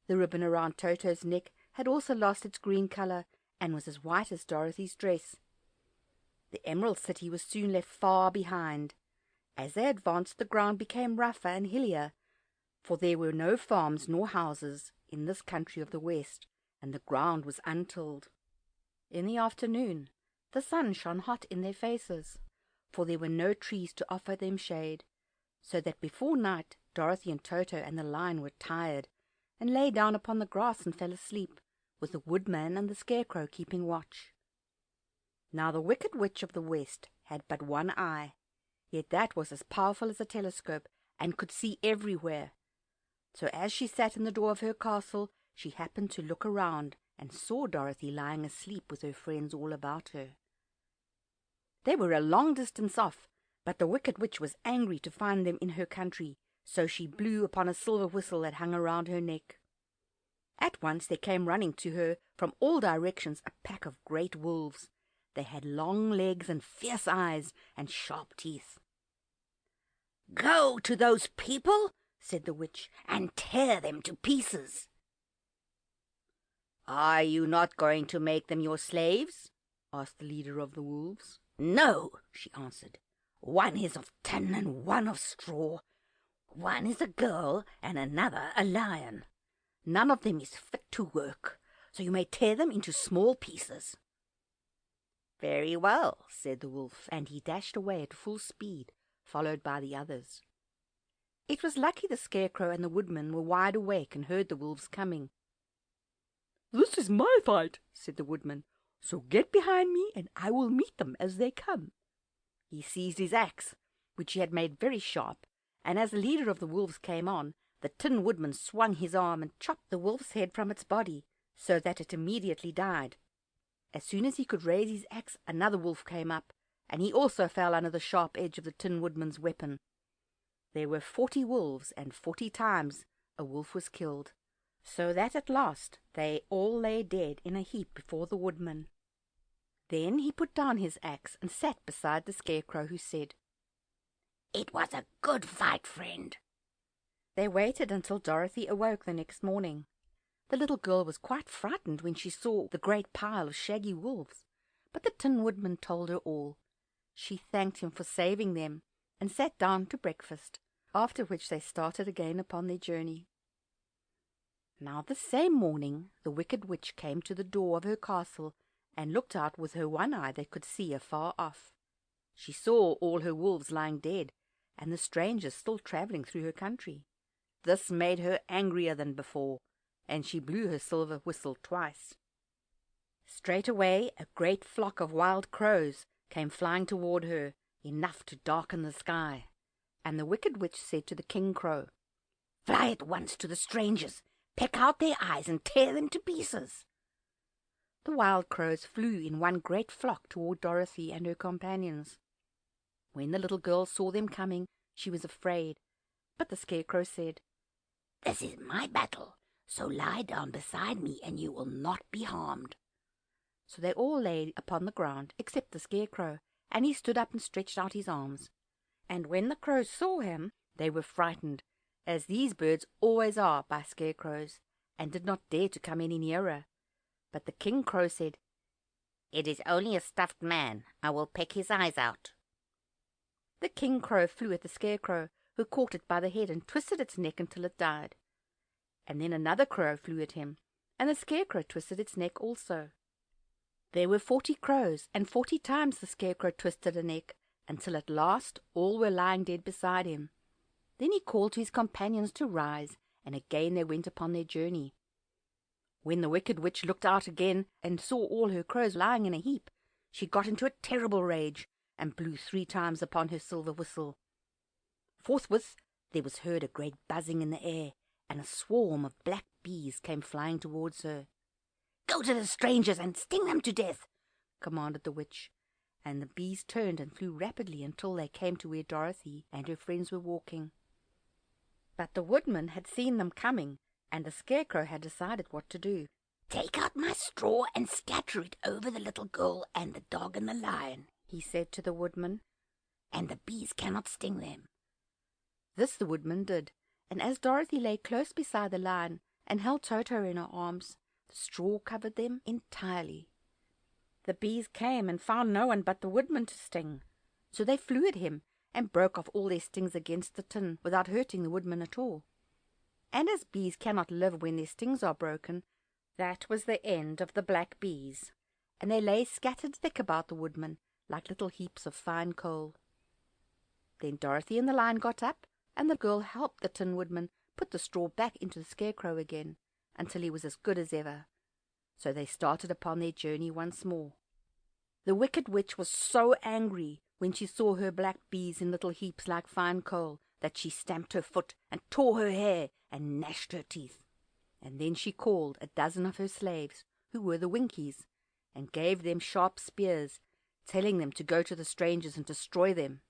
The ribbon around Toto's neck had also lost its green color, and was as white as Dorothy's dress. The Emerald City was soon left far behind. As they advanced, the ground became rougher and hillier, for there were no farms nor houses in this country of the west, and the ground was untilled. In the afternoon the sun shone hot in their faces, for there were no trees to offer them shade, so that before night Dorothy and Toto and the Lion were tired, and lay down upon the grass and fell asleep, with the Woodman and the Scarecrow keeping watch. Now the Wicked Witch of the West had but one eye, yet that was as powerful as a telescope, and could see everywhere. So as she sat in the door of her castle, she happened to look around, and saw Dorothy lying asleep with her friends all about her. They were a long distance off, but the Wicked Witch was angry to find them in her country, so she blew upon a silver whistle that hung around her neck. At once there came running to her from all directions a pack of great wolves. They had long legs and fierce eyes and sharp teeth. "Go to those people," said the witch, "and tear them to pieces." "Are you not going to make them your slaves?" asked the leader of the wolves. "No," she answered. "One is of tin and one of straw. One is a girl and another a lion. None of them is fit to work, so you may tear them into small pieces." "Very well," said the wolf, and he dashed away at full speed, followed by the others. It was lucky the Scarecrow and the Woodman were wide awake and heard the wolves coming. "This is my fight," said the Woodman, "so get behind me, and I will meet them as they come." He seized his axe, which he had made very sharp, and as the leader of the wolves came on, the Tin Woodman swung his arm and chopped the wolf's head from its body, so that it immediately died. As soon as he could raise his axe, another wolf came up, and he also fell under the sharp edge of the Tin Woodman's weapon. There were 40 wolves, and 40 times a wolf was killed, so that at last they all lay dead in a heap before the Woodman. Then he put down his axe and sat beside the Scarecrow, who said, "It was a good fight, friend." They waited until Dorothy awoke the next morning. The little girl was quite frightened when she saw the great pile of shaggy wolves, but the Tin Woodman told her all. She thanked him for saving them, and sat down to breakfast, after which they started again upon their journey. Now the same morning the Wicked Witch came to the door of her castle, and looked out with her one eye that could see afar off. She saw all her wolves lying dead, and the strangers still travelling through her country. This made her angrier than before, and she blew her silver whistle twice. Straightway a great flock of wild crows came flying toward her, enough to darken the sky, and the Wicked Witch said to the King Crow, "Fly at once to the strangers, peck out their eyes, and tear them to pieces." The wild crows flew in one great flock toward Dorothy and her companions. When the little girl saw them coming, she was afraid, but the Scarecrow said, "This is my battle, so lie down beside me, and you will not be harmed." So they all lay upon the ground except the Scarecrow, and he stood up and stretched out his arms. And when the crows saw him, they were frightened, as these birds always are by scarecrows, and did not dare to come any nearer. But the King Crow said, "It is only a stuffed man. I will peck his eyes out." The King Crow flew at the Scarecrow, who caught it by the head and twisted its neck until it died. And then another crow flew at him, and the Scarecrow twisted its neck also. There were 40 crows, and 40 times the Scarecrow twisted a neck, until at last all were lying dead beside him. Then he called to his companions to rise, and again they went upon their journey. When the Wicked Witch looked out again and saw all her crows lying in a heap, she got into a terrible rage, and blew 3 times upon her silver whistle. Forthwith there was heard a great buzzing in the air, and a swarm of black bees came flying towards her. "Go to the strangers and sting them to death," commanded the witch, and the bees turned and flew rapidly until they came to where Dorothy and her friends were walking. But the Woodman had seen them coming, and the Scarecrow had decided what to do. "Take out my straw and scatter it over the little girl and the dog and the lion," he said to the Woodman, "and the bees cannot sting them." This the Woodman did, and as Dorothy lay close beside the lion and held Toto in her arms, the straw covered them entirely. The bees came and found no one but the Woodman to sting, so they flew at him and broke off all their stings against the tin without hurting the Woodman at all. And as bees cannot live when their stings are broken, that was the end of the black bees, and they lay scattered thick about the Woodman like little heaps of fine coal. Then Dorothy and the lion got up, and the girl helped the Tin Woodman put the straw back into the Scarecrow again, until he was as good as ever. So they started upon their journey once more. The wicked witch was so angry when she saw her black bees in little heaps like fine coal, that she stamped her foot and tore her hair and gnashed her teeth. And then she called a dozen of her slaves, who were the Winkies, and gave them sharp spears, telling them to go to the strangers and destroy them.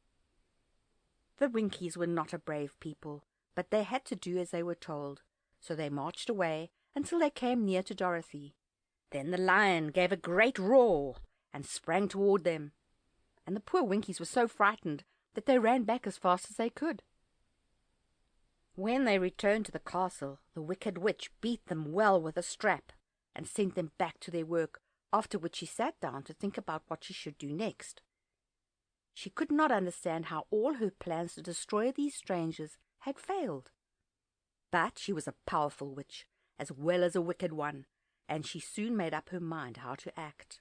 The Winkies were not a brave people, but they had to do as they were told, so they marched away until they came near to Dorothy. Then the lion gave a great roar and sprang toward them, and the poor Winkies were so frightened that they ran back as fast as they could. When they returned to the castle, the wicked witch beat them well with a strap and sent them back to their work, after which she sat down to think about what she should do next. She could not understand how all her plans to destroy these strangers had failed. But she was a powerful witch, as well as a wicked one, and she soon made up her mind how to act.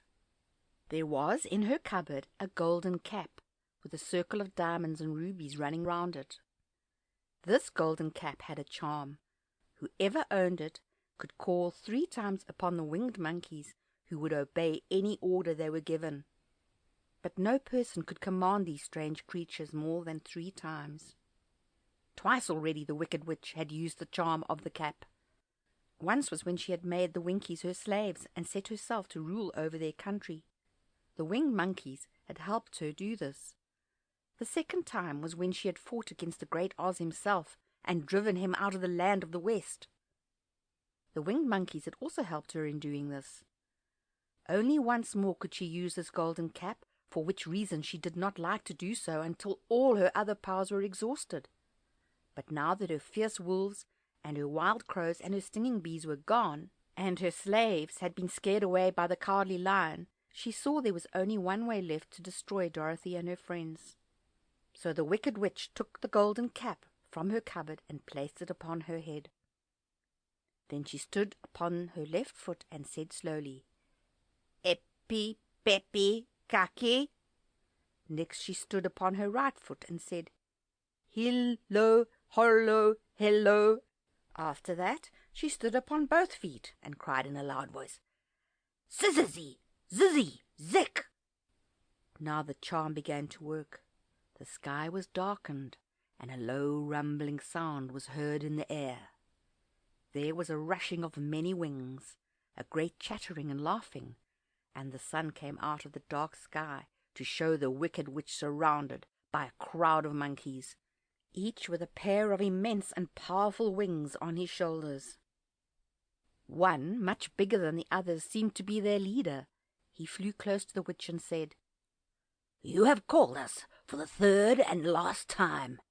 There was in her cupboard a golden cap, with a circle of diamonds and rubies running round it. This golden cap had a charm. Whoever owned it could call 3 times upon the winged monkeys, who would obey any order they were given. But no person could command these strange creatures more than 3 times. Twice already the wicked witch had used the charm of the cap. Once was when she had made the Winkies her slaves and set herself to rule over their country. The winged monkeys had helped her do this. The second time was when she had fought against the great Oz himself and driven him out of the land of the West. The winged monkeys had also helped her in doing this. Only once more could she use this golden cap, for which reason she did not like to do so until all her other powers were exhausted. But now that her fierce wolves and her wild crows and her stinging bees were gone, and her slaves had been scared away by the cowardly lion, she saw there was only one way left to destroy Dorothy and her friends. So the wicked witch took the golden cap from her cupboard and placed it upon her head. Then she stood upon her left foot and said slowly, "Epi, pepi, kaki." Next she stood upon her right foot and said, "Hillo, hollo, hello." After that she stood upon both feet and cried in a loud voice, "Zizzy, zizzy, zick." Now the charm began to work. The sky was darkened, and a low rumbling sound was heard in the air. There was a rushing of many wings, a great chattering and laughing, and the sun came out of the dark sky to show the wicked witch surrounded by a crowd of monkeys, each with a pair of immense and powerful wings on his shoulders. One, much bigger than the others, seemed to be their leader. He flew close to the witch and said, "You have called us for the 3rd and last time.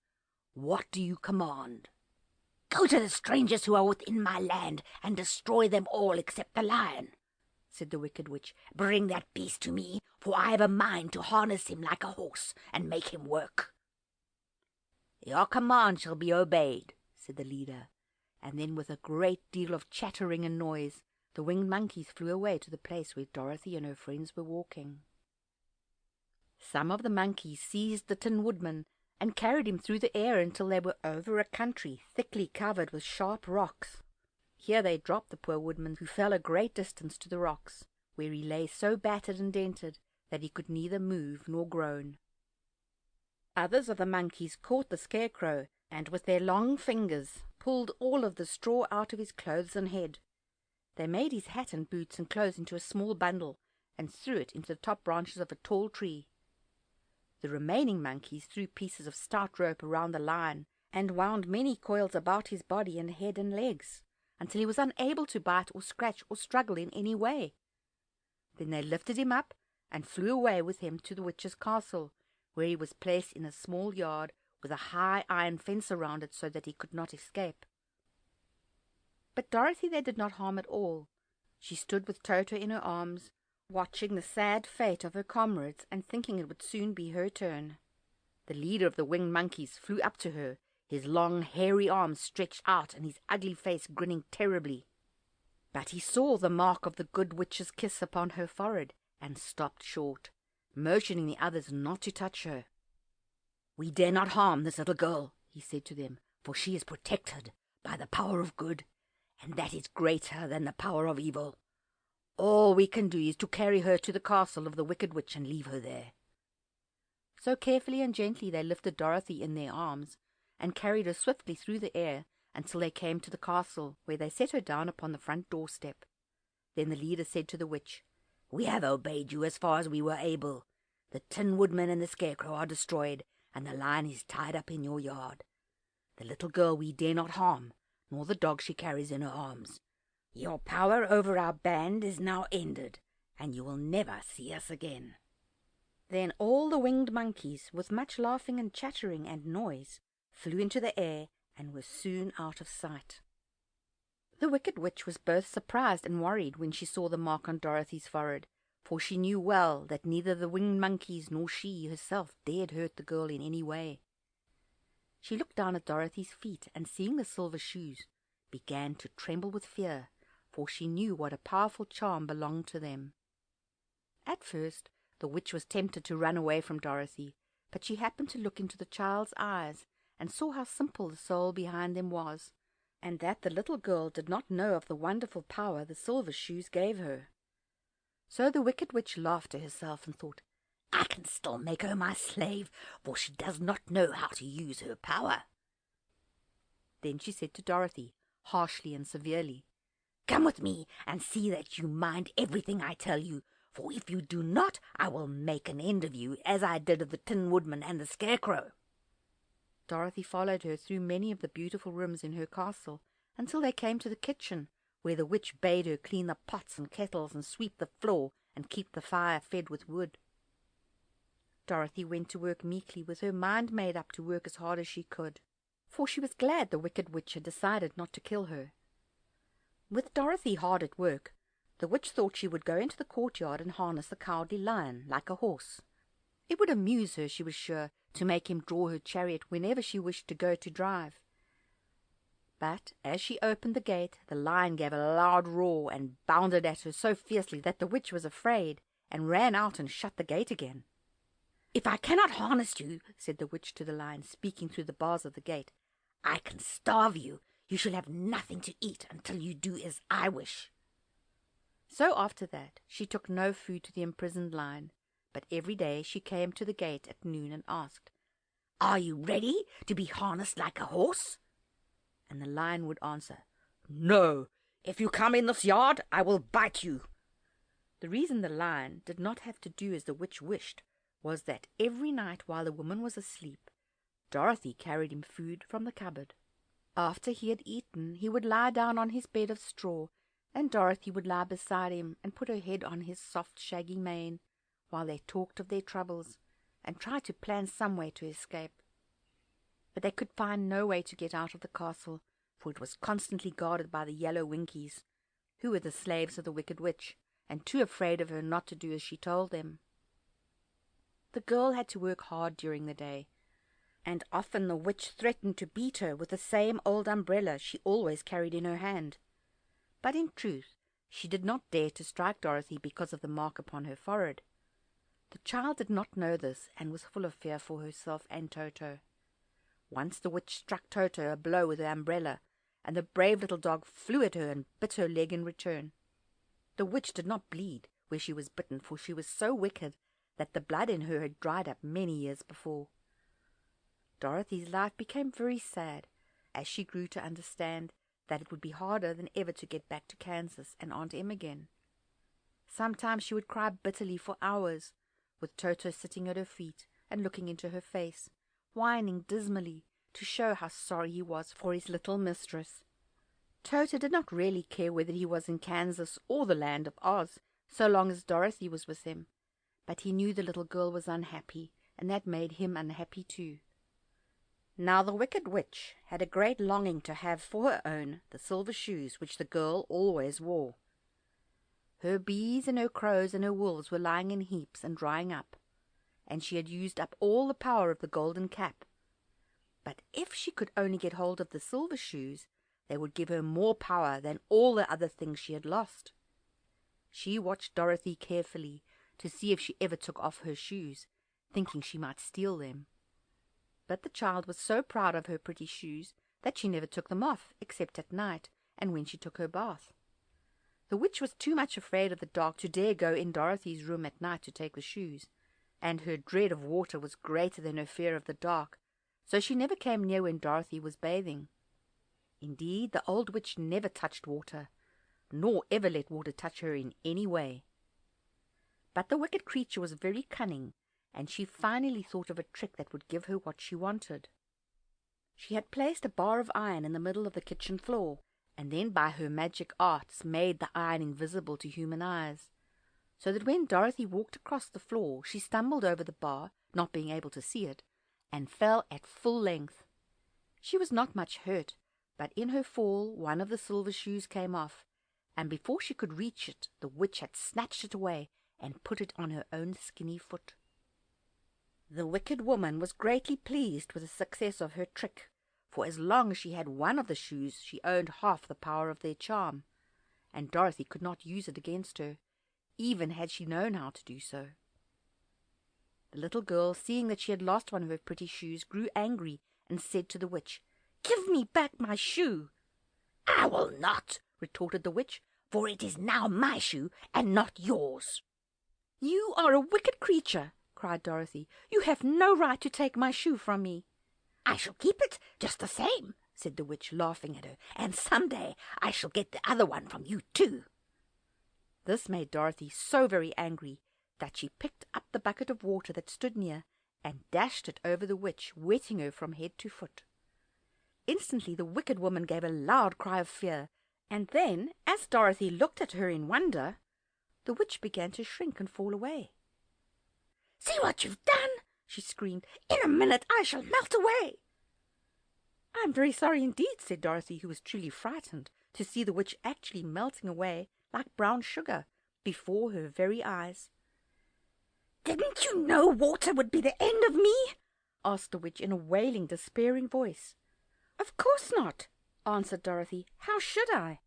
What do you command?" "Go to the strangers who are within my land and destroy them all except the lion," said the wicked witch. "Bring that beast to me, for I have a mind to harness him like a horse and make him work." "Your command shall be obeyed," said the leader, and then with a great deal of chattering and noise the winged monkeys flew away to the place where Dorothy and her friends were walking. Some of the monkeys seized the Tin Woodman and carried him through the air until they were over a country thickly covered with sharp rocks. Here they dropped the poor Woodman, who fell a great distance to the rocks, where he lay so battered and dented that he could neither move nor groan. Others of the monkeys caught the Scarecrow, and with their long fingers pulled all of the straw out of his clothes and head. They made his hat and boots and clothes into a small bundle, and threw it into the top branches of a tall tree. The remaining monkeys threw pieces of stout rope around the lion, and wound many coils about his body and head and legs, until he was unable to bite or scratch or struggle in any way. Then they lifted him up and flew away with him to the witch's castle, where he was placed in a small yard with a high iron fence around it so that he could not escape. But Dorothy they did not harm at all. She stood with Toto in her arms, watching the sad fate of her comrades and thinking it would soon be her turn. The leader of the winged monkeys flew up to her, his long hairy arms stretched out and his ugly face grinning terribly. But he saw the mark of the good witch's kiss upon her forehead and stopped short, motioning the others not to touch her. "We dare not harm this little girl," he said to them, "for she is protected by the power of good, and that is greater than the power of evil. All we can do is to carry her to the castle of the wicked witch and leave her there." So carefully and gently they lifted Dorothy in their arms, and carried her swiftly through the air until they came to the castle, where they set her down upon the front doorstep. Then the leader said to the witch, "We have obeyed you as far as we were able. The Tin Woodman and the Scarecrow are destroyed, and the lion is tied up in your yard. The little girl we dare not harm, nor the dog she carries in her arms. Your power over our band is now ended, and you will never see us again." Then all the winged monkeys, with much laughing and chattering and noise, flew into the air and were soon out of sight. The wicked witch was both surprised and worried when she saw the mark on Dorothy's forehead, for she knew well that neither the winged monkeys nor she herself dared hurt the girl in any way. She looked down at Dorothy's feet, and seeing the silver shoes, began to tremble with fear, for she knew what a powerful charm belonged to them. At first the witch was tempted to run away from Dorothy, but she happened to look into the child's eyes, and saw how simple the soul behind them was, and that the little girl did not know of the wonderful power the silver shoes gave her. So the wicked witch laughed to herself and thought, "I can still make her my slave, for she does not know how to use her power." Then she said to Dorothy, harshly and severely, "Come with me and see that you mind everything I tell you, for if you do not, I will make an end of you, as I did of the Tin Woodman and the Scarecrow." Dorothy followed her through many of the beautiful rooms in her castle, until they came to the kitchen, where the witch bade her clean the pots and kettles and sweep the floor and keep the fire fed with wood. Dorothy went to work meekly, with her mind made up to work as hard as she could, for she was glad the wicked witch had decided not to kill her. With Dorothy hard at work, the witch thought she would go into the courtyard and harness the cowardly lion like a horse. It would amuse her, she was sure, to make him draw her chariot whenever she wished to go to drive. But as she opened the gate, the lion gave a loud roar and bounded at her so fiercely that the witch was afraid, and ran out and shut the gate again. "If I cannot harness you," said the witch to the lion, speaking through the bars of the gate, "I can starve you. You shall have nothing to eat until you do as I wish." So after that she took no food to the imprisoned lion, but every day she came to the gate at noon and asked, "Are you ready to be harnessed like a horse?" And the lion would answer, "No, if you come in this yard, I will bite you." The reason the lion did not have to do as the witch wished was that every night while the woman was asleep, Dorothy carried him food from the cupboard. After he had eaten, he would lie down on his bed of straw, and Dorothy would lie beside him and put her head on his soft shaggy mane, while they talked of their troubles and tried to plan some way to escape. But they could find no way to get out of the castle, for it was constantly guarded by the yellow winkies, who were the slaves of the wicked witch, and too afraid of her not to do as she told them. The girl had to work hard during the day, and often the witch threatened to beat her with the same old umbrella she always carried in her hand. But in truth she did not dare to strike Dorothy because of the mark upon her forehead. The child did not know this, and was full of fear for herself and Toto. Once the witch struck Toto a blow with her umbrella, and the brave little dog flew at her and bit her leg in return. The witch did not bleed where she was bitten, for she was so wicked that the blood in her had dried up many years before. Dorothy's life became very sad as she grew to understand that it would be harder than ever to get back to Kansas and Aunt Em again. Sometimes she would cry bitterly for hours, with Toto sitting at her feet and looking into her face, whining dismally to show how sorry he was for his little mistress. Toto did not really care whether he was in Kansas or the land of Oz, so long as Dorothy was with him, but he knew the little girl was unhappy, and that made him unhappy too. Now the wicked witch had a great longing to have for her own the silver shoes which the girl always wore. Her bees and her crows and her wolves were lying in heaps and drying up, and she had used up all the power of the golden cap. But if she could only get hold of the silver shoes, they would give her more power than all the other things she had lost. She watched Dorothy carefully to see if she ever took off her shoes, thinking she might steal them. But the child was so proud of her pretty shoes that she never took them off, except at night and when she took her bath. The witch was too much afraid of the dark to dare go in Dorothy's room at night to take the shoes, and her dread of water was greater than her fear of the dark, so she never came near when Dorothy was bathing. Indeed, the old witch never touched water, nor ever let water touch her in any way. But the wicked creature was very cunning, and she finally thought of a trick that would give her what she wanted. She had placed a bar of iron in the middle of the kitchen floor, and then by her magic arts made the iron invisible to human eyes, so that when Dorothy walked across the floor she stumbled over the bar, not being able to see it, and fell at full length. She was not much hurt, but in her fall one of the silver shoes came off, and before she could reach it the witch had snatched it away and put it on her own skinny foot. The wicked woman was greatly pleased with the success of her trick, for as long as she had one of the shoes she owned half the power of their charm, and Dorothy could not use it against her, even had she known how to do so. The little girl, seeing that she had lost one of her pretty shoes, grew angry and said to the witch, "Give me back my shoe." "I will not," retorted the witch, "for it is now my shoe and not yours." "You are a wicked creature," cried Dorothy. "You have no right to take my shoe from me." "I shall keep it just the same," said the witch, laughing at her, "and some day I shall get the other one from you too." This made Dorothy so very angry that she picked up the bucket of water that stood near and dashed it over the witch, wetting her from head to foot. Instantly the wicked woman gave a loud cry of fear, and then, as Dorothy looked at her in wonder, the witch began to shrink and fall away. "See what you've done!" she screamed. "In a minute I shall melt away." "I am very sorry indeed," said Dorothy, who was truly frightened to see the witch actually melting away like brown sugar before her very eyes. "Didn't you know water would be the end of me?" asked the witch in a wailing, despairing voice. "Of course not," answered Dorothy. "How should I?"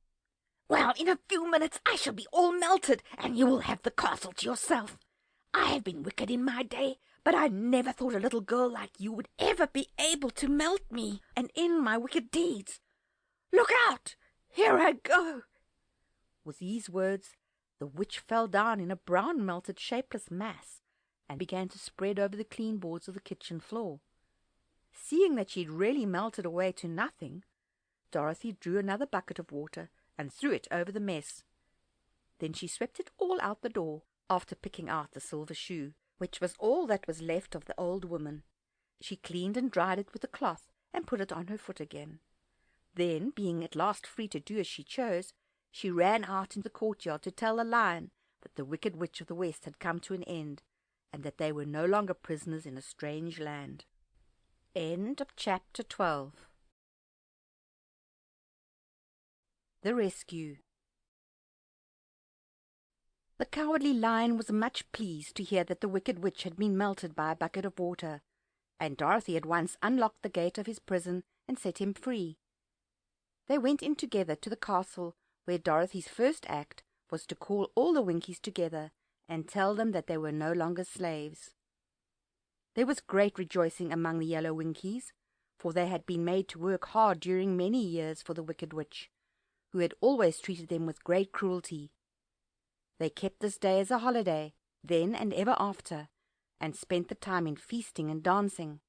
"Well, in a few minutes I shall be all melted, and you will have the castle to yourself. I have been wicked in my day, but I never thought a little girl like you would ever be able to melt me and end my wicked deeds. Look out! Here I go!" With these words the witch fell down in a brown melted shapeless mass and began to spread over the clean boards of the kitchen floor. Seeing that she had really melted away to nothing, Dorothy drew another bucket of water and threw it over the mess. Then she swept it all out the door, after picking out the silver shoe, which was all that was left of the old woman. She cleaned and dried it with a cloth and put it on her foot again. Then, being at last free to do as she chose, she ran out into the courtyard to tell the lion that the wicked witch of the west had come to an end, and that they were no longer prisoners in a strange land. End of chapter 12. The Rescue. The Cowardly Lion was much pleased to hear that the wicked witch had been melted by a bucket of water, and Dorothy at once unlocked the gate of his prison and set him free. They went in together to the castle, where Dorothy's first act was to call all the Winkies together and tell them that they were no longer slaves. There was great rejoicing among the yellow Winkies, for they had been made to work hard during many years for the wicked witch, who had always treated them with great cruelty. They kept this day as a holiday, then and ever after, and spent the time in feasting and dancing.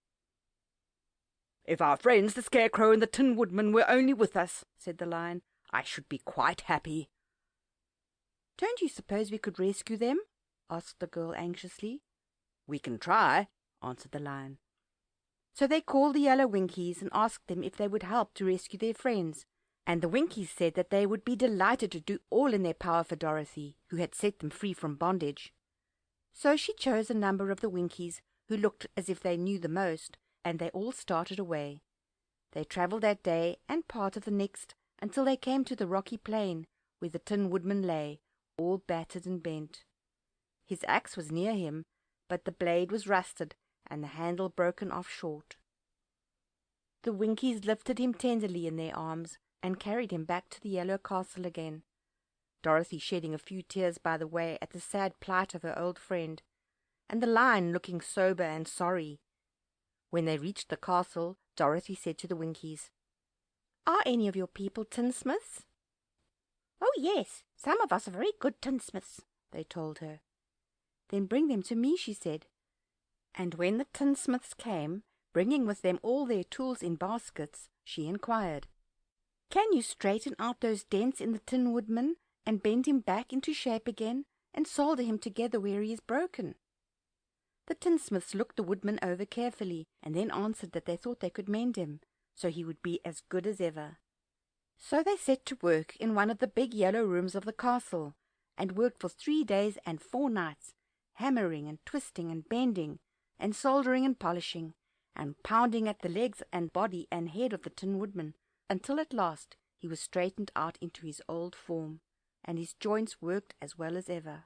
"If our friends the Scarecrow and the Tin Woodman were only with us," said the Lion, "I should be quite happy." "Don't you suppose we could rescue them?" asked the girl anxiously. "We can try," answered the Lion. So they called the yellow Winkies and asked them if they would help to rescue their friends, and the Winkies said that they would be delighted to do all in their power for Dorothy, who had set them free from bondage. So she chose a number of the Winkies who looked as if they knew the most, and they all started away. They travelled that day and part of the next until they came to the rocky plain where the Tin Woodman lay, all battered and bent. His axe was near him, but the blade was rusted and the handle broken off short. The Winkies lifted him tenderly in their arms and carried him back to the yellow castle again, Dorothy shedding a few tears by the way at the sad plight of her old friend, and the Lion looking sober and sorry. When they reached the castle, Dorothy said to the Winkies, "Are any of your people tinsmiths?" "Oh, yes, some of us are very good tinsmiths," they told her. "Then bring them to me," she said. And when the tinsmiths came, bringing with them all their tools in baskets, she inquired, "Can you straighten out those dents in the Tin Woodman, and bend him back into shape again, and solder him together where he is broken?" The tinsmiths looked the Woodman over carefully, and then answered that they thought they could mend him, so he would be as good as ever. So they set to work in one of the big yellow rooms of the castle, and worked for 3 days and 4 nights, hammering and twisting and bending, and soldering and polishing, and pounding at the legs and body and head of the Tin Woodman, until at last he was straightened out into his old form, and his joints worked as well as ever.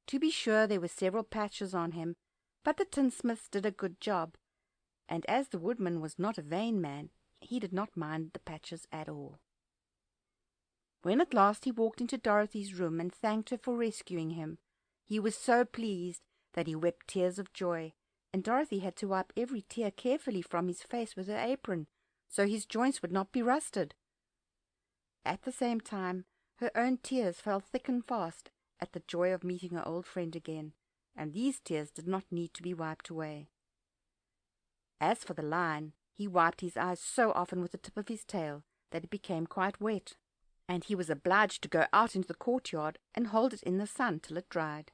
To be sure, there were several patches on him, but the tinsmiths did a good job, and as the Woodman was not a vain man, he did not mind the patches at all. When at last he walked into Dorothy's room and thanked her for rescuing him, he was so pleased that he wept tears of joy, and Dorothy had to wipe every tear carefully from his face with her apron, so his joints would not be rusted. At the same time, her own tears fell thick and fast at the joy of meeting her old friend again, and these tears did not need to be wiped away. As for the Lion, he wiped his eyes so often with the tip of his tail that it became quite wet, and he was obliged to go out into the courtyard and hold it in the sun till it dried.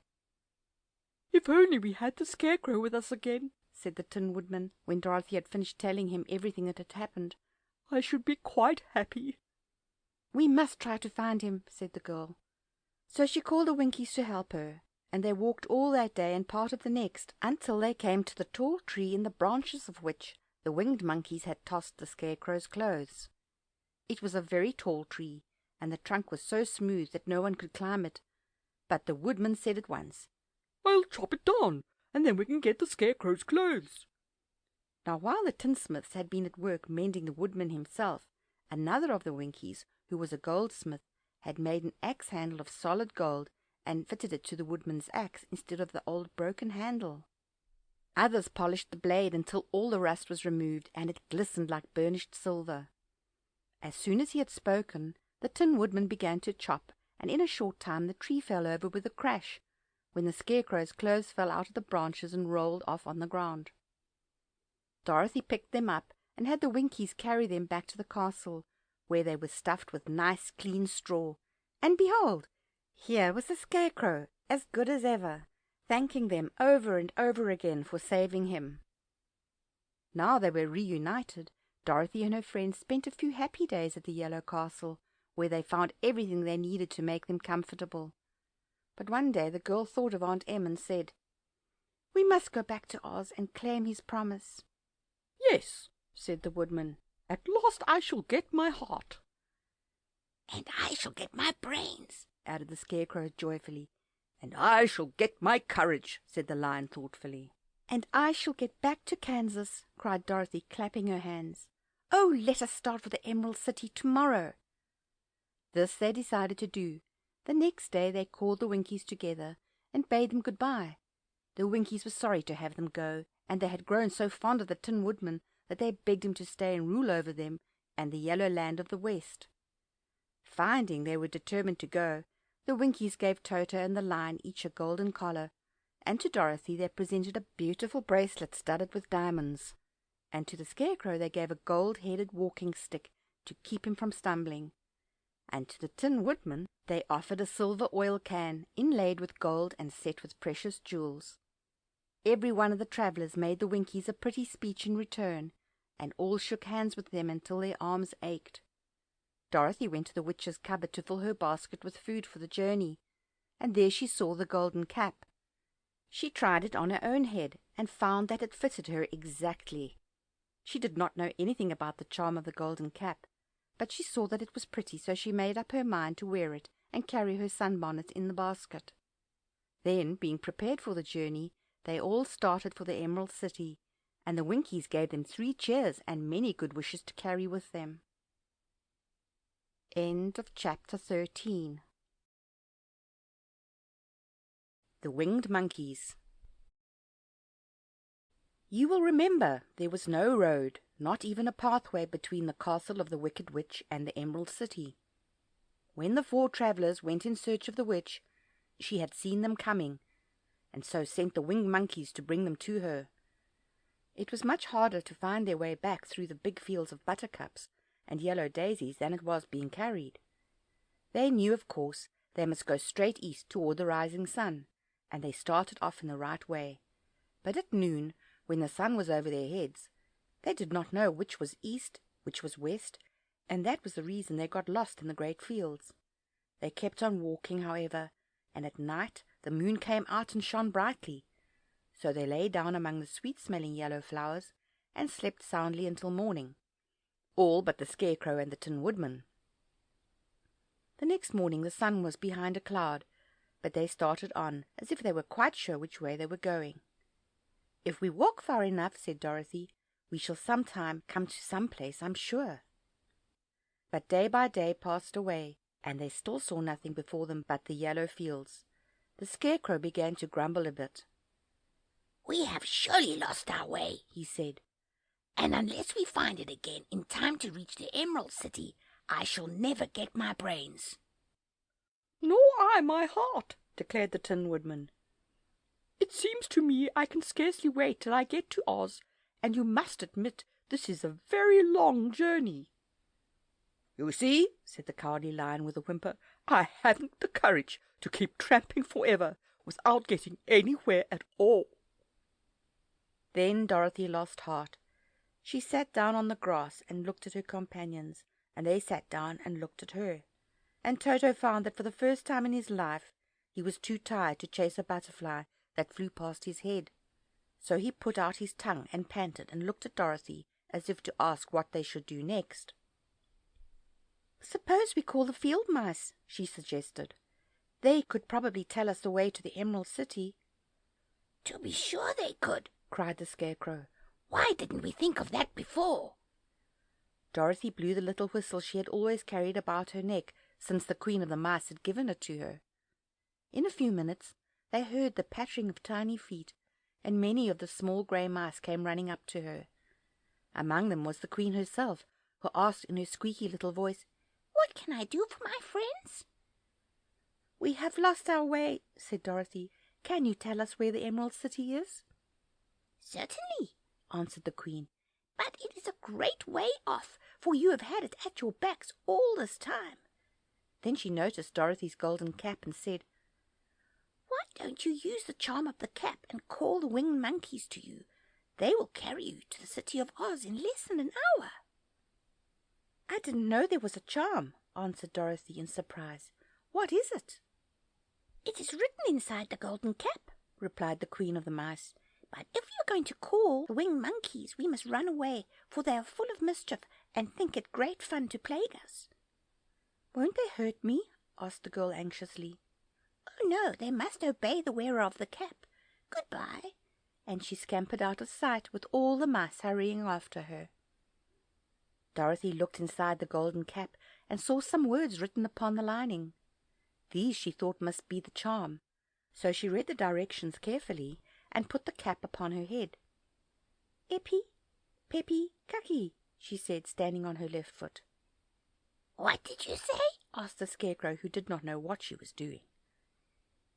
"If only we had the Scarecrow with us again," said the Tin Woodman, when Dorothy had finished telling him everything that had happened. "I should be quite happy." "We must try to find him," said the girl. So she called the Winkies to help her, and they walked all that day and part of the next, until they came to the tall tree in the branches of which the winged monkeys had tossed the Scarecrow's clothes. It was a very tall tree, and the trunk was so smooth that no one could climb it, but the Woodman said at once, "I'll chop it down, and then we can get the Scarecrow's clothes." Now while the tinsmiths had been at work mending the Woodman himself, another of the Winkies, who was a goldsmith, had made an axe handle of solid gold and fitted it to the Woodman's axe instead of the old broken handle. Others polished the blade until all the rust was removed, and it glistened like burnished silver. As soon as he had spoken, the Tin Woodman began to chop, and in a short time the tree fell over with a crash, when the Scarecrow's clothes fell out of the branches and rolled off on the ground. Dorothy picked them up and had the Winkies carry them back to the castle, where they were stuffed with nice clean straw, and behold, here was the Scarecrow, as good as ever, thanking them over and over again for saving him. Now they were reunited. Dorothy and her friends spent a few happy days at the Yellow Castle, where they found everything they needed to make them comfortable. But one day the girl thought of Aunt Em and said, "We must go back to Oz and claim his promise." "Yes," said the Woodman, "at last I shall get my heart." "And I shall get my brains," added the Scarecrow joyfully. "And I shall get my courage," said the Lion thoughtfully. "And I shall get back to Kansas," cried Dorothy, clapping her hands. "Oh, let us start for the Emerald City tomorrow." This they decided to do. The next day they called the Winkies together and bade them good-bye. The Winkies were sorry to have them go, and they had grown so fond of the Tin Woodman that they begged him to stay and rule over them and the yellow land of the West. Finding they were determined to go, the Winkies gave Toto and the Lion each a golden collar, and to Dorothy they presented a beautiful bracelet studded with diamonds, and to the Scarecrow they gave a gold-headed walking stick to keep him from stumbling, and to the Tin Woodman they offered a silver oil can inlaid with gold and set with precious jewels. Every one of the travellers made the Winkies a pretty speech in return, and all shook hands with them until their arms ached. Dorothy went to the witch's cupboard to fill her basket with food for the journey, and there she saw the golden cap. She tried it on her own head, and found that it fitted her exactly. She did not know anything about the charm of the golden cap, but she saw that it was pretty, so she made up her mind to wear it and carry her sunbonnet in the basket. Then, being prepared for the journey, they all started for the Emerald City, and the Winkies gave them 3 cheers and many good wishes to carry with them. End of chapter 13. The Winged Monkeys. You will remember there was no road, not even a pathway, between the castle of the Wicked Witch and the Emerald City. When the 4 travellers went in search of the witch, she had seen them coming, and so sent the winged monkeys to bring them to her. It was much harder to find their way back through the big fields of buttercups and yellow daisies than it was being carried. They knew, of course, they must go straight east toward the rising sun, and they started off in the right way. But at noon, when the sun was over their heads, they did not know which was east, which was west, and that was the reason they got lost in the great fields. They kept on walking, however, and at night the moon came out and shone brightly, so they lay down among the sweet-smelling yellow flowers and slept soundly until morning, all but the Scarecrow and the Tin Woodman. The next morning the sun was behind a cloud, but they started on as if they were quite sure which way they were going. "If we walk far enough," said Dorothy, "we shall sometime come to some place, I'm sure." But day by day passed away, and they still saw nothing before them but the yellow fields. The Scarecrow began to grumble a bit. "We have surely lost our way," he said, "and unless we find it again in time to reach the Emerald City, I shall never get my brains." "Nor I my heart," declared the Tin Woodman. "It seems to me I can scarcely wait till I get to Oz, and you must admit this is a very long journey." "You see," said the Cowardly Lion with a whimper, "I haven't the courage to keep tramping forever without getting anywhere at all." Then Dorothy lost heart. She sat down on the grass and looked at her companions, and they sat down and looked at her. And Toto found that for the first time in his life he was too tired to chase a butterfly that flew past his head. So he put out his tongue and panted and looked at Dorothy as if to ask what they should do next. "Suppose we call the field mice," she suggested. "They could probably tell us the way to the Emerald City." "To be sure they could," cried the Scarecrow. "Why didn't we think of that before?" Dorothy blew the little whistle she had always carried about her neck since the Queen of the Mice had given it to her. In a few minutes they heard the pattering of tiny feet, and many of the small grey mice came running up to her. Among them was the Queen herself, who asked in her squeaky little voice, "What can I do for my friends?" "We have lost our way," said Dorothy. "Can you tell us where the Emerald City is?" "Certainly," answered the Queen, "but it is a great way off, for you have had it at your backs all this time." Then she noticed Dorothy's golden cap and said, "Why don't you use the charm of the cap and call the winged monkeys to you? They will carry you to the city of Oz in less than an hour." "I didn't know there was a charm," answered Dorothy in surprise. "What is it?" "It is written inside the golden cap," replied the Queen of the Mice. "But if you are going to call the winged monkeys, we must run away, for they are full of mischief and think it great fun to plague us." "Won't they hurt me?" asked the girl anxiously. "Oh no, they must obey the wearer of the cap. Goodbye." And she scampered out of sight with all the mice hurrying after her. Dorothy looked inside the golden cap and saw some words written upon the lining. These she thought must be the charm, so she read the directions carefully and put the cap upon her head. "Epi, Peppy, Kaki," she said, standing on her left foot. "What did you say?" asked the Scarecrow, who did not know what she was doing.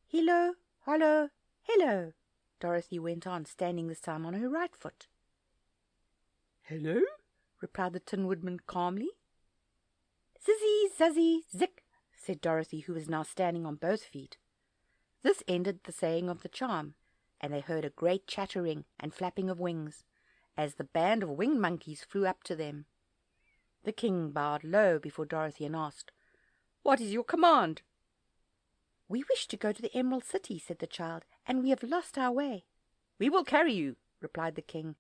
"Hilo, holo, "Hello," Dorothy went on, standing this time on her right foot. "Hello," replied the Tin Woodman calmly. "Zizzy, zazzy, zick," said Dorothy, who was now standing on both feet. This ended the saying of the charm, and they heard a great chattering and flapping of wings, as the band of winged monkeys flew up to them. The king bowed low before Dorothy and asked, "What is your command?" "We wish to go to the Emerald City," said the child, "and we have lost our way." "We will carry you," replied the king,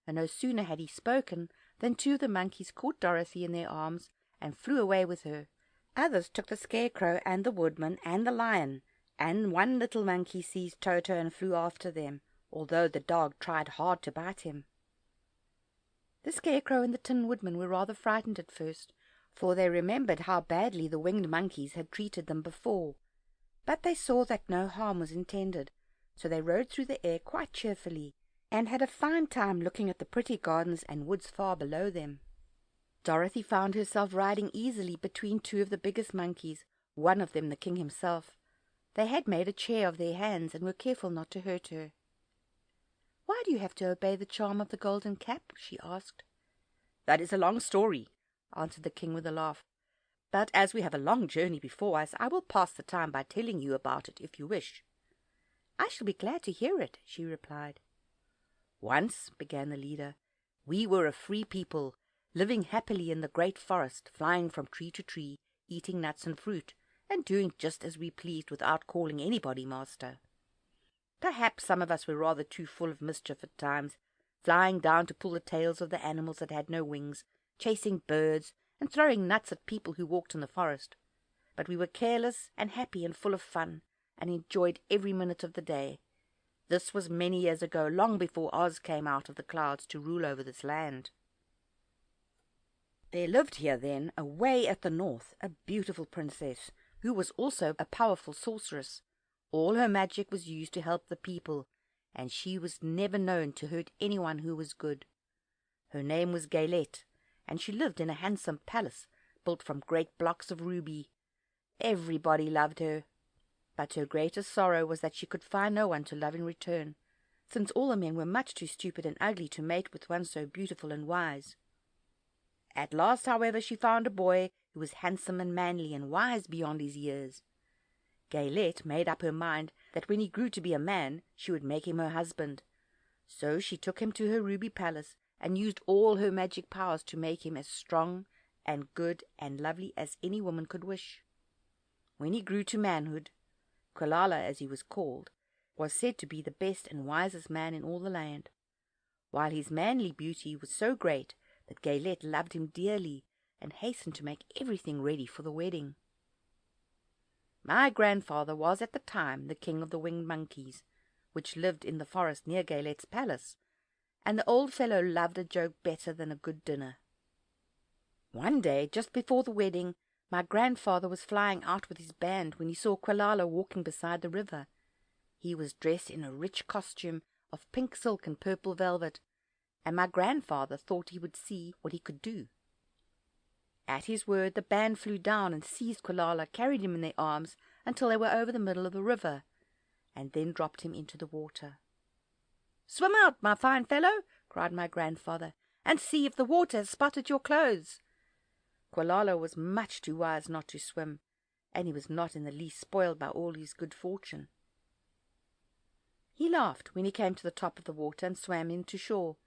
and no sooner had he spoken than two of the monkeys caught Dorothy in their arms and flew away with her. Others took the Scarecrow and the Woodman and the lion, and one little monkey seized Toto and flew after them, although the dog tried hard to bite him. The Scarecrow and the Tin Woodman were rather frightened at first, for they remembered how badly the winged monkeys had treated them before, but they saw that no harm was intended, so they rode through the air quite cheerfully, and had a fine time looking at the pretty gardens and woods far below them. Dorothy found herself riding easily between two of the biggest monkeys, one of them the king himself. They had made a chair of their hands, and were careful not to hurt her. "Why do you have to obey the charm of the golden cap?" she asked. "That is a long story," answered the king with a laugh, "but as we have a long journey before us, I will pass the time by telling you about it if you wish." "I shall be glad to hear it," she replied. "Once," began the leader, "we were a free people, living happily in the great forest, flying from tree to tree, eating nuts and fruit, and doing just as we pleased without calling anybody master. Perhaps some of us were rather too full of mischief at times, flying down to pull the tails of the animals that had no wings, chasing birds, and throwing nuts at people who walked in the forest. But we were careless and happy and full of fun, and enjoyed every minute of the day. This was many years ago, long before Oz came out of the clouds to rule over this land. There lived here then, away at the north, a beautiful princess, who was also a powerful sorceress. All her magic was used to help the people, and she was never known to hurt anyone who was good. Her name was Gaylette, and she lived in a handsome palace built from great blocks of ruby. Everybody loved her, but her greatest sorrow was that she could find no one to love in return, since all the men were much too stupid and ugly to mate with one so beautiful and wise. At last, however, she found a boy who was handsome and manly and wise beyond his years. Gaylette made up her mind that when he grew to be a man she would make him her husband. So she took him to her ruby palace and used all her magic powers to make him as strong and good and lovely as any woman could wish. When he grew to manhood, Quilala, as he was called, was said to be the best and wisest man in all the land, while his manly beauty was so great that Gaylette loved him dearly and hastened to make everything ready for the wedding. My grandfather was at the time the king of the winged monkeys, which lived in the forest near Gaylette's palace, and the old fellow loved a joke better than a good dinner. One day, just before the wedding, my grandfather was flying out with his band when he saw Quilala walking beside the river. He was dressed in a rich costume of pink silk and purple velvet, and my grandfather thought he would see what he could do. At his word, the band flew down and seized Quilala, carried him in their arms until they were over the middle of the river, and then dropped him into the water. "Swim out, my fine fellow," cried my grandfather, "and see if the water has spotted your clothes." Quilala was much too wise not to swim, and he was not in the least spoiled by all his good fortune. He laughed when he came to the top of the water and swam into shore,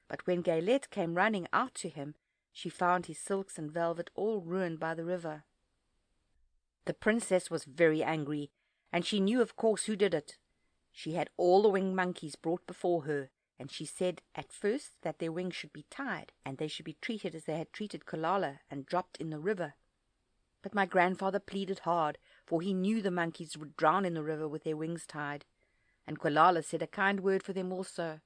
but when Gaylette came running out to him, she found his silks and velvet all ruined by the river. The princess was very angry, and she knew of course who did it. She had all the winged monkeys brought before her, and she said at first that their wings should be tied, and they should be treated as they had treated Quilala, and dropped in the river. But my grandfather pleaded hard, for he knew the monkeys would drown in the river with their wings tied, and Quilala said a kind word for them also,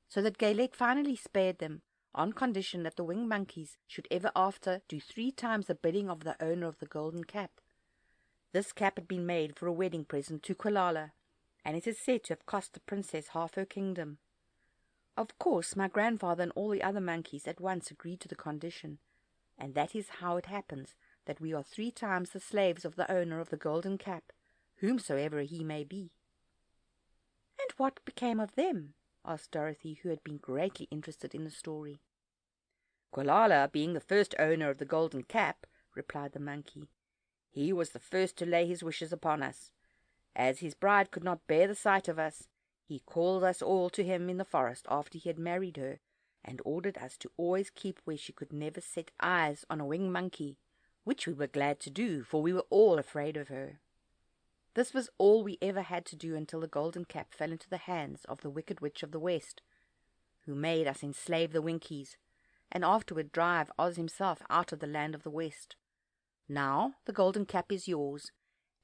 so that Gaylette finally spared them, on condition that the winged monkeys should ever after do 3 times the bidding of the owner of the golden cap. This cap had been made for a wedding present to Quilala, and it is said to have cost the princess half her kingdom. Of course my grandfather and all the other monkeys at once agreed to the condition, and that is how it happens that we are 3 times the slaves of the owner of the golden cap, whomsoever he may be. But what became of them? Asked Dorothy, who had been greatly interested in the story. Quilala, being the first owner of the golden cap, replied the monkey, he was the first to lay his wishes upon us. As his bride could not bear the sight of us, he called us all to him in the forest after he had married her, and ordered us to always keep where she could never set eyes on a winged monkey, which we were glad to do, for we were all afraid of her. This was all we ever had to do until the golden cap fell into the hands of the Wicked Witch of the West, who made us enslave the Winkies, and afterward drive Oz himself out of the land of the West. Now the golden cap is yours,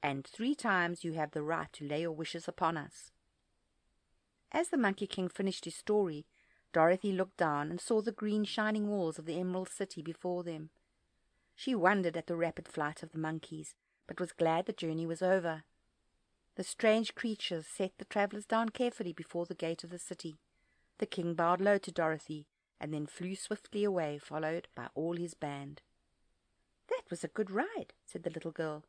and 3 times you have the right to lay your wishes upon us." As the Monkey King finished his story, Dorothy looked down and saw the green shining walls of the Emerald City before them. She wondered at the rapid flight of the monkeys, but was glad the journey was over. The strange creatures set the travellers down carefully before the gate of the city. The king bowed low to Dorothy, and then flew swiftly away, followed by all his band. "That was a good ride," said the little girl.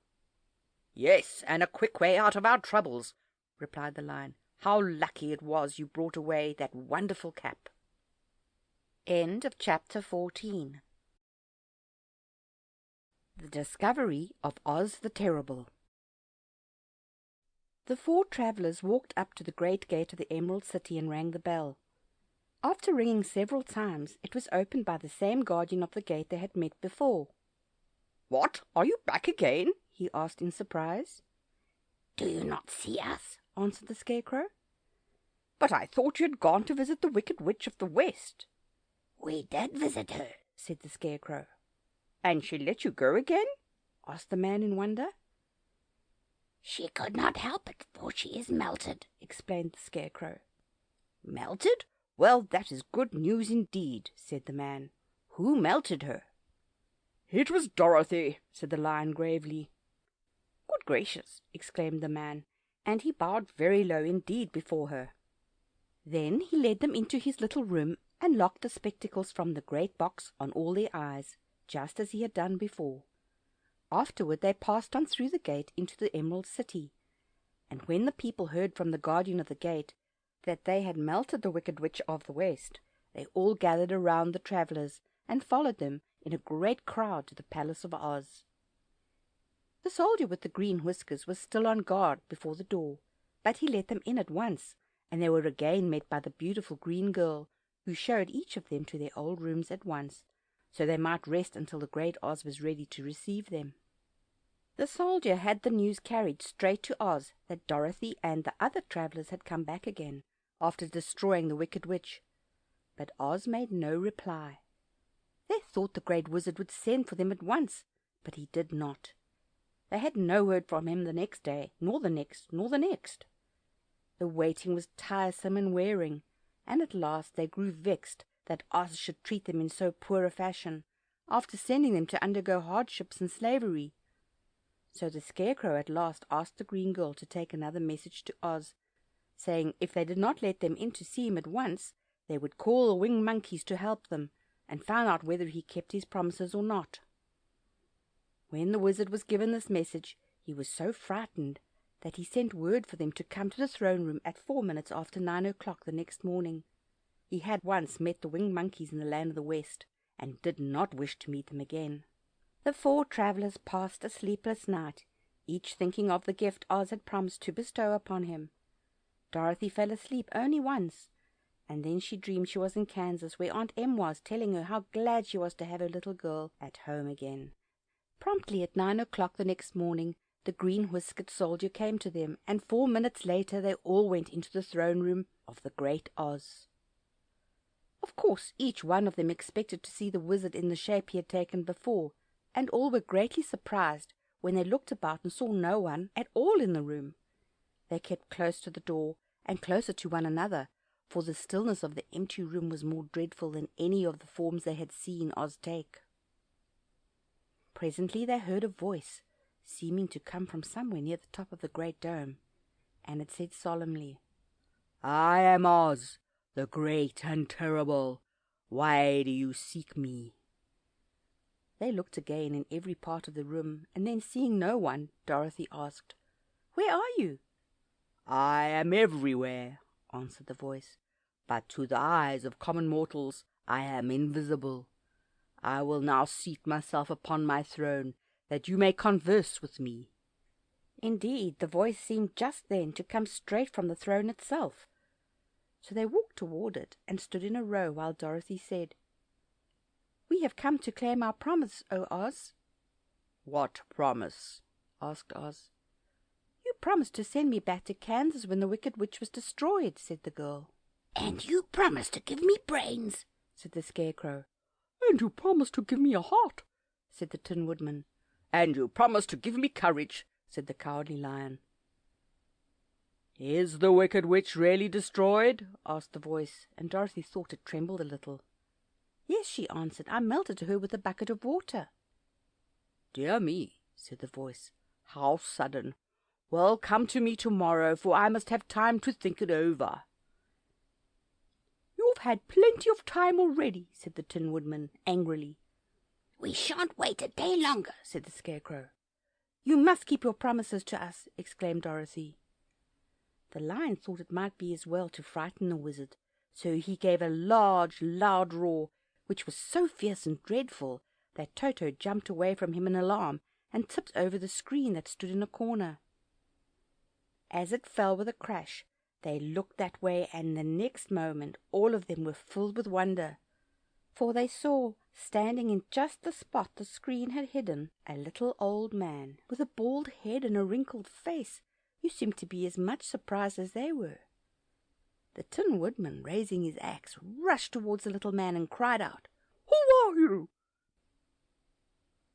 "Yes, and a quick way out of our troubles," replied the lion. "How lucky it was you brought away that wonderful cap." End of chapter 14. The Discovery of Oz the Terrible. The 4 travellers walked up to the great gate of the Emerald City and rang the bell. After ringing several times, it was opened by the same guardian of the gate they had met before. "What, are you back again?" he asked in surprise. "Do you not see us?" answered the Scarecrow. "But I thought you had gone to visit the Wicked Witch of the West." "We did visit her," said the Scarecrow. "And she let you go again?" asked the man in wonder. "She could not help it, for she is melted," explained the Scarecrow. "Melted? Well, that is good news indeed," said the man. "Who melted her?" "It was Dorothy," said the lion gravely. "Good gracious!" exclaimed the man, and he bowed very low indeed before her. Then he led them into his little room and locked the spectacles from the great box on all their eyes, just as he had done before. Afterward they passed on through the gate into the Emerald City, and when the people heard from the guardian of the gate that they had melted the Wicked Witch of the West, they all gathered around the travellers and followed them in a great crowd to the palace of Oz. The soldier with the green whiskers was still on guard before the door, but he let them in at once, and they were again met by the beautiful green girl, who showed each of them to their old rooms at once, so they might rest until the great Oz was ready to receive them. The soldier had the news carried straight to Oz that Dorothy and the other travellers had come back again, after destroying the Wicked Witch, but Oz made no reply. They thought the great wizard would send for them at once, but he did not. They had no word from him the next day, nor the next, nor the next. The waiting was tiresome and wearing, and at last they grew vexed that Oz should treat them in so poor a fashion, after sending them to undergo hardships and slavery. So the Scarecrow at last asked the green girl to take another message to Oz, saying if they did not let them in to see him at once, they would call the winged monkeys to help them, and find out whether he kept his promises or not. When the wizard was given this message, he was so frightened that he sent word for them to come to the throne room at 4 minutes after 9 o'clock the next morning. He had once met the winged monkeys in the land of the West, and did not wish to meet them again. The 4 travellers passed a sleepless night, each thinking of the gift Oz had promised to bestow upon him. Dorothy fell asleep only once, and then she dreamed she was in Kansas, where Aunt Em was telling her how glad she was to have her little girl at home again. Promptly at 9 o'clock the next morning, the green-whiskered soldier came to them, and 4 minutes later they all went into the throne room of the great Oz. Of course, each one of them expected to see the wizard in the shape he had taken before, and all were greatly surprised when they looked about and saw no one at all in the room. They kept close to the door, and closer to one another, for the stillness of the empty room was more dreadful than any of the forms they had seen Oz take. Presently they heard a voice, seeming to come from somewhere near the top of the great dome, and it said solemnly, "I am Oz, the great and terrible. Why do you seek me?" They looked again in every part of the room, and then seeing no one, Dorothy asked, "Where are you?" "I am everywhere," answered the voice, "but to the eyes of common mortals I am invisible. I will now seat myself upon my throne, that you may converse with me." Indeed, the voice seemed just then to come straight from the throne itself. So they walked toward it and stood in a row while Dorothy said, "We have come to claim our promise, O Oz." "What promise?" asked Oz. "You promised to send me back to Kansas when the Wicked Witch was destroyed," said the girl. "And you promised to give me brains," said the Scarecrow. "And you promised to give me a heart," said the Tin Woodman. "And you promised to give me courage," said the Cowardly Lion. "Is the Wicked Witch really destroyed?" asked the voice, and Dorothy thought it trembled a little. "Yes," she answered, "I melted her with a bucket of water." "Dear me," said the voice, "how sudden! Well, come to me tomorrow, for I must have time to think it over." "You've had plenty of time already," said the Tin Woodman angrily. "We shan't wait a day longer," said the Scarecrow. "You must keep your promises to us," exclaimed Dorothy. The Lion thought it might be as well to frighten the Wizard, so he gave a large, loud roar, which was so fierce and dreadful that Toto jumped away from him in alarm and tipped over the screen that stood in a corner. As it fell with a crash, they looked that way, and the next moment all of them were filled with wonder, for they saw, standing in just the spot the screen had hidden, a little old man with a bald head and a wrinkled face, who seemed to be as much surprised as they were. The Tin Woodman, raising his axe, rushed towards the little man and cried out, "Who are you?"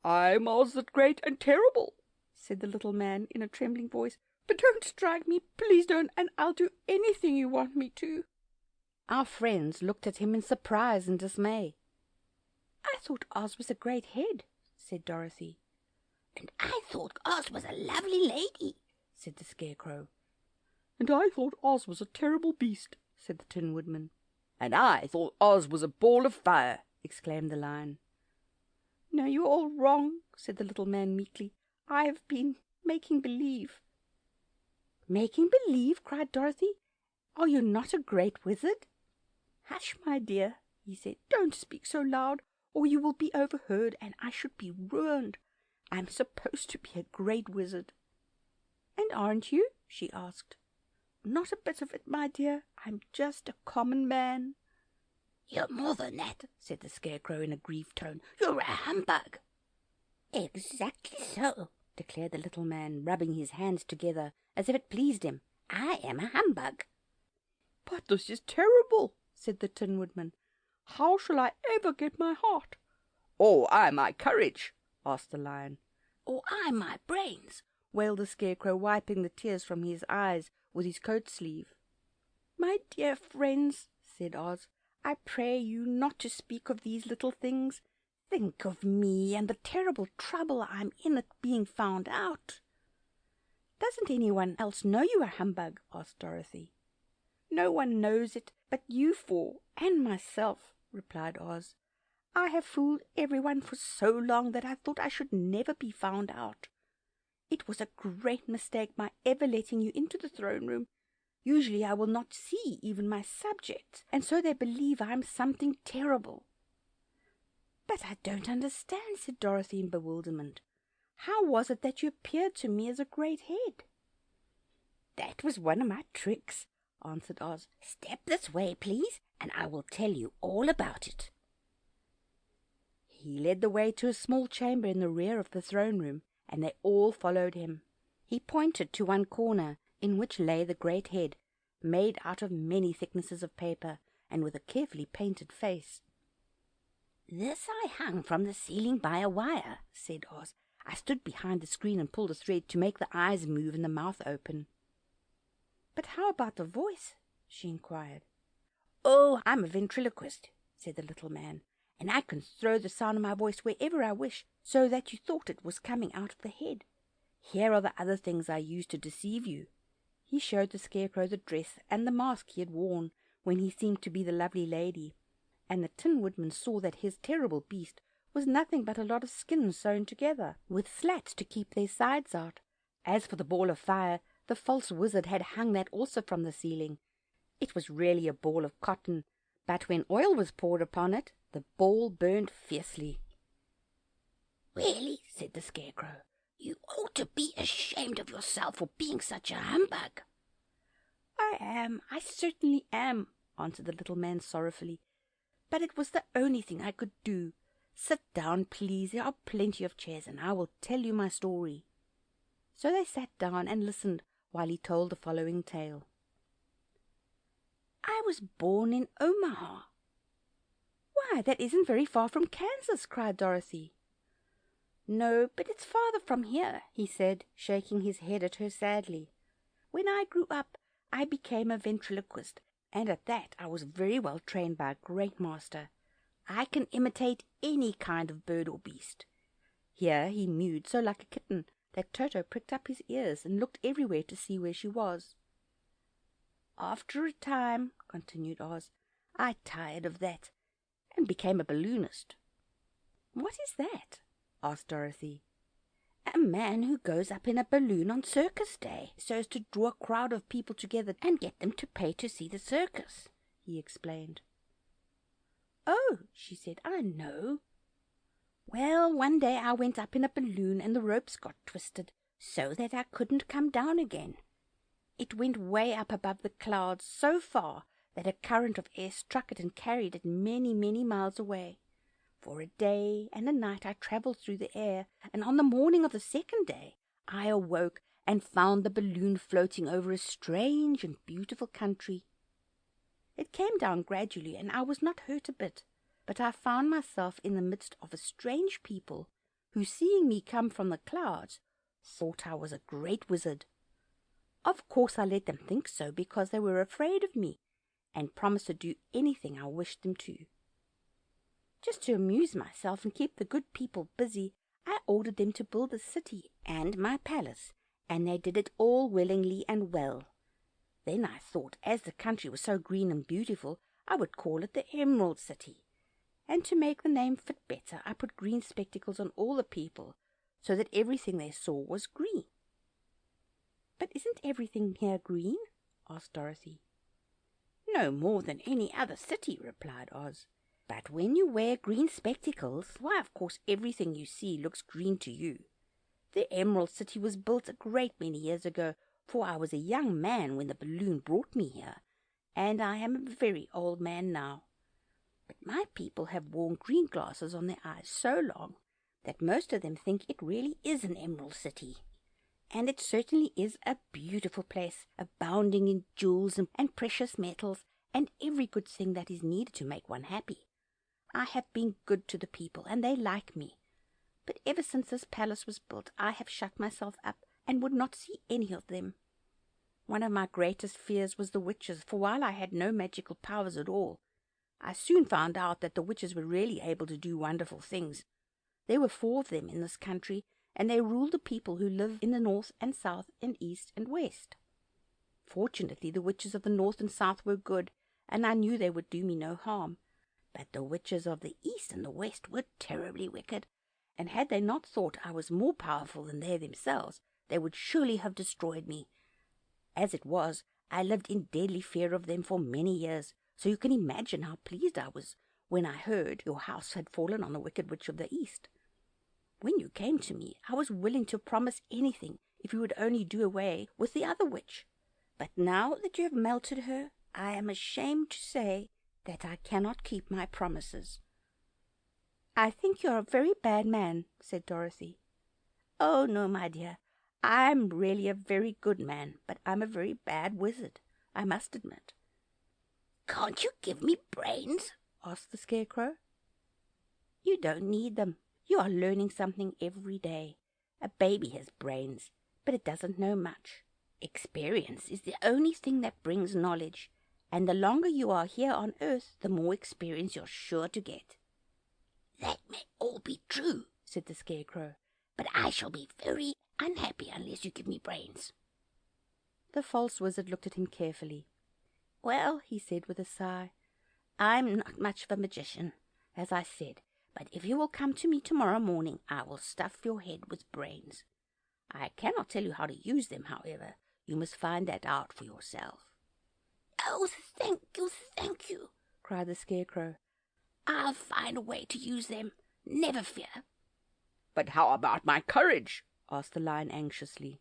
"I'm Oz the Great and Terrible," said the little man in a trembling voice. "But don't strike me, please don't, and I'll do anything you want me to." Our friends looked at him in surprise and dismay. "I thought Oz was a great head," said Dorothy. "And I thought Oz was a lovely lady," said the Scarecrow. "And I thought Oz was a terrible beast," said the Tin Woodman. "And I thought Oz was a ball of fire," exclaimed the Lion. "No, you're all wrong," said the little man meekly. "I have been making believe." "Making believe!" cried Dorothy. "Are you not a great wizard?" "Hush, my dear," he said. "Don't speak so loud, or you will be overheard, and I should be ruined. I'm supposed to be a great wizard." "And aren't you?" she asked. "Not a bit of it, my dear. I'm just a common man." "You're more than that," said the Scarecrow in a grieved tone. "You're a humbug." "Exactly so," declared the little man, rubbing his hands together as if it pleased him. "I am a humbug." "But this is terrible," said the Tin Woodman. "How shall I ever get my heart?" "Or I my courage?" asked the Lion. "Or I my brains," wailed the Scarecrow, wiping the tears from his eyes with his coat sleeve. "My dear friends," said Oz, "I pray you not to speak of these little things. Think of me and the terrible trouble I'm in at being found out." "Doesn't anyone else know you are a humbug?" asked Dorothy. "No one knows it but you four and myself," replied Oz. "I have fooled everyone for so long that I thought I should never be found out. It was a great mistake my ever letting you into the throne room. Usually I will not see even my subjects, and so they believe I am something terrible." "But I don't understand," said Dorothy in bewilderment. "How was it that you appeared to me as a great head?" "That was one of my tricks," answered Oz. "Step this way, please, and I will tell you all about it." He led the way to a small chamber in the rear of the throne room, and they all followed him. He pointed to one corner, in which lay the great head, made out of many thicknesses of paper, and with a carefully painted face. "This I hung from the ceiling by a wire," said Oz. "I stood behind the screen and pulled a thread to make the eyes move and the mouth open." "But how about the voice?" she inquired. "Oh, I'm a ventriloquist," said the little man, "and I can throw the sound of my voice wherever I wish, so that you thought it was coming out of the head. Here are the other things I used to deceive you." He showed the Scarecrow the dress and the mask he had worn when he seemed to be the lovely lady, and the Tin Woodman saw that his terrible beast was nothing but a lot of skins sewn together, with slats to keep their sides out. As for the ball of fire, the false wizard had hung that also from the ceiling, It was really a ball of cotton, but when oil was poured upon it, the ball burned fiercely. "Really," said the Scarecrow, "you ought to be ashamed of yourself for being such a humbug." I certainly am," answered the little man sorrowfully, "but it was the only thing I could do. Sit down, please. There are plenty of chairs, and I will tell you my story." So they sat down and listened while he told the following tale. "I was born in Omaha." "Why, that isn't very far from Kansas," cried Dorothy. "No, but it's farther from here," he said, shaking his head at her sadly. "When I grew up, I became a ventriloquist, and at that I was very well trained by a great master. I can imitate any kind of bird or beast." Here he mewed so like a kitten that Toto pricked up his ears and looked everywhere to see where she was. "After a time," continued Oz, "I tired of that and became a balloonist." "What is that?" asked Dorothy. "A man who goes up in a balloon on circus day, so as to draw a crowd of people together and get them to pay to see the circus," he explained. "Oh," she said, "I know. Well, one day I went up in a balloon and the ropes got twisted so that I couldn't come down again. It went way up above the clouds, so far that a current of air struck it and carried it many, many miles away. For a day and a night I travelled through the air, and on the morning of the second day I awoke and found the balloon floating over a strange and beautiful country. It came down gradually, and I was not hurt a bit, but I found myself in the midst of a strange people who, seeing me come from the clouds, thought I was a great wizard. Of course I let them think so, because they were afraid of me and promised to do anything I wished them to. Just to amuse myself and keep the good people busy, I ordered them to build a city and my palace, and they did it all willingly and well. Then I thought, as the country was so green and beautiful, I would call it the Emerald City, and to make the name fit better, I put green spectacles on all the people, so that everything they saw was green." "But isn't everything here green?" asked Dorothy. "No more than any other city," replied Oz. "But when you wear green spectacles, why, of course, everything you see looks green to you. The Emerald City was built a great many years ago, for I was a young man when the balloon brought me here, and I am a very old man now. But my people have worn green glasses on their eyes so long that most of them think it really is an Emerald City. And it certainly is a beautiful place, abounding in jewels and precious metals, and every good thing that is needed to make one happy. I have been good to the people, and they like me. But ever since this palace was built, I have shut myself up and would not see any of them. One of my greatest fears was the witches, for while I had no magical powers at all, I soon found out that the witches were really able to do wonderful things. There were 4 of them in this country, and they ruled the people who live in the north and south and east and west. Fortunately, the witches of the north and south were good, and I knew they would do me no harm. But the witches of the east and the west were terribly wicked, and had they not thought I was more powerful than they themselves, they would surely have destroyed me. As it was, I lived in deadly fear of them for many years, so you can imagine how pleased I was when I heard your house had fallen on the wicked witch of the east. When you came to me, I was willing to promise anything if you would only do away with the other witch. But now that you have melted her, I am ashamed to say that I cannot keep my promises." "I think you're a very bad man," said Dorothy. "Oh, no, my dear. I'm really a very good man, but I'm a very bad wizard, I must admit." "Can't you give me brains?" asked the Scarecrow. "You don't need them. You are learning something every day. A baby has brains, but it doesn't know much. Experience is the only thing that brings knowledge, and the longer you are here on earth, the more experience you're sure to get." "That may all be true," said the Scarecrow, "but I shall be very unhappy unless you give me brains." The false wizard looked at him carefully. "Well," he said with a sigh, "I'm not much of a magician, as I said, but if you will come to me tomorrow morning, I will stuff your head with brains. I cannot tell you how to use them, however. You must find that out for yourself." "Oh, thank you, cried the Scarecrow. I'll find a way to use them, never fear. But how about my courage? asked the Lion anxiously.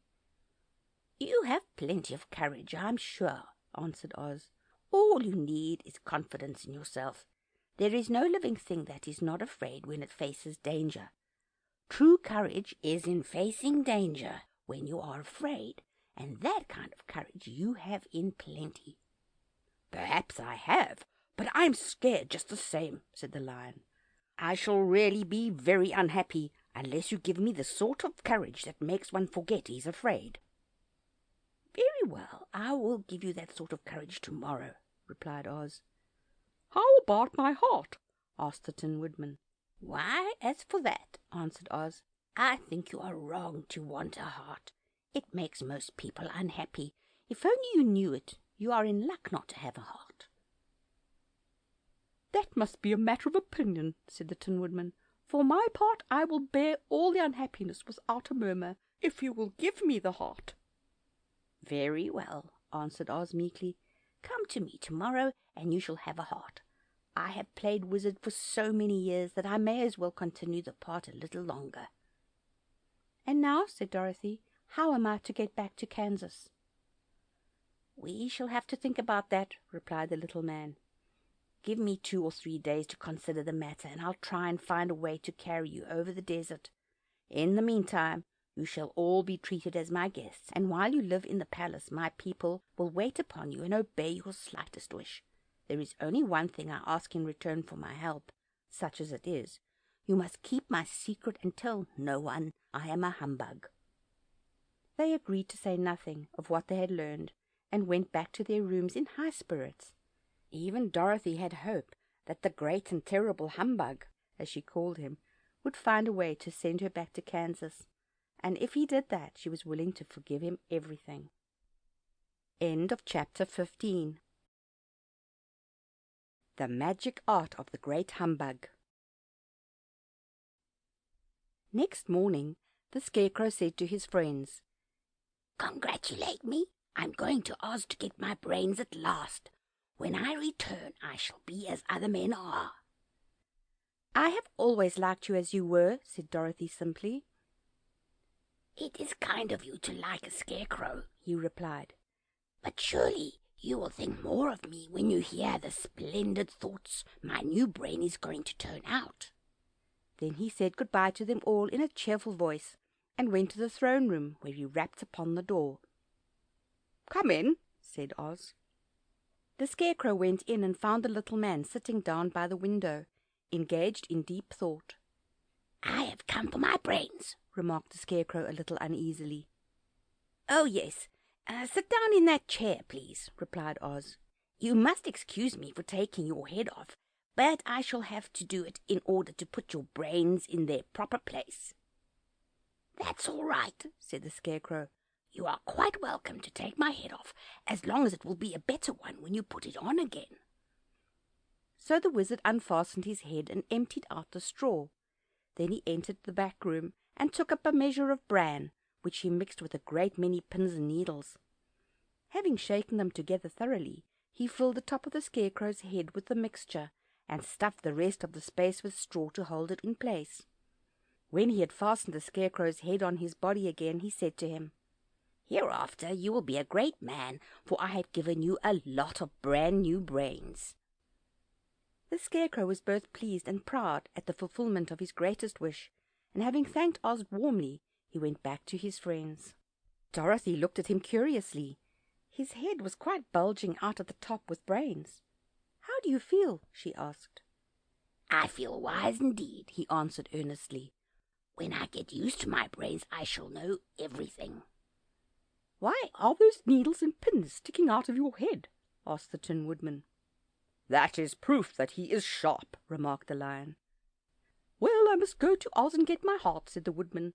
You have plenty of courage, I'm sure, answered Oz. All you need is confidence in yourself. There is no living thing that is not afraid when it faces danger. True courage is in facing danger when you are afraid, and that kind of courage you have in plenty. Perhaps I have, but I'm scared just the same, said the Lion. I shall really be very unhappy unless you give me the sort of courage that makes one forget he's afraid. Very well, I will give you that sort of courage tomorrow, replied Oz. How about my heart? asked the Tin Woodman. Why, as for that, answered Oz, I think you are wrong to want a heart. It makes most people unhappy. If only you knew it, you are in luck not to have a heart. That must be a matter of opinion, said the Tin Woodman. For my part, I will bear all the unhappiness without a murmur, if you will give me the heart. Very well, answered Oz meekly. Come to me tomorrow, and you shall have a heart. I have played wizard for so many years that I may as well continue the part a little longer. And now, said Dorothy, how am I to get back to Kansas? We shall have to think about that, replied the little man. Give me 2 or 3 days to consider the matter, and I'll try and find a way to carry you over the desert. In the meantime, you shall all be treated as my guests, and while you live in the palace, my people will wait upon you and obey your slightest wish. There is only one thing I ask in return for my help, such as it is. You must keep my secret and tell no one I am a humbug. They agreed to say nothing of what they had learned, and went back to their rooms in high spirits. Even Dorothy had hope that the great and terrible Humbug, as she called him, would find a way to send her back to Kansas, and if he did that, she was willing to forgive him everything. End of chapter 15. The Magic Art of the Great Humbug. Next morning, the Scarecrow said to his friends, Congratulate me. I'm going to Oz to get my brains at last. When I return, I shall be as other men are. I have always liked you as you were, said Dorothy simply. It is kind of you to like a Scarecrow, he replied. But surely you will think more of me when you hear the splendid thoughts my new brain is going to turn out. Then he said goodbye to them all in a cheerful voice, and went to the throne room, where he rapped upon the door. Come in, said Oz. The Scarecrow went in and found the little man sitting down by the window, engaged in deep thought. I have come for my brains, remarked the Scarecrow a little uneasily. Oh, yes. Sit down in that chair, please, replied Oz. You must excuse me for taking your head off, but I shall have to do it in order to put your brains in their proper place. That's all right, said the Scarecrow. You are quite welcome to take my head off, as long as it will be a better one when you put it on again. So the wizard unfastened his head and emptied out the straw. Then he entered the back room and took up a measure of bran, which he mixed with a great many pins and needles. Having shaken them together thoroughly, he filled the top of the Scarecrow's head with the mixture, and stuffed the rest of the space with straw to hold it in place. When he had fastened the Scarecrow's head on his body again, he said to him, Hereafter you will be a great man, for I have given you a lot of brand new brains. The Scarecrow was both pleased and proud at the fulfillment of his greatest wish, and having thanked Oz warmly, he went back to his friends. Dorothy looked at him curiously. His head was quite bulging out at the top with brains. How do you feel? She asked. I feel wise indeed, he answered earnestly. When I get used to my brains, I shall know everything. Why are those needles and pins sticking out of your head? Asked the Tin Woodman. That is proof that he is sharp, remarked the Lion. Well, I must go to Oz and get my heart, said the Woodman.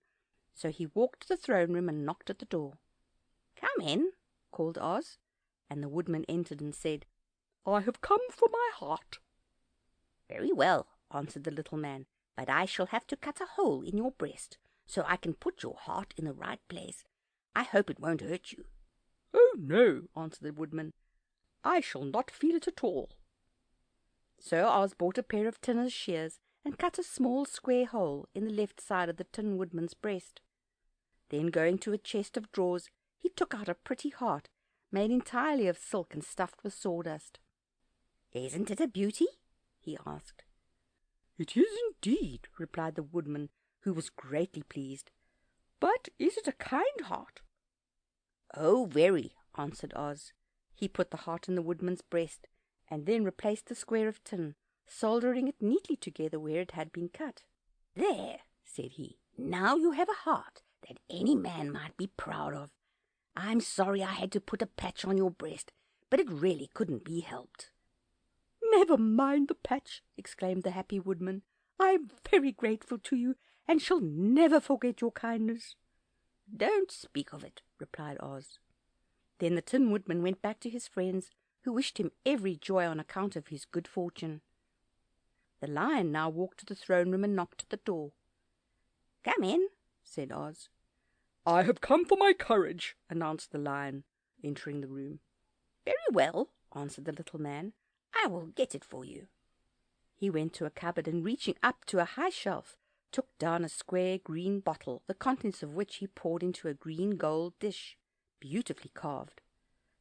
So he walked to the throne room and knocked at the door. Come in, called Oz, and the Woodman entered and said, I have come for my heart. Very well, answered the little man, but I shall have to cut a hole in your breast, so I can put your heart in the right place. I hope it won't hurt you. Oh, no, answered the Woodman. I shall not feel it at all." So Oz bought a pair of tinner's shears and cut a small square hole in the left side of the Tin Woodman's breast. Then going to a chest of drawers, he took out a pretty heart made entirely of silk and stuffed with sawdust. "Isn't it a beauty?" he asked. "It is indeed," replied the Woodman, who was greatly pleased. "But is it a kind heart?" "Oh, very," answered Oz. He put the heart in the Woodman's breast, and then replaced the square of tin, soldering it neatly together where it had been cut. "There," said he, "now you have a heart that any man might be proud of. I'm sorry I had to put a patch on your breast, but it really couldn't be helped." "Never mind the patch," exclaimed the happy Woodman. "I am very grateful to you, and shall never forget your kindness." "Don't speak of it," replied Oz. Then the Tin Woodman went back to his friends, who wished him every joy on account of his good fortune. The Lion now walked to the throne room and knocked at the door. "Come in," said Oz. "I have come for my courage," announced the Lion, entering the room. "Very well," answered the little man. "I will get it for you." He went to a cupboard and, reaching up to a high shelf, took down a square green bottle, the contents of which he poured into a green gold dish, beautifully carved.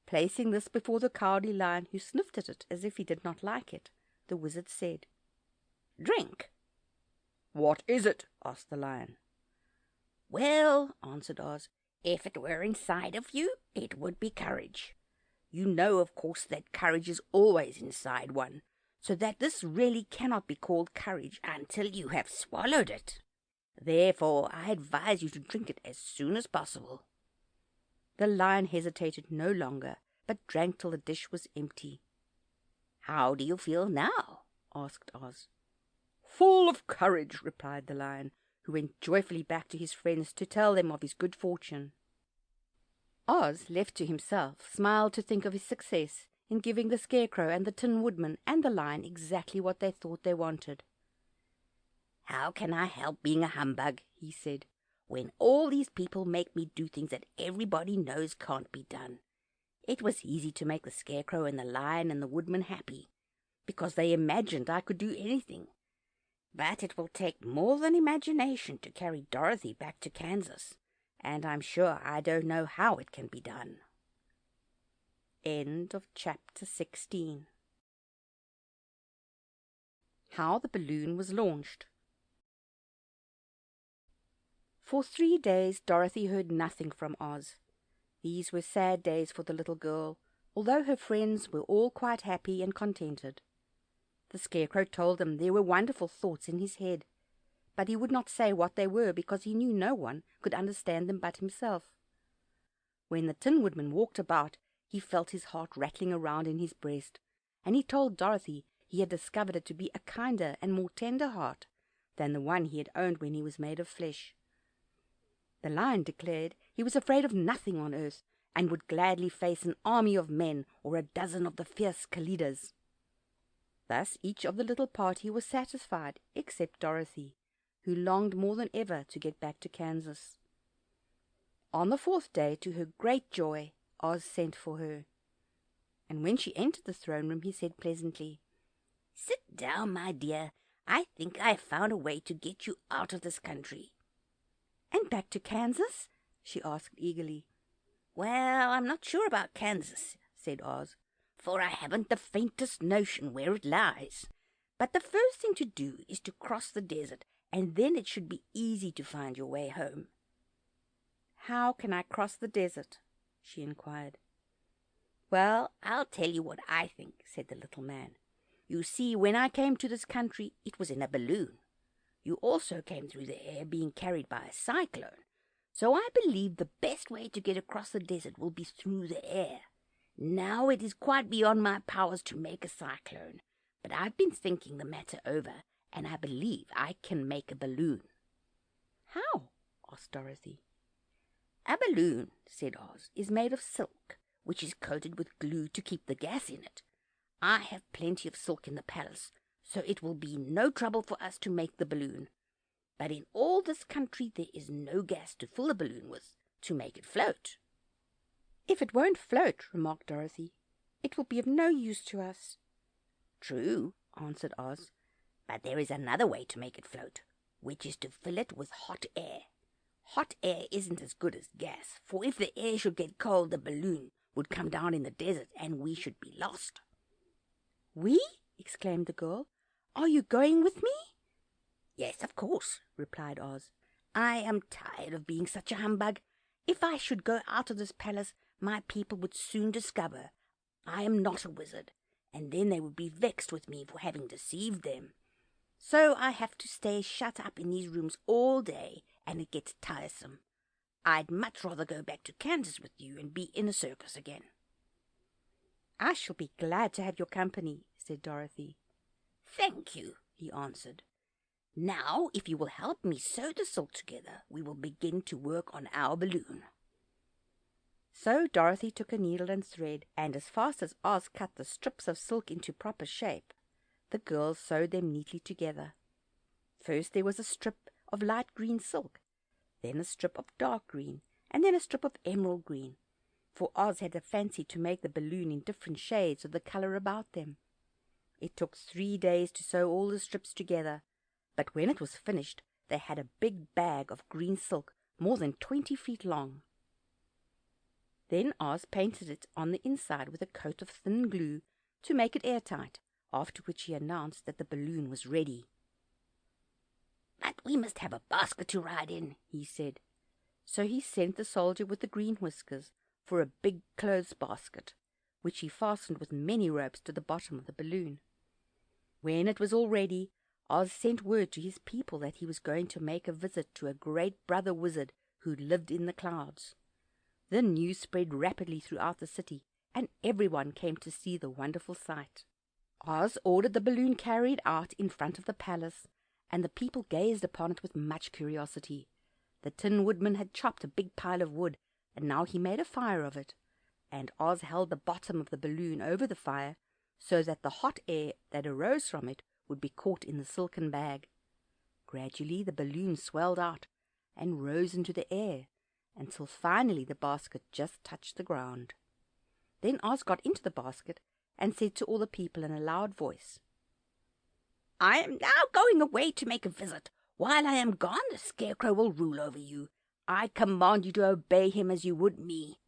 Placing this before the Cowardly Lion, who sniffed at it as if he did not like it, the wizard said, "Drink." "What is it?" asked the Lion. "Well," answered Oz, "if it were inside of you, it would be courage. You know, of course, that courage is always inside one, so that this really cannot be called courage until you have swallowed it. Therefore, I advise you to drink it as soon as possible." The Lion hesitated no longer, but drank till the dish was empty. "How do you feel now?" asked Oz. "Full of courage," replied the Lion, who went joyfully back to his friends to tell them of his good fortune. Oz, left to himself, smiled to think of his success in giving the Scarecrow and the Tin Woodman and the Lion exactly what they thought they wanted. "How can I help being a humbug," he said, "when all these people make me do things that everybody knows can't be done? It was easy to make the Scarecrow and the Lion and the Woodman happy, because they imagined I could do anything. But it will take more than imagination to carry Dorothy back to Kansas, and I'm sure I don't know how it can be done." End of chapter 16. How the balloon was launched. For 3 days Dorothy heard nothing from Oz. These were sad days for the little girl, although her friends were all quite happy and contented. The Scarecrow told them there were wonderful thoughts in his head, but he would not say what they were because he knew no one could understand them but himself. When the Tin Woodman walked about, he felt his heart rattling around in his breast, and he told Dorothy he had discovered it to be a kinder and more tender heart than the one he had owned when he was made of flesh. The Lion declared he was afraid of nothing on earth, and would gladly face an army of men or a dozen of the fierce Kalidas. Thus each of the little party was satisfied except Dorothy, who longed more than ever to get back to Kansas. On the 4th day, to her great joy, Oz sent for her, and when she entered the throne room he said pleasantly, "Sit down, my dear. I think I have found a way to get you out of this country." "And back to Kansas?" she asked eagerly. "Well, I'm not sure about Kansas," said Oz, "for I haven't the faintest notion where it lies. But the first thing to do is to cross the desert, and then it should be easy to find your way home." "How can I cross the desert?" she inquired. "Well, I'll tell you what I think," said the little man. "You see, when I came to this country, it was in a balloon. You also came through the air, being carried by a cyclone. So I believe the best way to get across the desert will be through the air. Now it is quite beyond my powers to make a cyclone, but I've been thinking the matter over, and I believe I can make a balloon." "How?" asked Dorothy. "A balloon," said Oz, "is made of silk, which is coated with glue to keep the gas in it. I have plenty of silk in the palace, so it will be no trouble for us to make the balloon. But in all this country there is no gas to fill a balloon with to make it float." "If it won't float," remarked Dorothy, It will be of no use to us." "True," answered Oz, "but there is another way to make it float, which is to fill it with hot air. Hot air isn't as good as gas, for if the air should get cold, the balloon would come down in the desert, and we should be lost." "We?" exclaimed the girl. "Are you going with me?" "Yes, of course," replied Oz. "I am tired of being such a humbug. If I should go out of this palace, my people would soon discover I am not a wizard, and then they would be vexed with me for having deceived them. So I have to stay shut up in these rooms all day, and it gets tiresome. I'd much rather go back to Kansas with you and be in a circus again." "I shall be glad to have your company," said Dorothy. "Thank you," he answered. "Now, if you will help me sew the silk together, we will begin to work on our balloon." So Dorothy took a needle and thread, and as fast as Oz cut the strips of silk into proper shape, the girls sewed them neatly together. First there was a strip of light green silk, then a strip of dark green, and then a strip of emerald green, for Oz had a fancy to make the balloon in different shades of the color about them. It took 3 days to sew all the strips together, but when it was finished they had a big bag of green silk more than 20 feet long. Then Oz painted it on the inside with a coat of thin glue to make it airtight, after which he announced that the balloon was ready. "But we must have a basket to ride in," he said. So he sent the soldier with the green whiskers for a big clothes basket, which he fastened with many ropes to the bottom of the balloon. When it was all ready, Oz sent word to his people that he was going to make a visit to a great brother wizard who lived in the clouds. The news spread rapidly throughout the city, and everyone came to see the wonderful sight. Oz ordered the balloon carried out in front of the palace, and the people gazed upon it with much curiosity. The Tin Woodman had chopped a big pile of wood, and now he made a fire of it, and Oz held the bottom of the balloon over the fire so that the hot air that arose from it would be caught in the silken bag. Gradually the balloon swelled out and rose into the air, until finally the basket just touched the ground. Then Oz got into the basket and said to all the people in a loud voice, "I am now going away to make a visit. While I am gone, the Scarecrow will rule over you. I command you to obey him as you would me."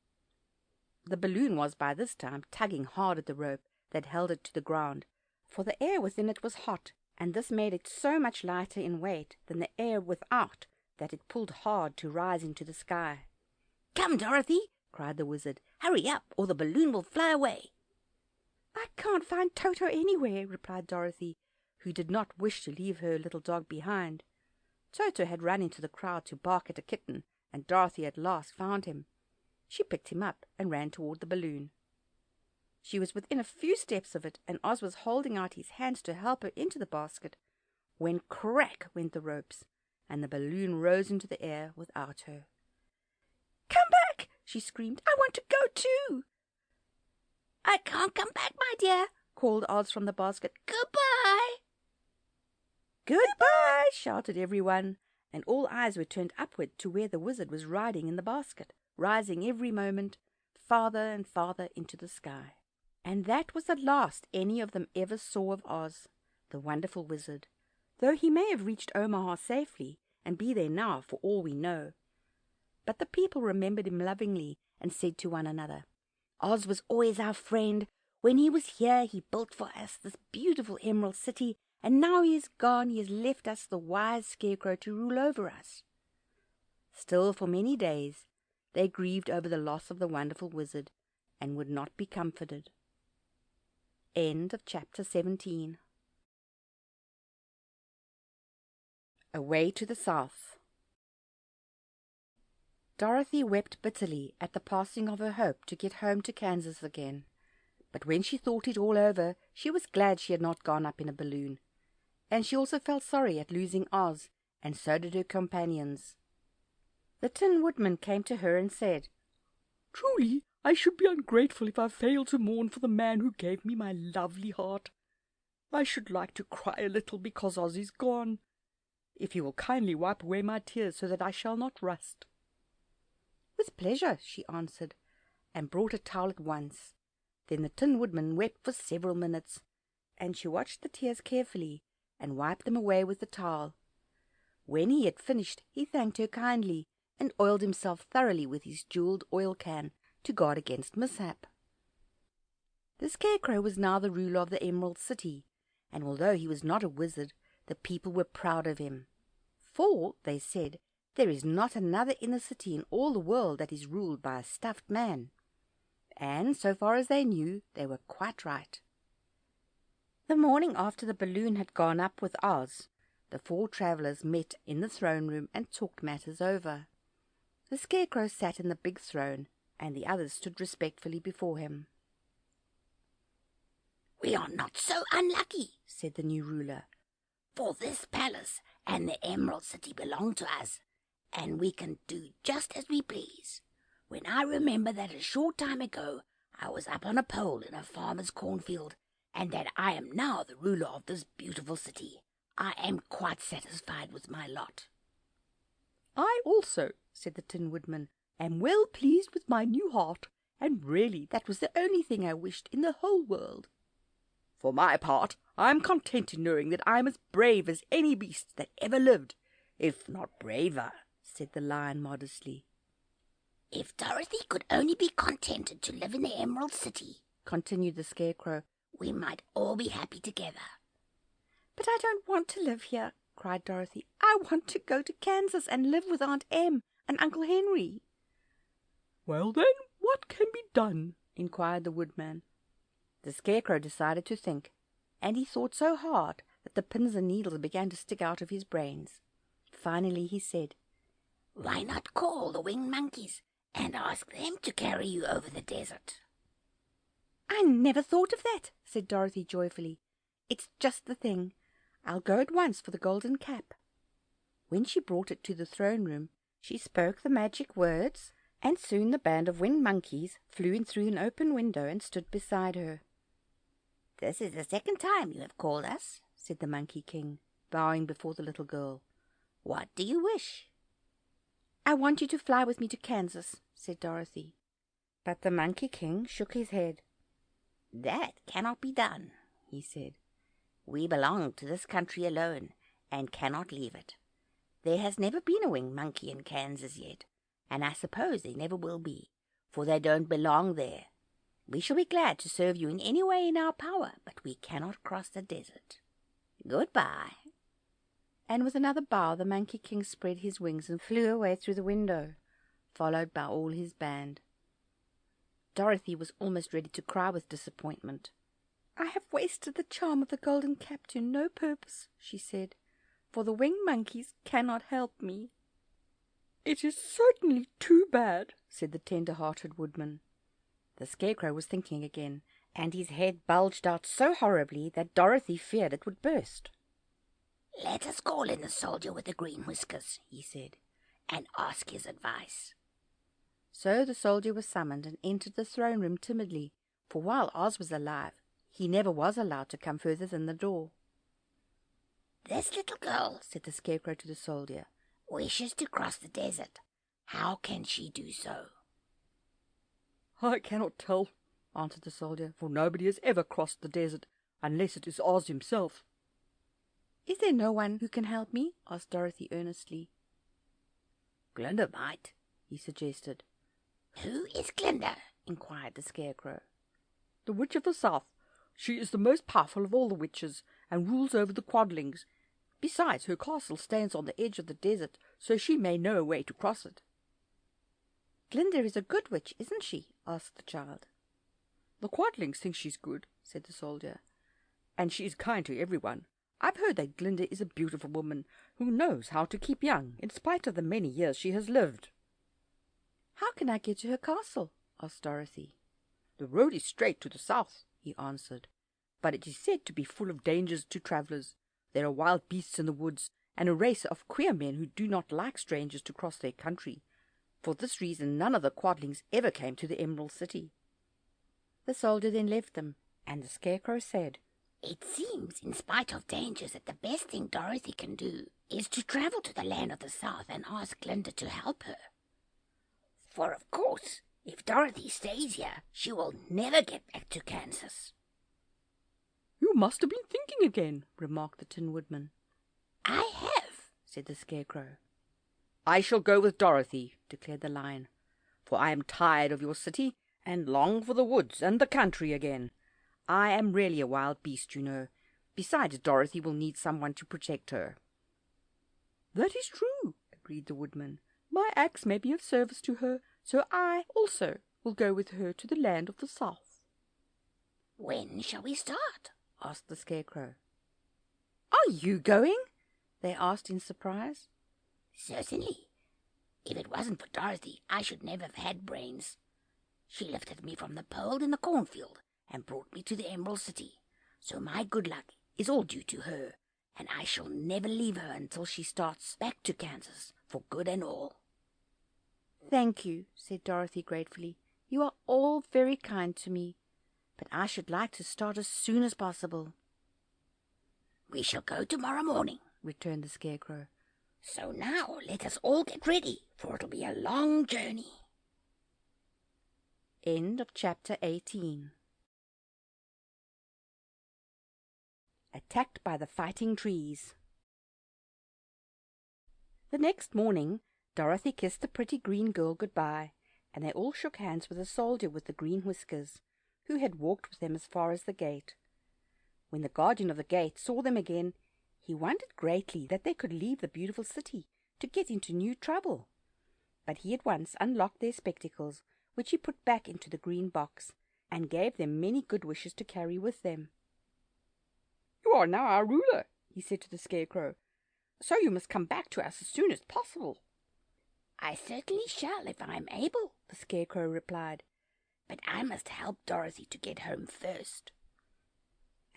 The balloon was by this time tugging hard at the rope that held it to the ground, for the air within it was hot, and this made it so much lighter in weight than the air without that it pulled hard to rise into the sky. "Come, Dorothy," cried the wizard. "Hurry up, or the balloon will fly away." "I can't find Toto anywhere," replied Dorothy, who did not wish to leave her little dog behind. Toto had run into the crowd to bark at a kitten, and Dorothy at last found him. She picked him up and ran toward the balloon. She was within a few steps of it, and Oz was holding out his hands to help her into the basket, when crack went the ropes, and the balloon rose into the air without her. "Come back!" she screamed. "I want to go too!" "I can't come back, my dear," called Oz from the basket. "Goodbye!" "Goodbye!" shouted everyone, and all eyes were turned upward to where the wizard was riding in the basket, rising every moment farther and farther into the sky. And that was the last any of them ever saw of Oz, the wonderful wizard, though he may have reached Omaha safely and be there now for all we know. But the people remembered him lovingly and said to one another, "Oz was always our friend. When he was here he built for us this beautiful Emerald City, and now he is gone he has left us the wise Scarecrow to rule over us." Still for many days they grieved over the loss of the wonderful wizard and would not be comforted. End of chapter 17. Away to the South. Dorothy wept bitterly at the passing of her hope to get home to Kansas again, but when she thought it all over she was glad she had not gone up in a balloon, and she also felt sorry at losing Oz, and so did her companions. The Tin Woodman came to her and said, "Truly, I should be ungrateful if I failed to mourn for the man who gave me my lovely heart. I should like to cry a little because Oz is gone. If you will kindly wipe away my tears so that I shall not rust." "With pleasure," she answered, and brought a towel at once, Then the Tin Woodman wept for several minutes, and she watched the tears carefully and wiped them away with the towel. When he had finished, he thanked her kindly and oiled himself thoroughly with his jewelled oil can to guard against mishap. The Scarecrow was now the ruler of the Emerald City, and although he was not a wizard, the people were proud of him. For, they said, there is not another inner city in all the world that is ruled by a stuffed man. And, so far as they knew, they were quite right. The morning after the balloon had gone up with Oz, the 4 travellers met in the throne room and talked matters over. The Scarecrow sat in the big throne, and the others stood respectfully before him. "We are not so unlucky," said the new ruler, "for this palace and the Emerald City belong to us, and we can do just as we please. When I remember that a short time ago I was up on a pole in a farmer's cornfield, and that I am now the ruler of this beautiful city, I am quite satisfied with my lot." "I also," said the Tin Woodman, "am well pleased with my new heart, and really that was the only thing I wished in the whole world. For my part, I am content in knowing that I am as brave as any beast that ever lived, if not braver," said the Lion modestly. "If Dorothy could only be contented to live in the Emerald City," continued the Scarecrow, "we might all be happy together." "But I don't want to live here," cried Dorothy. "I want to go to Kansas and live with Aunt Em and Uncle Henry." "Well then, what can be done?" inquired the Woodman. The Scarecrow decided to think, and he thought so hard that the pins and needles began to stick out of his brains. Finally he said, "Why not call the winged monkeys and ask them to carry you over the desert?" "I never thought of that," said Dorothy joyfully. "It's just the thing. I'll go at once for the golden cap." When she brought it to the throne room, she spoke the magic words, and soon the band of winged monkeys flew in through an open window and stood beside her. "This is the second time you have called us," said the Monkey King, bowing before the little girl. "What do you wish?" "I want you to fly with me to Kansas," said Dorothy. But the Monkey King shook his head. "That cannot be done," he said. "We belong to this country alone, and cannot leave it. There has never been a winged monkey in Kansas yet, and I suppose there never will be, for they don't belong there. We shall be glad to serve you in any way in our power, but we cannot cross the desert. Goodbye." And with another bow the Monkey King spread his wings and flew away through the window, followed by all his band. Dorothy was almost ready to cry with disappointment. "I have wasted the charm of the golden cap to no purpose," she said, "for the winged monkeys cannot help me." "It is certainly too bad," said the tender-hearted Woodman. The Scarecrow was thinking again, and his head bulged out so horribly that Dorothy feared it would burst. "Let us call in the soldier with the green whiskers," he said, "and ask his advice." So the soldier was summoned and entered the throne room timidly, for while Oz was alive, he never was allowed to come further than the door. "This little girl," said the Scarecrow to the soldier, "wishes to cross the desert. How can she do so?" "I cannot tell," answered the soldier, "for nobody has ever crossed the desert, unless it is Oz himself." "Is there no one who can help me?" asked Dorothy earnestly. "Glinda might," he suggested. "Who is Glinda?" inquired the Scarecrow. "The Witch of the South. She is the most powerful of all the witches, and rules over the Quadlings. Besides, her castle stands on the edge of the desert, so she may know a way to cross it." "Glinda is a good witch, isn't she?" asked the child. "The Quadlings think she's good," said the soldier, "and she is kind to everyone. I've heard that Glinda is a beautiful woman who knows how to keep young, in spite of the many years she has lived." "How can I get to her castle?" asked Dorothy. "The road is straight to the south," he answered, "but it is said to be full of dangers to travellers. There are wild beasts in the woods, and a race of queer men who do not like strangers to cross their country. For this reason none of the Quadlings ever came to the Emerald City." The soldier then left them, and the Scarecrow said, "It seems, in spite of dangers, that the best thing Dorothy can do is to travel to the land of the South and ask Glinda to help her. For, of course, If Dorothy stays here, she will never get back to Kansas. You must have been thinking again, remarked the Tin Woodman. I have, said the Scarecrow. I shall go with Dorothy, declared the Lion, for I am tired of your city and long for the woods and the country again. I am really a wild beast, you know. Besides, Dorothy will need someone to protect her. That is true, agreed the Woodman. My axe may be of service to her, so I also will go with her to the land of the South. When shall we start? Asked the Scarecrow. Are you going? They asked in surprise. Certainly. If it wasn't for Dorothy, I should never have had brains. She lifted me from the pole in the cornfield and brought me to the Emerald City, so my good luck is all due to her, and I shall never leave her until she starts back to Kansas for good and all. Thank you, said Dorothy gratefully. You are all very kind to me, but I should like to start as soon as possible. We shall go tomorrow morning, returned the Scarecrow. So now let us all get ready, for it'll be a long journey. End of chapter 18. Attacked by the fighting trees. The next morning Dorothy kissed the pretty green girl good-bye, and they all shook hands with the soldier with the green whiskers, who had walked with them as far as the gate. When the guardian of the gate saw them again, he wondered greatly that they could leave the beautiful city to get into new trouble. But he at once unlocked their spectacles, which he put back into the green box, and gave them many good wishes to carry with them. You are now our ruler, he said to the Scarecrow, so you must come back to us as soon as possible. I certainly shall if I am able, the Scarecrow replied, but I must help Dorothy to get home first.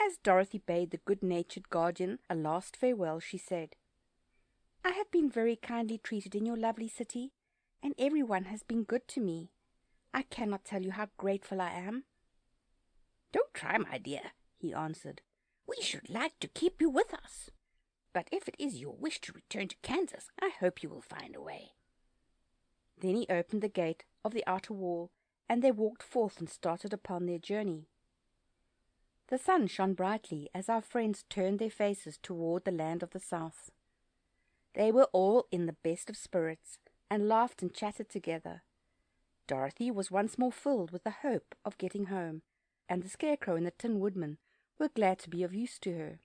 As Dorothy bade the good-natured guardian a last farewell, she said, I have been very kindly treated in your lovely city, and everyone has been good to me. I cannot tell you how grateful I am. Don't try, my dear, he answered. We should like to keep you with us, but if it is your wish to return to Kansas, I hope you will find a way. Then he opened the gate of the outer wall, and they walked forth and started upon their journey. The sun shone brightly as our friends turned their faces toward the land of the South. They were all in the best of spirits, and laughed and chatted together. Dorothy was once more filled with the hope of getting home, and the Scarecrow and the Tin Woodman were glad to be of use to her.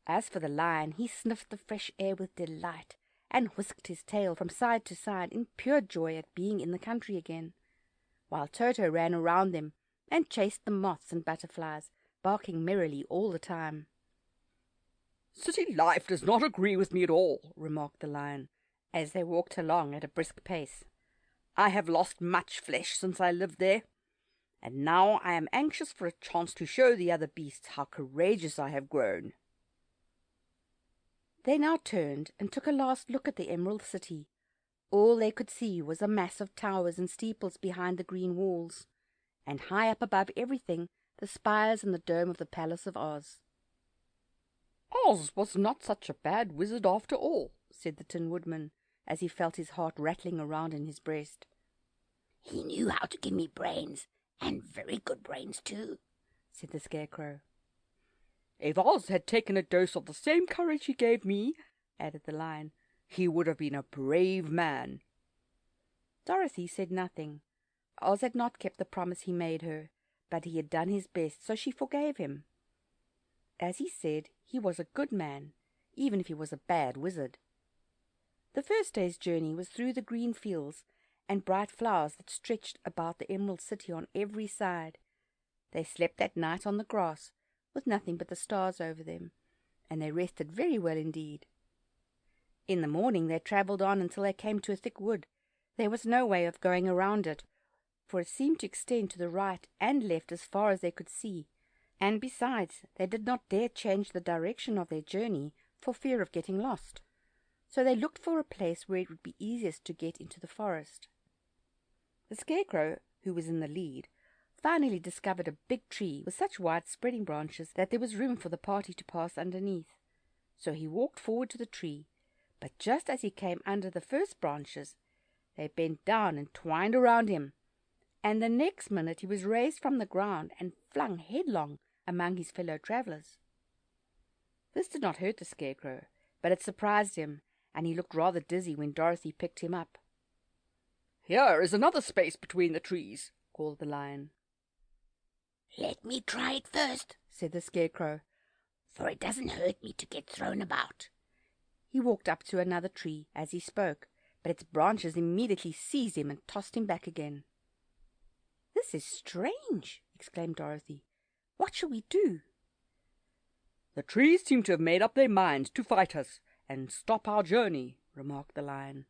As for the Lion, he sniffed the fresh air with delight, and whisked his tail from side to side in pure joy at being in the country again, while Toto ran around them and chased the moths and butterflies, barking merrily all the time. City life does not agree with me at all, remarked the Lion, as they walked along at a brisk pace. I have lost much flesh since I lived there, and now I am anxious for a chance to show the other beasts how courageous I have grown. They now turned and took a last look at the Emerald City. All they could see was a mass of towers and steeples behind the green walls, and high up above everything the spires and the dome of the Palace of Oz. Oz was not such a bad wizard after all, said the Tin Woodman, as he felt his heart rattling around in his breast. He knew how to give me brains, and very good brains too, said the Scarecrow. If Oz had taken a dose of the same courage he gave me, added the Lion, he would have been a brave man. Dorothy said nothing. Oz had not kept the promise he made her, but he had done his best, so she forgave him. As he said, he was a good man, even if he was a bad wizard. The first day's journey was through the green fields and bright flowers that stretched about the Emerald City on every side. They slept that night on the grass, with nothing but the stars over them, and they rested very well indeed. In the morning they travelled on until they came to a thick wood. There was no way of going around it, for it seemed to extend to the right and left as far as they could see, and besides they did not dare change the direction of their journey for fear of getting lost. So they looked for a place where it would be easiest to get into the forest. The Scarecrow, who was in the lead, finally discovered a big tree with such wide spreading branches that there was room for the party to pass underneath. So he walked forward to the tree, but just as he came under the first branches, they bent down and twined around him, and the next minute he was raised from the ground and flung headlong among his fellow travellers. This did not hurt the Scarecrow, but it surprised him, and he looked rather dizzy when Dorothy picked him up. "Here is another space between the trees," called the Lion. "Let me try it first," said the Scarecrow, "for it doesn't hurt me to get thrown about." He walked up to another tree as he spoke, but its branches immediately seized him and tossed him back again. "This is strange," exclaimed Dorothy. "What shall we do?" "The trees seem to have made up their minds to fight us and stop our journey," remarked the Lion.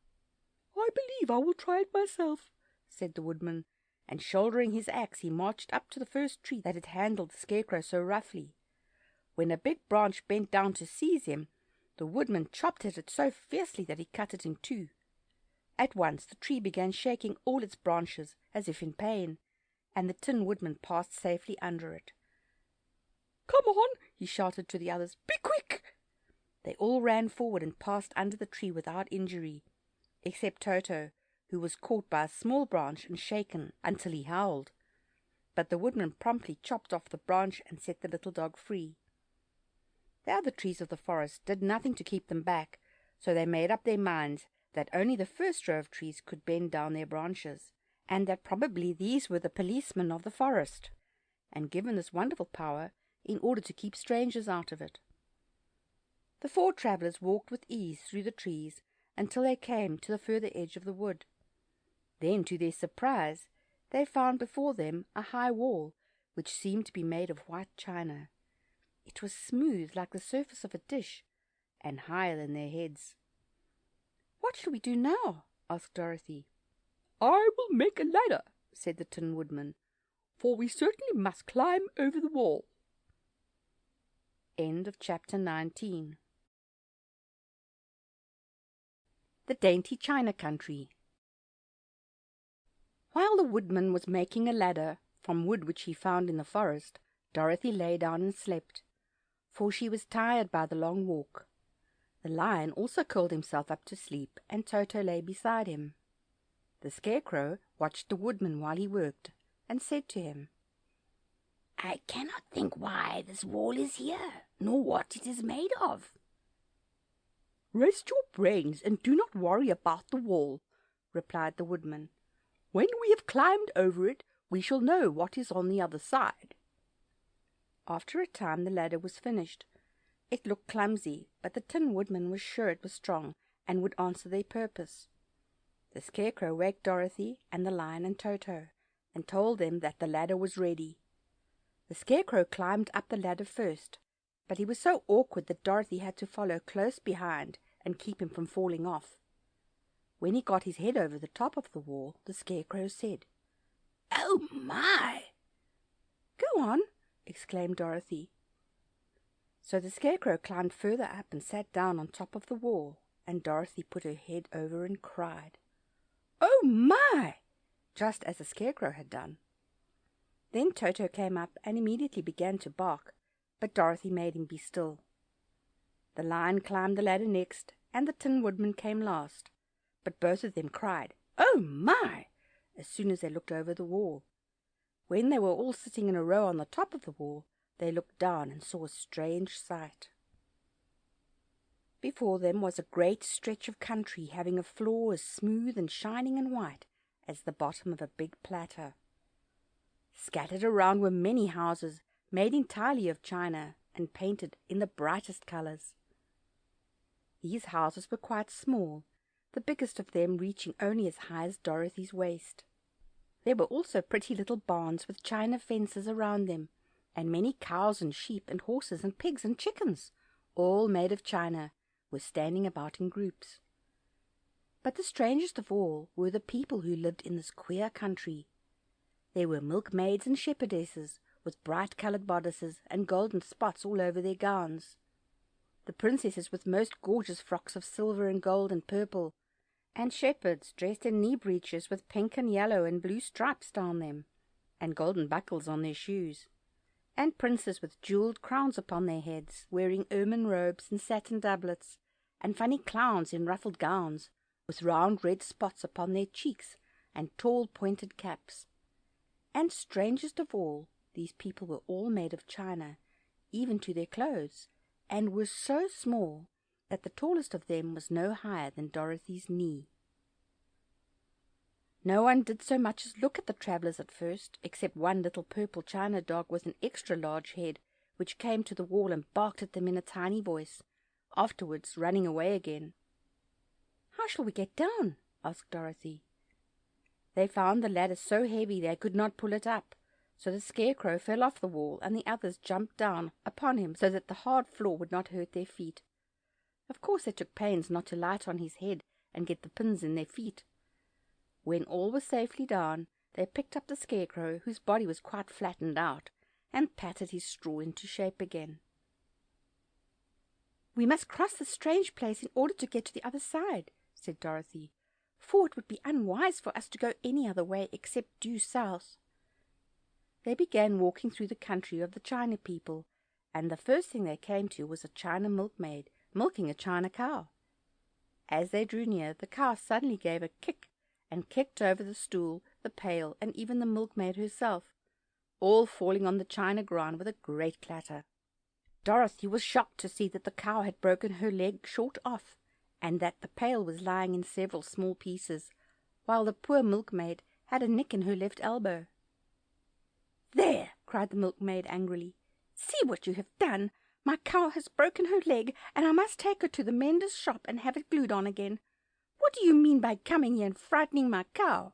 "I believe I will try it myself," said the Woodman, and shouldering his axe he marched up to the first tree that had handled the Scarecrow so roughly. When a big branch bent down to seize him, the Woodman chopped at it so fiercely that he cut it in two. At once the tree began shaking all its branches as if in pain, and the Tin Woodman passed safely under it. "Come on," he shouted to the others. "Be quick!" They all ran forward and passed under the tree without injury, except Toto, who was caught by a small branch and shaken until he howled. But the Woodman promptly chopped off the branch and set the little dog free. The other trees of the forest did nothing to keep them back, so they made up their minds that only the first row of trees could bend down their branches, and that probably these were the policemen of the forest, and given this wonderful power in order to keep strangers out of it. The four travellers walked with ease through the trees until they came to the further edge of the wood. Then, to their surprise, they found before them a high wall, which seemed to be made of white china. It was smooth like the surface of a dish, and higher than their heads. "What shall we do now?" asked Dorothy. "I will make a ladder," said the Tin Woodman, "for we certainly must climb over the wall." End of chapter 19. The Dainty China Country. While the Woodman was making a ladder from wood which he found in the forest, Dorothy lay down and slept, for she was tired by the long walk. The Lion also curled himself up to sleep, and Toto lay beside him. The Scarecrow watched the Woodman while he worked, and said to him, "I cannot think why this wall is here, nor what it is made of." "Rest your brains and do not worry about the wall," replied the Woodman. "When we have climbed over it, we shall know what is on the other side." After a time the ladder was finished. It looked clumsy, but the Tin Woodman was sure it was strong and would answer their purpose. The Scarecrow waked Dorothy and the Lion and Toto, and told them that the ladder was ready. The Scarecrow climbed up the ladder first, but he was so awkward that Dorothy had to follow close behind and keep him from falling off. When he got his head over the top of the wall, the Scarecrow said, "Oh, my!" "Go on," exclaimed Dorothy. So the Scarecrow climbed further up and sat down on top of the wall, and Dorothy put her head over and cried, "Oh, my!" just as the Scarecrow had done. Then Toto came up and immediately began to bark, but Dorothy made him be still. The Lion climbed the ladder next, and the Tin Woodman came last, but both of them cried, "Oh, my!" as soon as they looked over the wall. When they were all sitting in a row on the top of the wall, they looked down and saw a strange sight. Before them was a great stretch of country, having a floor as smooth and shining and white as the bottom of a big platter. Scattered around were many houses, made entirely of china and painted in the brightest colors. These houses were quite small, the biggest of them reaching only as high as Dorothy's waist. There were also pretty little barns with china fences around them, and many cows and sheep and horses and pigs and chickens, all made of china, were standing about in groups. But the strangest of all were the people who lived in this queer country. There were milkmaids and shepherdesses, with bright-coloured bodices and golden spots all over their gowns. The princesses with most gorgeous frocks of silver and gold and purple, and shepherds dressed in knee breeches with pink and yellow and blue stripes down them, and golden buckles on their shoes, and princes with jewelled crowns upon their heads, wearing ermine robes and satin doublets, and funny clowns in ruffled gowns, with round red spots upon their cheeks, and tall pointed caps. And strangest of all, these people were all made of china, even to their clothes, and were so small that the tallest of them was no higher than Dorothy's knee. No one did so much as look at the travellers at first, except one little purple china dog with an extra large head, which came to the wall and barked at them in a tiny voice, afterwards running away again. "How shall we get down?" asked Dorothy. They found the ladder so heavy they could not pull it up, so the Scarecrow fell off the wall, and the others jumped down upon him so that the hard floor would not hurt their feet. Of course they took pains not to light on his head and get the pins in their feet. When all was safely down, they picked up the Scarecrow, whose body was quite flattened out, and patted his straw into shape again. "We must cross this strange place in order to get to the other side," said Dorothy, "for it would be unwise for us to go any other way except due south." They began walking through the country of the China people, and the first thing they came to was a China milkmaid milking a China cow. As they drew near, the cow suddenly gave a kick and kicked over the stool, the pail, and even the milkmaid herself, all falling on the china ground with a great clatter. Dorothy was shocked to see that the cow had broken her leg short off, and that the pail was lying in several small pieces, while the poor milkmaid had a nick in her left elbow. "There!" cried the milkmaid angrily. "See what you have done! My cow has broken her leg, and I must take her to the mender's shop and have it glued on again. What do you mean by coming here and frightening my cow?"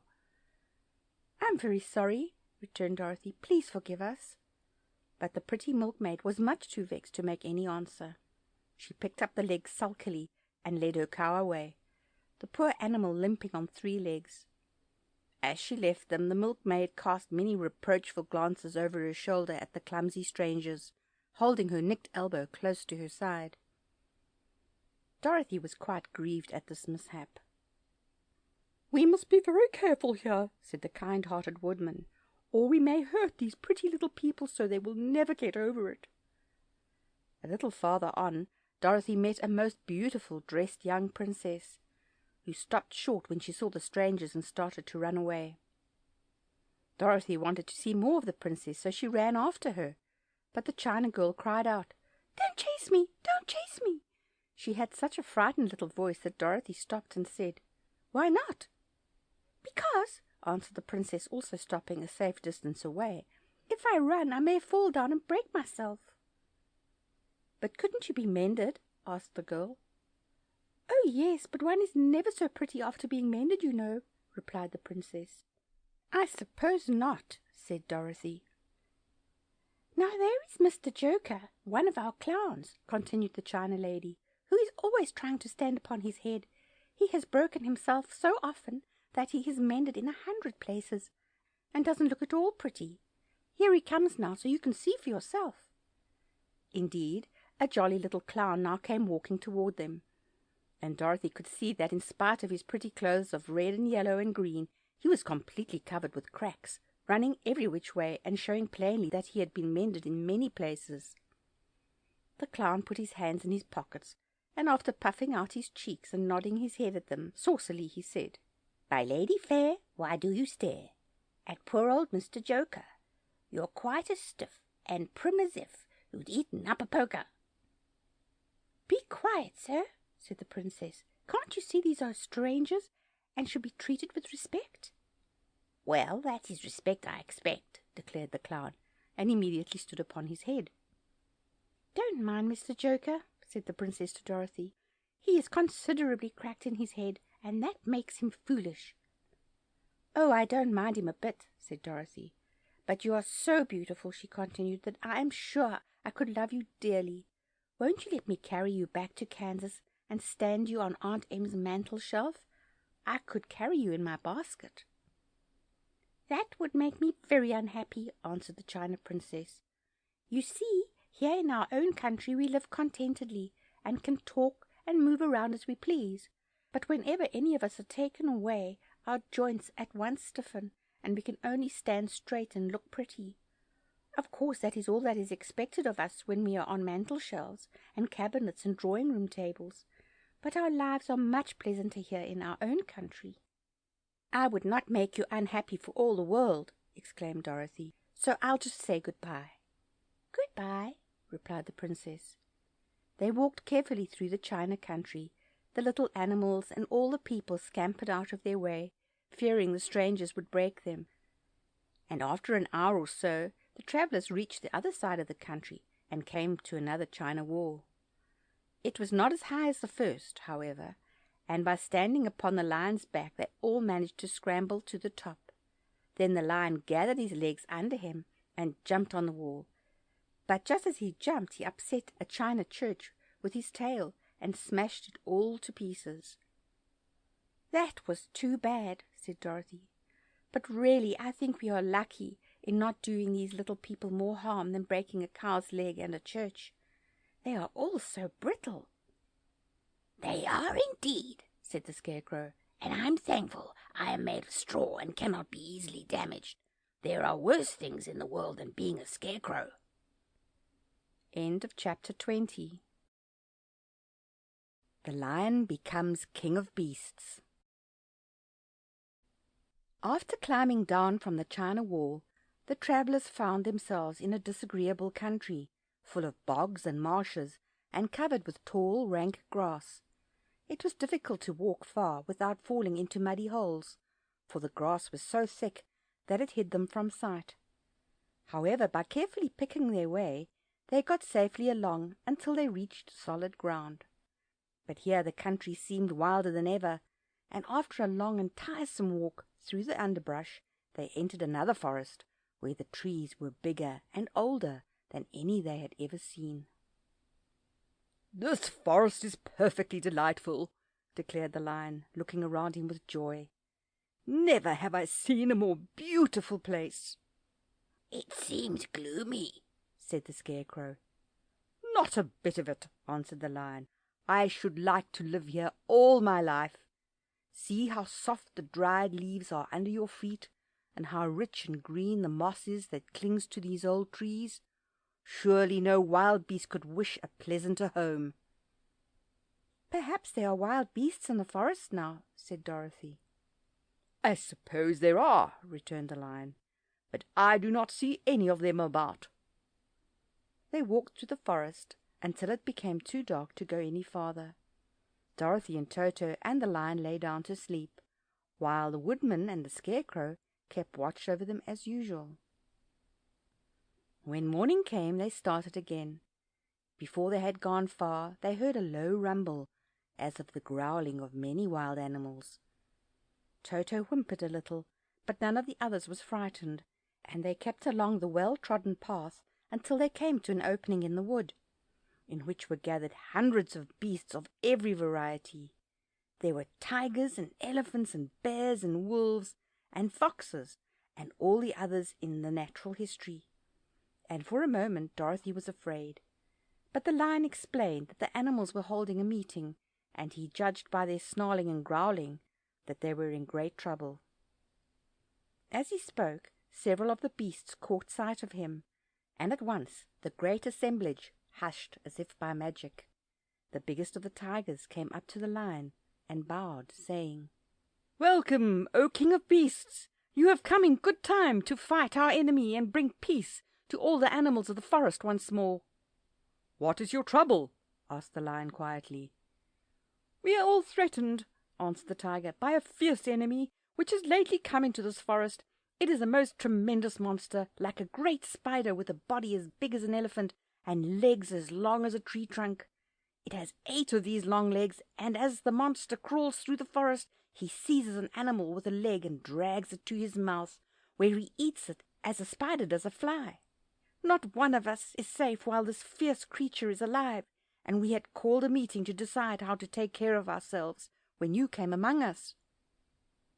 "I'm very sorry," returned Dorothy. "Please forgive us." But the pretty milkmaid was much too vexed to make any answer. She picked up the leg sulkily and led her cow away, the poor animal limping on 3 legs. As she left them, the milkmaid cast many reproachful glances over her shoulder at the clumsy strangers, holding her nicked elbow close to her side. Dorothy was quite grieved at this mishap. "We must be very careful here," said the kind-hearted Woodman, "or we may hurt these pretty little people so they will never get over it." A little farther on, Dorothy met a most beautiful dressed young princess, who stopped short when she saw the strangers and started to run away. Dorothy wanted to see more of the princess, so she ran after her, but the China girl cried out, "Don't chase me! Don't chase me!" She had such a frightened little voice that Dorothy stopped and said, "Why not?" "Because," answered the princess, also stopping a safe distance away, "if I run I may fall down and break myself." "But couldn't you be mended?" asked the girl. "Oh yes, but one is never so pretty after being mended, you know," replied the princess. "I suppose not," said Dorothy. "Now there is Mr. Joker, one of our clowns," continued the China lady, "who is always trying to stand upon his head. He has broken himself so often that he is mended in 100 places, and doesn't look at all pretty. Here he comes now, so you can see for yourself." Indeed, a jolly little clown now came walking toward them, and Dorothy could see that in spite of his pretty clothes of red and yellow and green, he was completely covered with cracks, running every which way and showing plainly that he had been mended in many places. The clown put his hands in his pockets, and after puffing out his cheeks and nodding his head at them saucily, he said, "My lady fair, why do you stare at poor old Mr. Joker? You're quite as stiff and prim as if you'd eaten up a poker." "Be quiet, sir," said the princess. "Can't you see these are strangers, and should be treated with respect?" "Well, that is respect I expect," declared the clown, and immediately stood upon his head. "Don't mind Mr. Joker," said the princess to Dorothy. "He is considerably cracked in his head, and that makes him foolish." "Oh, I don't mind him a bit," said Dorothy. "But you are so beautiful," she continued, "that I am sure I could love you dearly. Won't you let me carry you back to Kansas and stand you on Aunt Em's mantel shelf? I could carry you in my basket." "That would make me very unhappy," answered the China princess. "You see, here in our own country we live contentedly, and can talk and move around as we please. But whenever any of us are taken away, our joints at once stiffen, and we can only stand straight and look pretty. Of course that is all that is expected of us when we are on mantel shelves and cabinets and drawing-room tables, but our lives are much pleasanter here in our own country." "I would not make you unhappy for all the world," exclaimed Dorothy, "so I'll just say goodbye." "Goodbye," replied the princess. They walked carefully through the China country. The little animals and all the people scampered out of their way, fearing the strangers would break them, and after an hour or so the travellers reached the other side of the country and came to another China wall. It was not as high as the first, however, and by standing upon the lion's back they all managed to scramble to the top. Then the lion gathered his legs under him and jumped on the wall. But just as he jumped, he upset a china church with his tail and smashed it all to pieces. "That was too bad," said Dorothy. "But really I think we are lucky in not doing these little people more harm than breaking a cow's leg and a church. They are all so brittle." "They are indeed," said the Scarecrow, "and I'm thankful I am made of straw and cannot be easily damaged. There are worse things in the world than being a scarecrow." End of chapter 20. The Lion becomes King of Beasts. After climbing down from the China wall, the travellers found themselves in a disagreeable country, full of bogs and marshes, and covered with tall, rank grass. It was difficult to walk far without falling into muddy holes, for the grass was so thick that it hid them from sight. However, by carefully picking their way, they got safely along until they reached solid ground. But here the country seemed wilder than ever, and after a long and tiresome walk through the underbrush, they entered another forest, where the trees were bigger and older than any they had ever seen. "This forest is perfectly delightful," declared the lion, looking around him with joy. "Never have I seen a more beautiful place." "It seems gloomy," said the Scarecrow. "Not a bit of it," answered the lion. "I should like to live here all my life. See how soft the dried leaves are under your feet, and how rich and green the moss is that clings to these old trees. Surely no wild beast could wish a pleasanter home." "Perhaps there are wild beasts in the forest now," said Dorothy. "I suppose there are," returned the lion, "but I do not see any of them about." They walked through the forest until it became too dark to go any farther. Dorothy and Toto and the lion lay down to sleep, while the Woodman and the Scarecrow kept watch over them as usual. When morning came they started again. Before they had gone far they heard a low rumble, as of the growling of many wild animals. Toto whimpered a little, but none of the others was frightened, and they kept along the well-trodden path until they came to an opening in the wood, in which were gathered hundreds of beasts of every variety. There were tigers and elephants and bears and wolves and foxes and all the others in the natural history, and for a moment Dorothy was afraid. But the lion explained that the animals were holding a meeting, and he judged by their snarling and growling that they were in great trouble. As he spoke, several of the beasts caught sight of him, and at once the great assemblage hushed as if by magic. The biggest of the tigers came up to the lion and bowed, saying, "Welcome, O King of Beasts! You have come in good time to fight our enemy and bring peace to all the animals of the forest once more." "What is your trouble?" asked the lion quietly. "We are all threatened," answered the tiger, "by a fierce enemy which has lately come into this forest. It is a most tremendous monster, like a great spider, with a body as big as an elephant and legs as long as a tree trunk. It has 8 of these long legs, and as the monster crawls through the forest, he seizes an animal with a leg and drags it to his mouth, where he eats it as a spider does a fly. Not one of us is safe while this fierce creature is alive, and we had called a meeting to decide how to take care of ourselves when you came among us."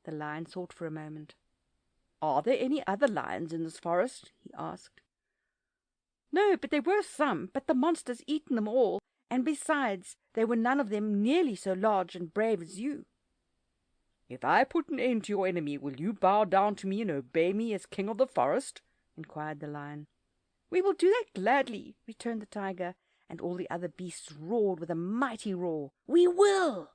The lion thought for a moment. "Are there any other lions in this forest?" he asked. "No, but there were some, but the monster's eaten them all, and besides, there were none of them nearly so large and brave as you." "If I put an end to your enemy, will you bow down to me and obey me as king of the forest?" inquired the lion. "We will do that gladly," returned the tiger, and all the other beasts roared with a mighty roar. "We will!"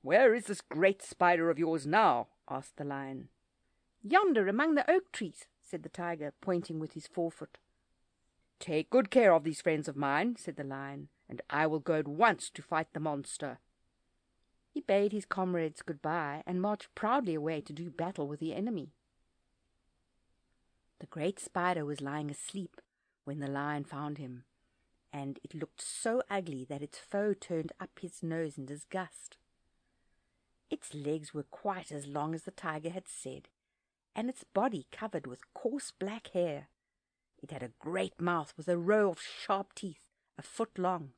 "Where is this great spider of yours now?" asked the lion. "Yonder among the oak trees," said the tiger, pointing with his forefoot. "Take good care of these friends of mine," said the lion, "and I will go at once to fight the monster." He bade his comrades good-bye and marched proudly away to do battle with the enemy. The great spider was lying asleep when the lion found him, and it looked so ugly that its foe turned up his nose in disgust. Its legs were quite as long as the tiger had said, and its body covered with coarse black hair. It had a great mouth with a row of sharp teeth, a foot long,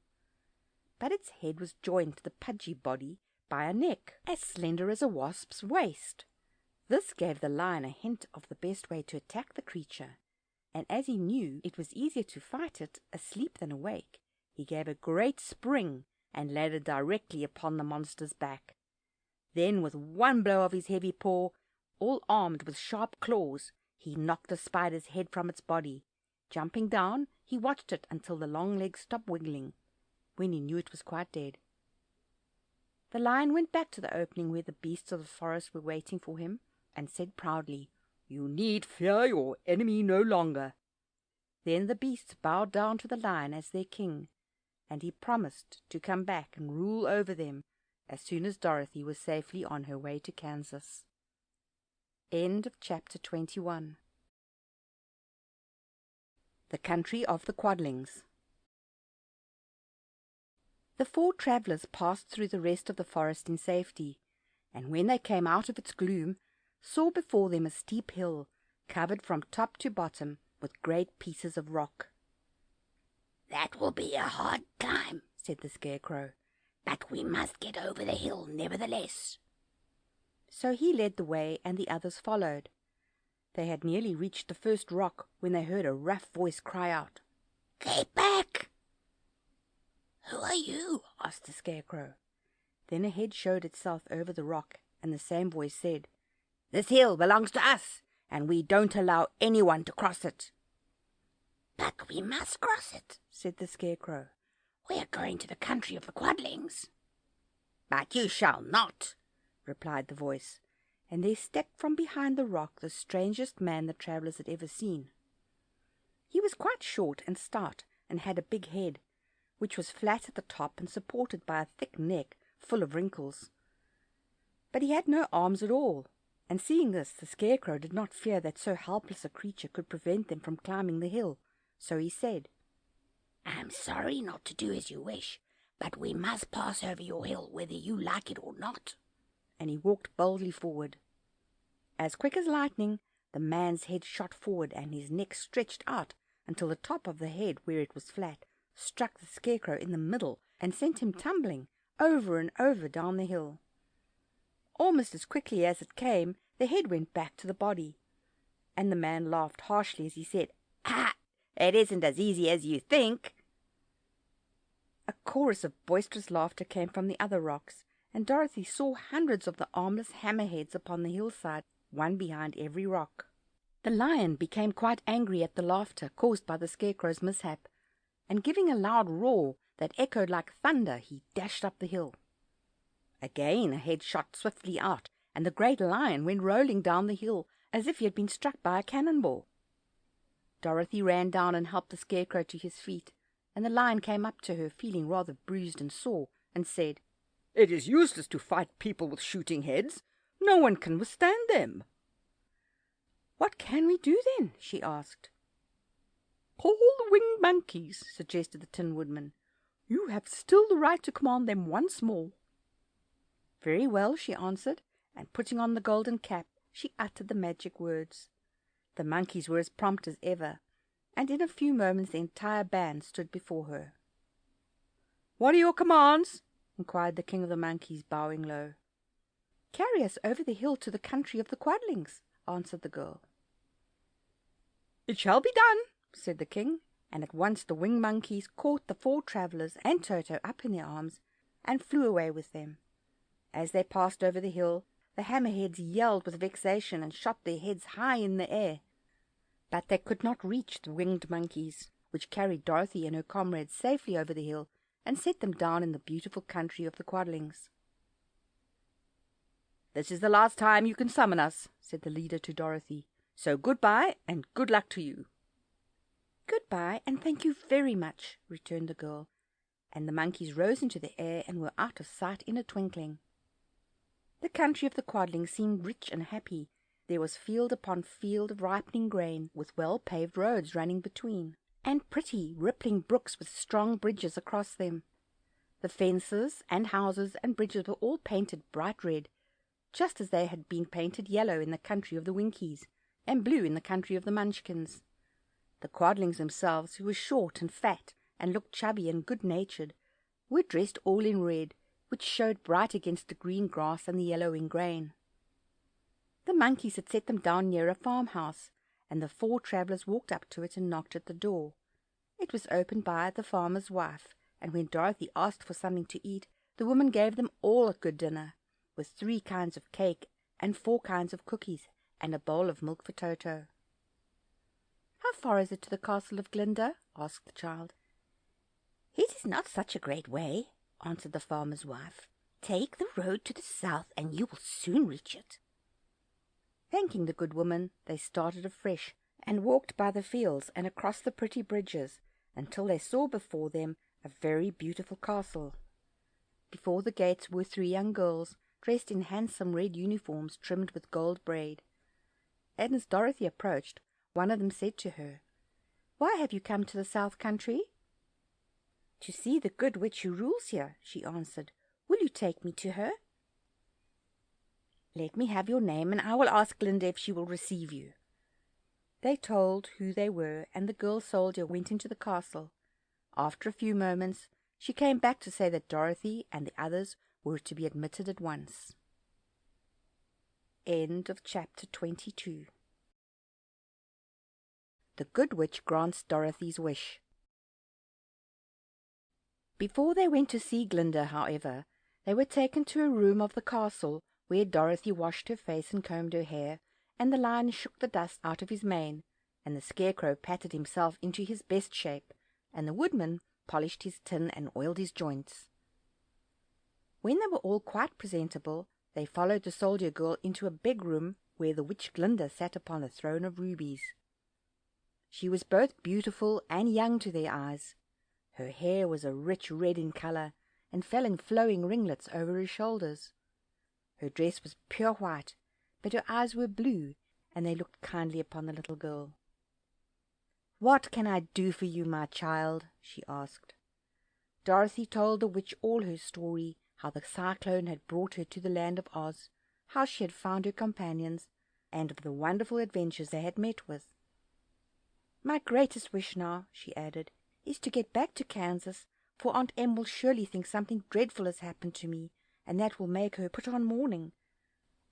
but its head was joined to the pudgy body by a neck as slender as a wasp's waist. This gave the lion a hint of the best way to attack the creature, and as he knew it was easier to fight it asleep than awake, he gave a great spring and landed directly upon the monster's back. Then, with one blow of his heavy paw, all armed with sharp claws, he knocked the spider's head from its body. Jumping down, he watched it until the long legs stopped wiggling, when he knew it was quite dead. The lion went back to the opening where the beasts of the forest were waiting for him, and said proudly, "You need fear your enemy no longer." Then the beasts bowed down to the lion as their king, and he promised to come back and rule over them as soon as Dorothy was safely on her way to Kansas. End of chapter 21. The Country of the Quadlings. The four travellers passed through the rest of the forest in safety, and when they came out of its gloom, saw before them a steep hill, covered from top to bottom with great pieces of rock. "That will be a hard climb," said the Scarecrow, "but we must get over the hill nevertheless." So he led the way, and the others followed. They had nearly reached the first rock when they heard a rough voice cry out, "Keep back!" "Who are you?" asked the Scarecrow. Then a head showed itself over the rock, and the same voice said, "This hill belongs to us, and we don't allow anyone to cross it." "But we must cross it," said the Scarecrow. "We are going to the country of the Quadlings." "But you shall not," replied the voice, and there stepped from behind the rock the strangest man the travellers had ever seen. He was quite short and stout, and had a big head, which was flat at the top and supported by a thick neck full of wrinkles. But he had no arms at all, and seeing this, the Scarecrow did not fear that so helpless a creature could prevent them from climbing the hill, so he said, "I am sorry not to do as you wish, but we must pass over your hill whether you like it or not." And he walked boldly forward. As quick as lightning, the man's head shot forward, and his neck stretched out until the top of the head, where it was flat, struck the Scarecrow in the middle and sent him tumbling over and over down the hill. Almost as quickly as it came, the head went back to the body, and the man laughed harshly as he said, "Ah, it isn't as easy as you think." A chorus of boisterous laughter came from the other rocks, and Dorothy saw hundreds of the armless hammerheads upon the hillside, one behind every rock. The lion became quite angry at the laughter caused by the Scarecrow's mishap, and giving a loud roar that echoed like thunder, he dashed up the hill. Again a head shot swiftly out, and the great lion went rolling down the hill as if he had been struck by a cannonball. Dorothy ran down and helped the Scarecrow to his feet, and the lion came up to her, feeling rather bruised and sore, and said, "It is useless to fight people with shooting heads. No one can withstand them." "What can we do then?" she asked. "Call the winged monkeys," suggested the Tin Woodman. "You have still the right to command them once more." "Very well," she answered, and putting on the golden cap, she uttered the magic words. The monkeys were as prompt as ever, and in a few moments the entire band stood before her. "What are your commands?" inquired the king of the monkeys, bowing low. "Carry us over the hill to the country of the Quadlings," answered the girl. "It shall be done," said the king, and at once the winged monkeys caught the four travellers and Toto up in their arms and flew away with them. As they passed over the hill, the hammerheads yelled with vexation and shot their heads high in the air, but they could not reach the winged monkeys, which carried Dorothy and her comrades safely over the hill and set them down in the beautiful country of the Quadlings. "This is the last time you can summon us," said the leader to Dorothy. "So goodbye, and good luck to you." "Goodbye, and thank you very much," returned the girl, and the monkeys rose into the air and were out of sight in a twinkling. The country of the Quadlings seemed rich and happy. There was field upon field of ripening grain, with well-paved roads running between, and pretty, rippling brooks with strong bridges across them. The fences and houses and bridges were all painted bright red, just as they had been painted yellow in the country of the Winkies, and blue in the country of the Munchkins. The Quadlings themselves, who were short and fat, and looked chubby and good-natured, were dressed all in red, which showed bright against the green grass and the yellowing grain. The monkeys had set them down near a farmhouse, and the 4 travellers walked up to it and knocked at the door. It was opened by the farmer's wife, and when Dorothy asked for something to eat, the woman gave them all a good dinner, with 3 kinds of cake and 4 kinds of cookies, and a bowl of milk for Toto. "How far is it to the castle of Glinda?" asked the child. "It is not such a great way," answered the farmer's wife. "Take the road to the south, and you will soon reach it." Thanking the good woman, they started afresh, and walked by the fields and across the pretty bridges, until they saw before them a very beautiful castle. Before the gates were 3 young girls, dressed in handsome red uniforms trimmed with gold braid. And as Dorothy approached, one of them said to her, "Why have you come to the south country?" "To see the good witch who rules here," she answered. "Will you take me to her?" "Let me have your name, and I will ask Glinda if she will receive you." They told who they were, and the girl soldier went into the castle. After a few moments she came back to say that Dorothy and the others were to be admitted at once. End of chapter 22. The Good Witch grants Dorothy's wish. Before they went to see Glinda, however, they were taken to a room of the castle, where Dorothy washed her face and combed her hair, and the lion shook the dust out of his mane, and the Scarecrow patted himself into his best shape, and the Woodman polished his tin and oiled his joints. When they were all quite presentable, they followed the soldier girl into a big room, where the witch Glinda sat upon a throne of rubies. She was both beautiful and young to their eyes. Her hair was a rich red in colour, and fell in flowing ringlets over her shoulders. Her dress was pure white, but her eyes were blue, and they looked kindly upon the little girl. "What can I do for you, my child?" she asked. Dorothy told the witch all her story, how the cyclone had brought her to the land of Oz, how she had found her companions, and of the wonderful adventures they had met with. "My greatest wish now," she added, "is to get back to Kansas, for Aunt Em will surely think something dreadful has happened to me, and that will make her put on mourning.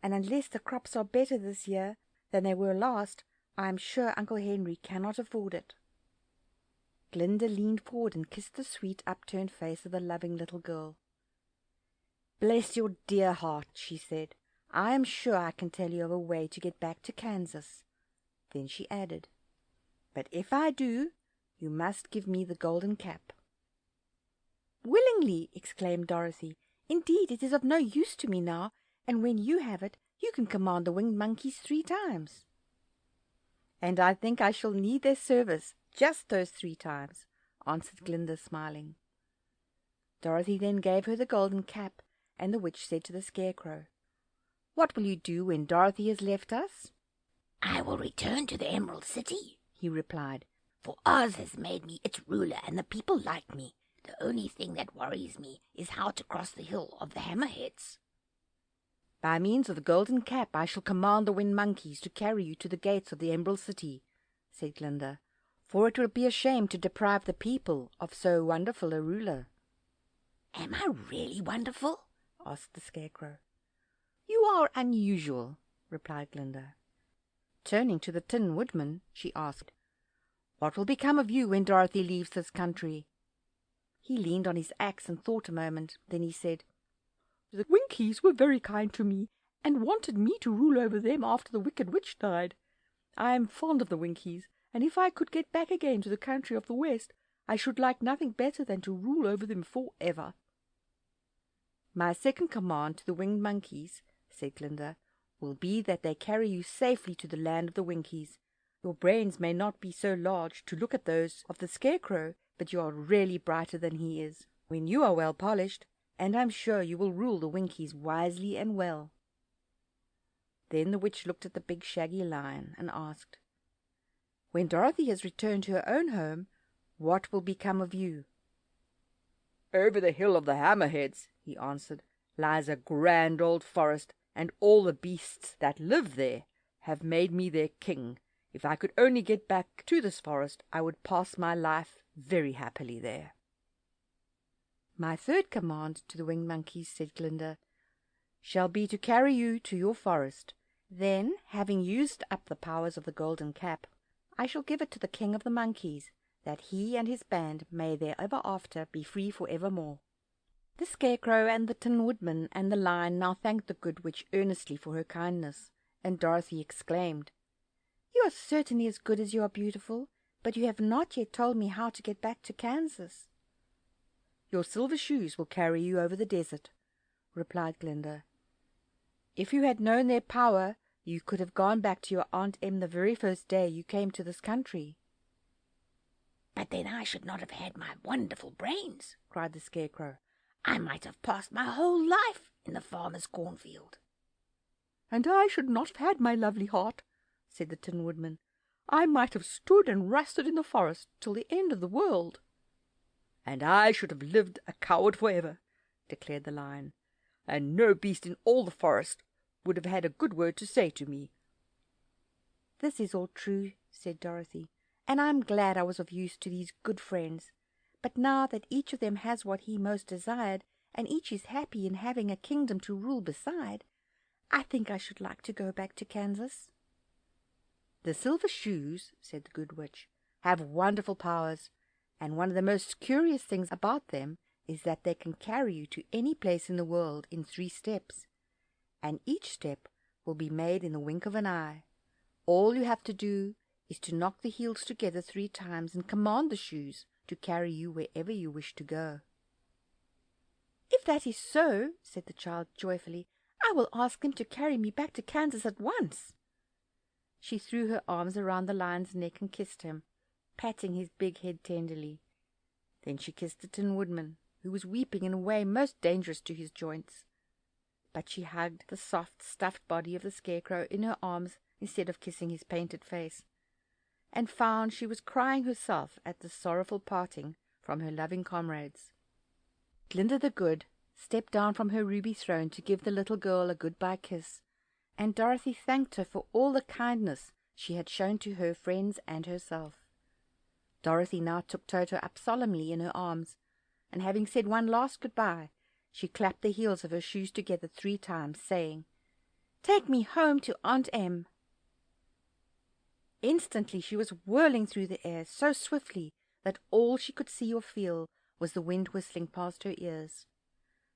And unless the crops are better this year than they were last, I am sure Uncle Henry cannot afford it." Glinda leaned forward and kissed the sweet upturned face of the loving little girl. "Bless your dear heart," she said. "I am sure I can tell you of a way to get back to Kansas." Then she added, "But if I do, you must give me the golden cap." "Willingly," exclaimed Dorothy. "Indeed, it is of no use to me now, and when you have it, you can command the winged monkeys 3 times." "And I think I shall need their service just those 3 times," answered Glinda, smiling. Dorothy then gave her the golden cap, and the witch said to the Scarecrow, "What will you do when Dorothy has left us?" "I will return to the Emerald City," he replied, "for Oz has made me its ruler, and the people like me. The only thing that worries me is how to cross the hill of the Hammerheads." "By means of the golden cap I shall command the winged monkeys to carry you to the gates of the Emerald City," said Glinda, "for it would be a shame to deprive the people of so wonderful a ruler." "Am I really wonderful?" asked the Scarecrow. "You are unusual," replied Glinda. Turning to the Tin Woodman, she asked, "What will become of you when Dorothy leaves this country?" He leaned on his axe and thought a moment. Then he said, "The Winkies were very kind to me, and wanted me to rule over them after the wicked witch died. I am fond of the Winkies, and if I could get back again to the country of the West, I should like nothing better than to rule over them forever." "My second command to the winged monkeys," said Glinda, will be that they carry you safely to the land of the Winkies. Your brains may not be so large to look at those of the Scarecrow, but you are really brighter than he is, when you are well polished, and I'm sure you will rule the Winkies wisely and well." Then the witch looked at the big shaggy lion and asked, "When Dorothy has returned to her own home, what will become of you?" "Over the hill of the Hammerheads," he answered, "lies a grand old forest, and all the beasts that live there have made me their king. If I could only get back to this forest, I would pass my life very happily there." "My third command to the winged monkeys," said Glinda, "shall be to carry you to your forest. Then, having used up the powers of the golden cap, I shall give it to the king of the monkeys, that he and his band may there ever after be free for evermore." The Scarecrow and the Tin Woodman and the Lion now thanked the good witch earnestly for her kindness, and Dorothy exclaimed, "You are certainly as good as you are beautiful, but you have not yet told me how to get back to Kansas." "Your silver shoes will carry you over the desert," replied Glinda. "If you had known their power, you could have gone back to your Aunt Em the very first day you came to this country." "But then I should not have had my wonderful brains," cried the Scarecrow. "I might have passed my whole life in the farmer's cornfield." "And I should not have had my lovely heart," said the Tin Woodman. "I might have stood and rusted in the forest till the end of the world." "And I should have lived a coward forever," declared the Lion, "and no beast in all the forest would have had a good word to say to me." "This is all true," said Dorothy, "and I'm glad I was of use to these good friends. But now that each of them has what he most desired, and each is happy in having a kingdom to rule beside, I think I should like to go back to Kansas." "The silver shoes," said the good witch, "have wonderful powers, and one of the most curious things about them is that they can carry you to any place in the world in 3 steps, and each step will be made in the wink of an eye. All you have to do is to knock the heels together 3 times and command the shoes to carry you wherever you wish to go." "If that is so," said the child joyfully, "I will ask them to carry me back to Kansas at once." She threw her arms around the lion's neck and kissed him, patting his big head tenderly. Then she kissed the Tin Woodman, who was weeping in a way most dangerous to his joints. But she hugged the soft, stuffed body of the Scarecrow in her arms instead of kissing his painted face, and found she was crying herself at the sorrowful parting from her loving comrades. Glinda the Good stepped down from her ruby throne to give the little girl a goodbye kiss, and Dorothy thanked her for all the kindness she had shown to her friends and herself. Dorothy now took Toto up solemnly in her arms, and having said one last goodbye, she clapped the heels of her shoes together 3 times, saying, "Take me home to Aunt Em." Instantly she was whirling through the air so swiftly that all she could see or feel was the wind whistling past her ears.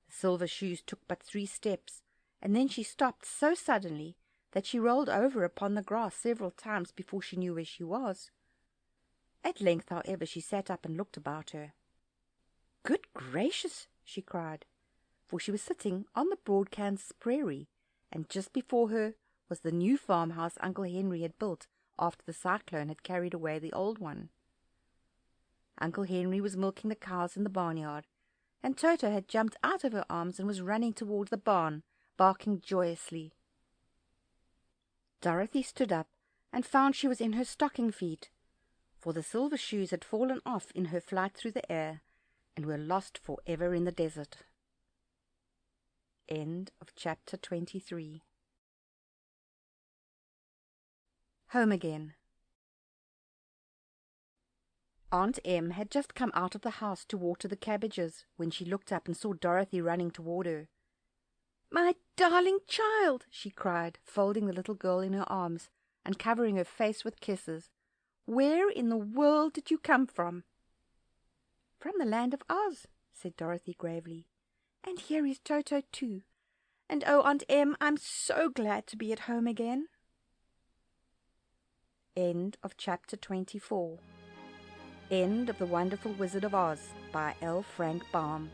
The silver shoes took but 3 steps, and then she stopped so suddenly that she rolled over upon the grass several times before she knew where she was. At length, however, she sat up and looked about her. "Good gracious!" she cried, for she was sitting on the broad Kansas prairie, and just before her was the new farmhouse Uncle Henry had built after the cyclone had carried away the old one. Uncle Henry was milking the cows in the barnyard, and Toto had jumped out of her arms and was running toward the barn, barking joyously. Dorothy stood up and found she was in her stocking feet, for the silver shoes had fallen off in her flight through the air and were lost forever in the desert. End of chapter 23. Home again. Aunt Em had just come out of the house to water the cabbages when she looked up and saw Dorothy running toward her. "My darling child!" she cried, folding the little girl in her arms and covering her face with kisses. "Where in the world did you come from?" "From the land of Oz," said Dorothy gravely. "And here is Toto too. And oh, Aunt Em, I'm so glad to be at home again." End of chapter 24. End of The Wonderful Wizard of Oz by L. Frank Baum.